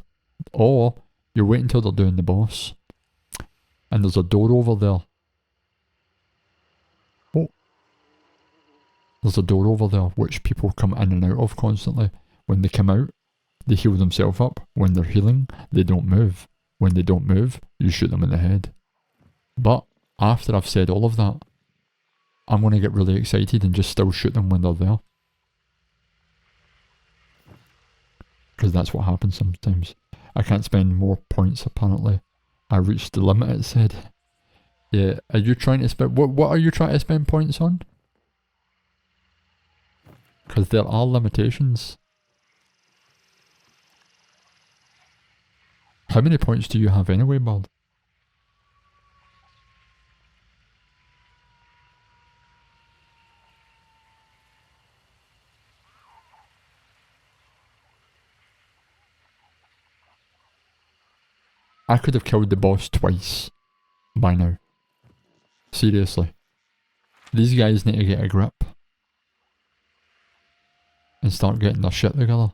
Or you wait until they're doing the boss. And there's a door over there. Oh. There's a door over there which people come in and out of constantly. When they come out, they heal themselves up. When they're healing, they don't move. When they don't move, you shoot them in the head. But after I've said all of that, I'm going to get really excited and just still shoot them when they're there. Because that's what happens sometimes. I can't spend more points apparently. I reached the limit, it said. Yeah, are you trying to spend... What are you trying to spend points on? Because there are limitations. How many points do you have anyway, Bard? I could have killed the boss twice by now. Seriously. These guys need to get a grip. And start getting their shit together.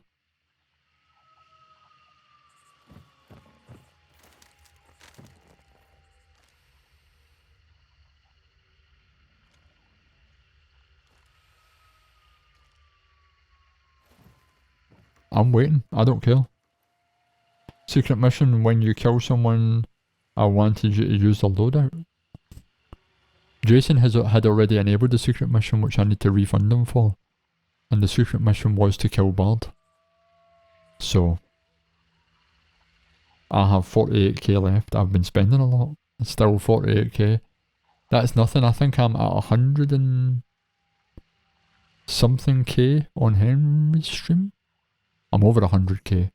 I'm waiting, I don't care. Secret mission, when you kill someone, I wanted you to use the loadout. Jason had already enabled the secret mission which I need to refund him for. And the secret mission was to kill Bard. So, I have 48k left. I've been spending a lot. Still 48k. That's nothing. I think I'm at 100 and something k on Henry's stream. I'm over 100k.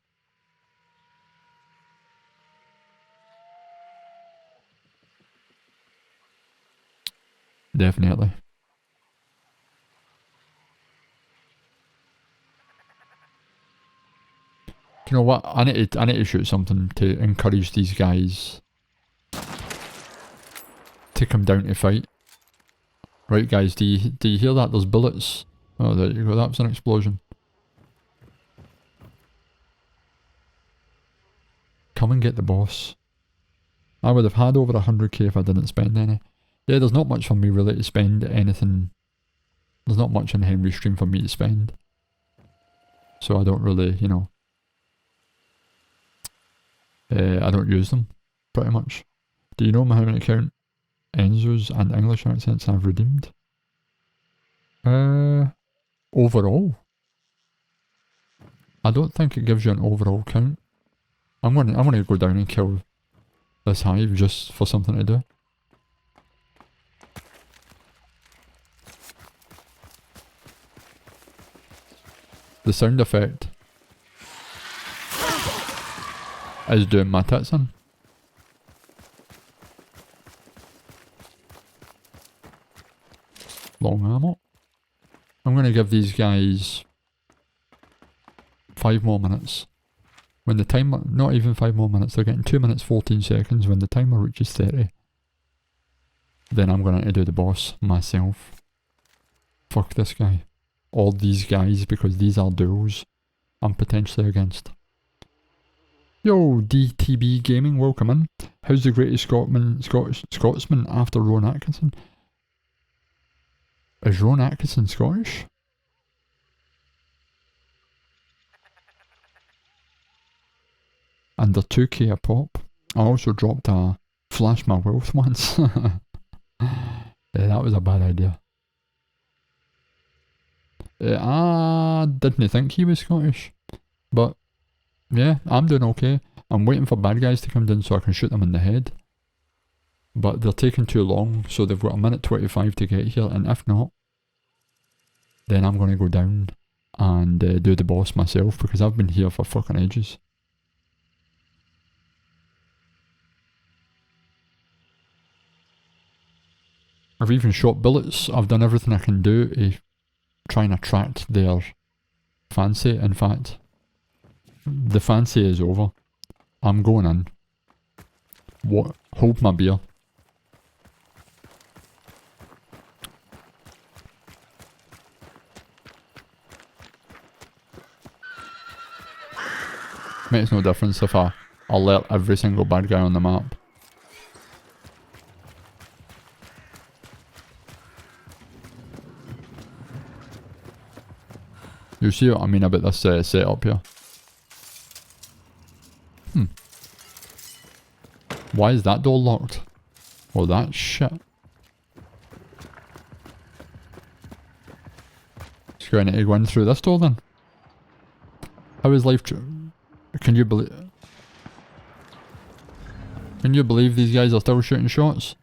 Definitely. You know what? I need to shoot something to encourage these guys to come down to fight. Right, guys? Do you hear that? There's bullets. Oh, there you go. That was an explosion. Come and get the boss. I would have had over 100k if I didn't spend any. Yeah, there's not much for me really to spend anything. There's not much on Henry's stream for me to spend. So I don't really, you know. I don't use them, pretty much. Do you know how many count Enzo's and English accents I've redeemed? Overall? I don't think it gives you an overall count. I'm gonna go down and kill this hive just for something to do. The sound effect is doing my tits in. Long ammo. I'm gonna give these guys 5 more minutes. When the timer, not even 5 more minutes, they're getting 2 minutes 14 seconds. When the timer reaches 30, then I'm gonna do the boss myself. Fuck this guy. All these guys, because these are duels I'm potentially against. Yo, DTB Gaming, welcome in. How's the greatest Scotsman after Rowan Atkinson? Is Rowan Atkinson Scottish? Under 2k a pop. I also dropped a Flash My Wealth once. Yeah, that was a bad idea. I didn't think he was Scottish. But, yeah, I'm doing okay. I'm waiting for bad guys to come down so I can shoot them in the head. But they're taking too long, so they've got a minute 25 to get here, and if not, then I'm going to go down and do the boss myself, because I've been here for fucking ages. I've even shot bullets. I've done everything I can do to try and attract their fancy. In fact, the fancy is over. I'm going in. What? Hold my beer. Makes no difference if I alert every single bad guy on the map. You see what I mean about this setup here? Why is that door locked? Oh, that's shit. Just going to go in through this door then. How is life? Can you believe? Can you believe these guys are still shooting shots?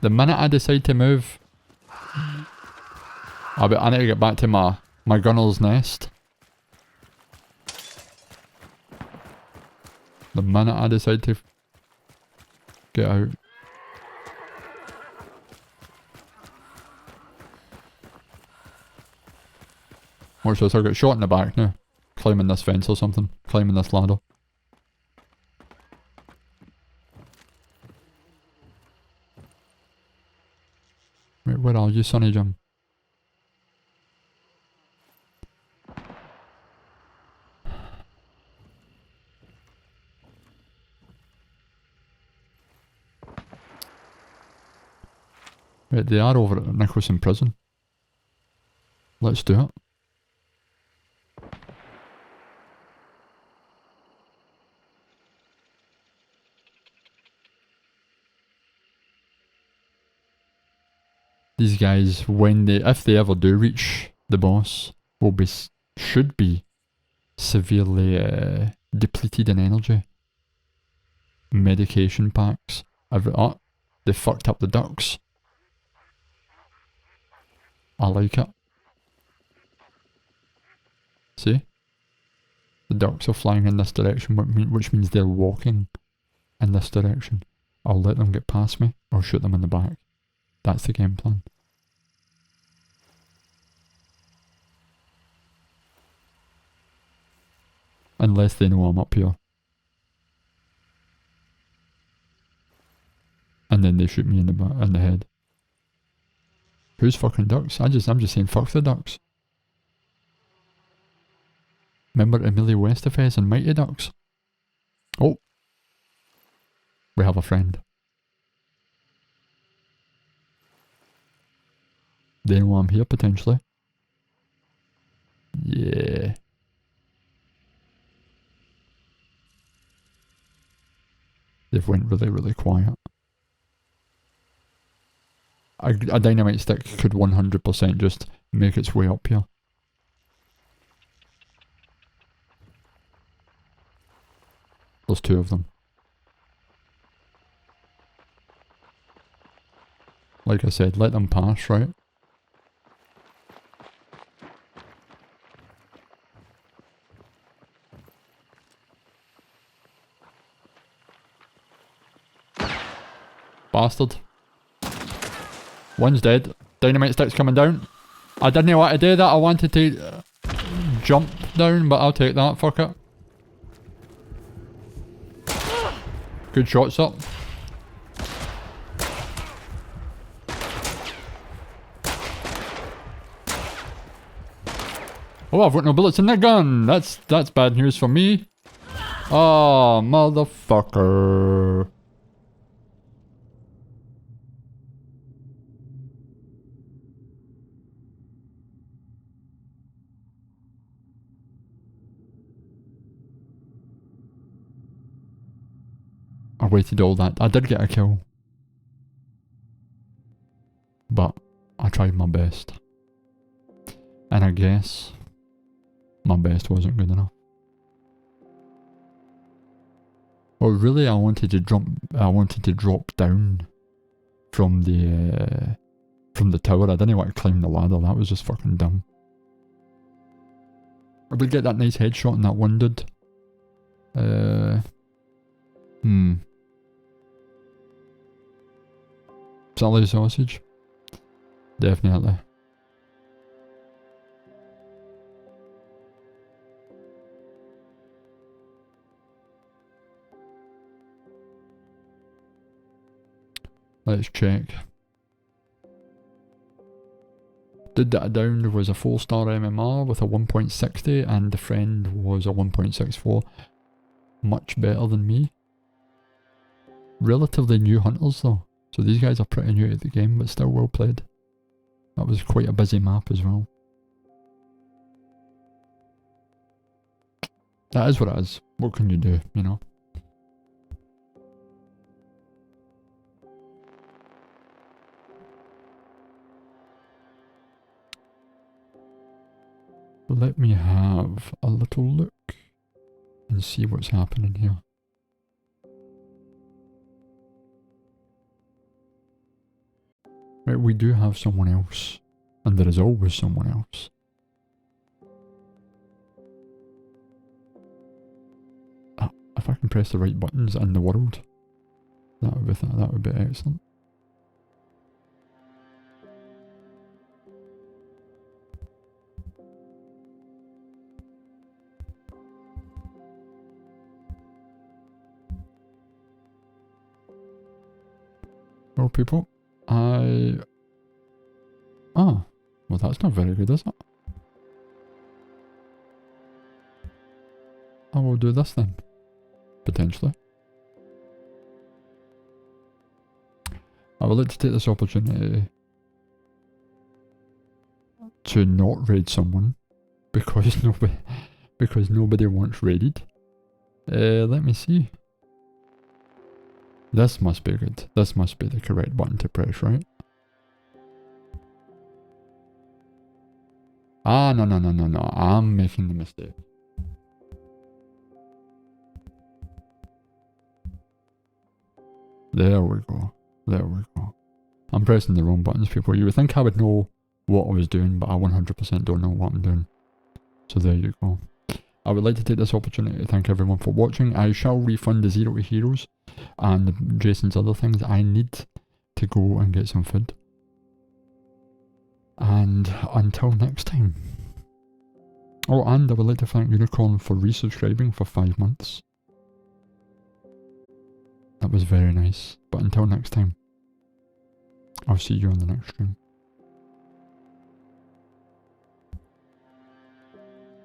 The minute I decide to move, I need to get back to my gunner's nest. The minute I decide to get out. Watch this, I'll get shot in the back now. Climbing this fence or something. Climbing this ladder. Wait, where are you, Sonny Jim? Wait, they are over at Nicholson Prison. Let's do it. These guys, if they ever do reach the boss, should be severely depleted in energy. Medication packs. They fucked up the ducks. I like it. See? The ducks are flying in this direction, which means they're walking in this direction. I'll let them get past me, or shoot them in the back. That's the game plan. Unless they know I'm up here. And then they shoot me in the head. Who's fucking ducks? I'm just saying fuck the ducks. Remember Emilio Estevez and Mighty Ducks? Oh. We have a friend. They know I'm here potentially. Yeah. They've went really, really quiet. a dynamite stick could 100% just make its way up here. There's 2 of them. Like I said, let them pass, right? Bastard. One's dead. Dynamite stick's coming down. I didn't want to do that. I wanted to jump down, but I'll take that. Fuck it. Good shots up. Oh, I've got no bullets in the gun. That's bad news for me. Oh, motherfucker. I waited all that. I did get a kill. But I tried my best. And I guess my best wasn't good enough. Well, really, I wanted to drop down from the tower. I didn't want to climb the ladder. That was just fucking dumb. I would get that nice headshot on that one dude. Sally sausage? Definitely. Let's check. Did that down was a 4-star MMR with a 1.60 and the friend was a 1.64. Much better than me. Relatively new hunters though. So these guys are pretty new to the game, but still well played. That was quite a busy map as well. That is what it is. What can you do, you know? Let me have a little look and see what's happening here. Right, we do have someone else, and there is always someone else. If I can press the right buttons in the world, that would be excellent. Well, people, well, that's not very good, is it? I will do this then. Potentially. I would like to take this opportunity to not raid someone because nobody wants raided. Let me see. This must be good. This must be the correct button to press, right? Ah, no. I'm making the mistake. There we go. There we go. I'm pressing the wrong buttons, people. You would think I would know what I was doing, but I 100% don't know what I'm doing. So there you go. I would like to take this opportunity to thank everyone for watching. I shall refund the 0 to heroes and Jason's other things. I need to go and get some food. And until next time. Oh, and I would like to thank Unicorn for resubscribing for 5 months. That was very nice. But until next time, I'll see you on the next stream.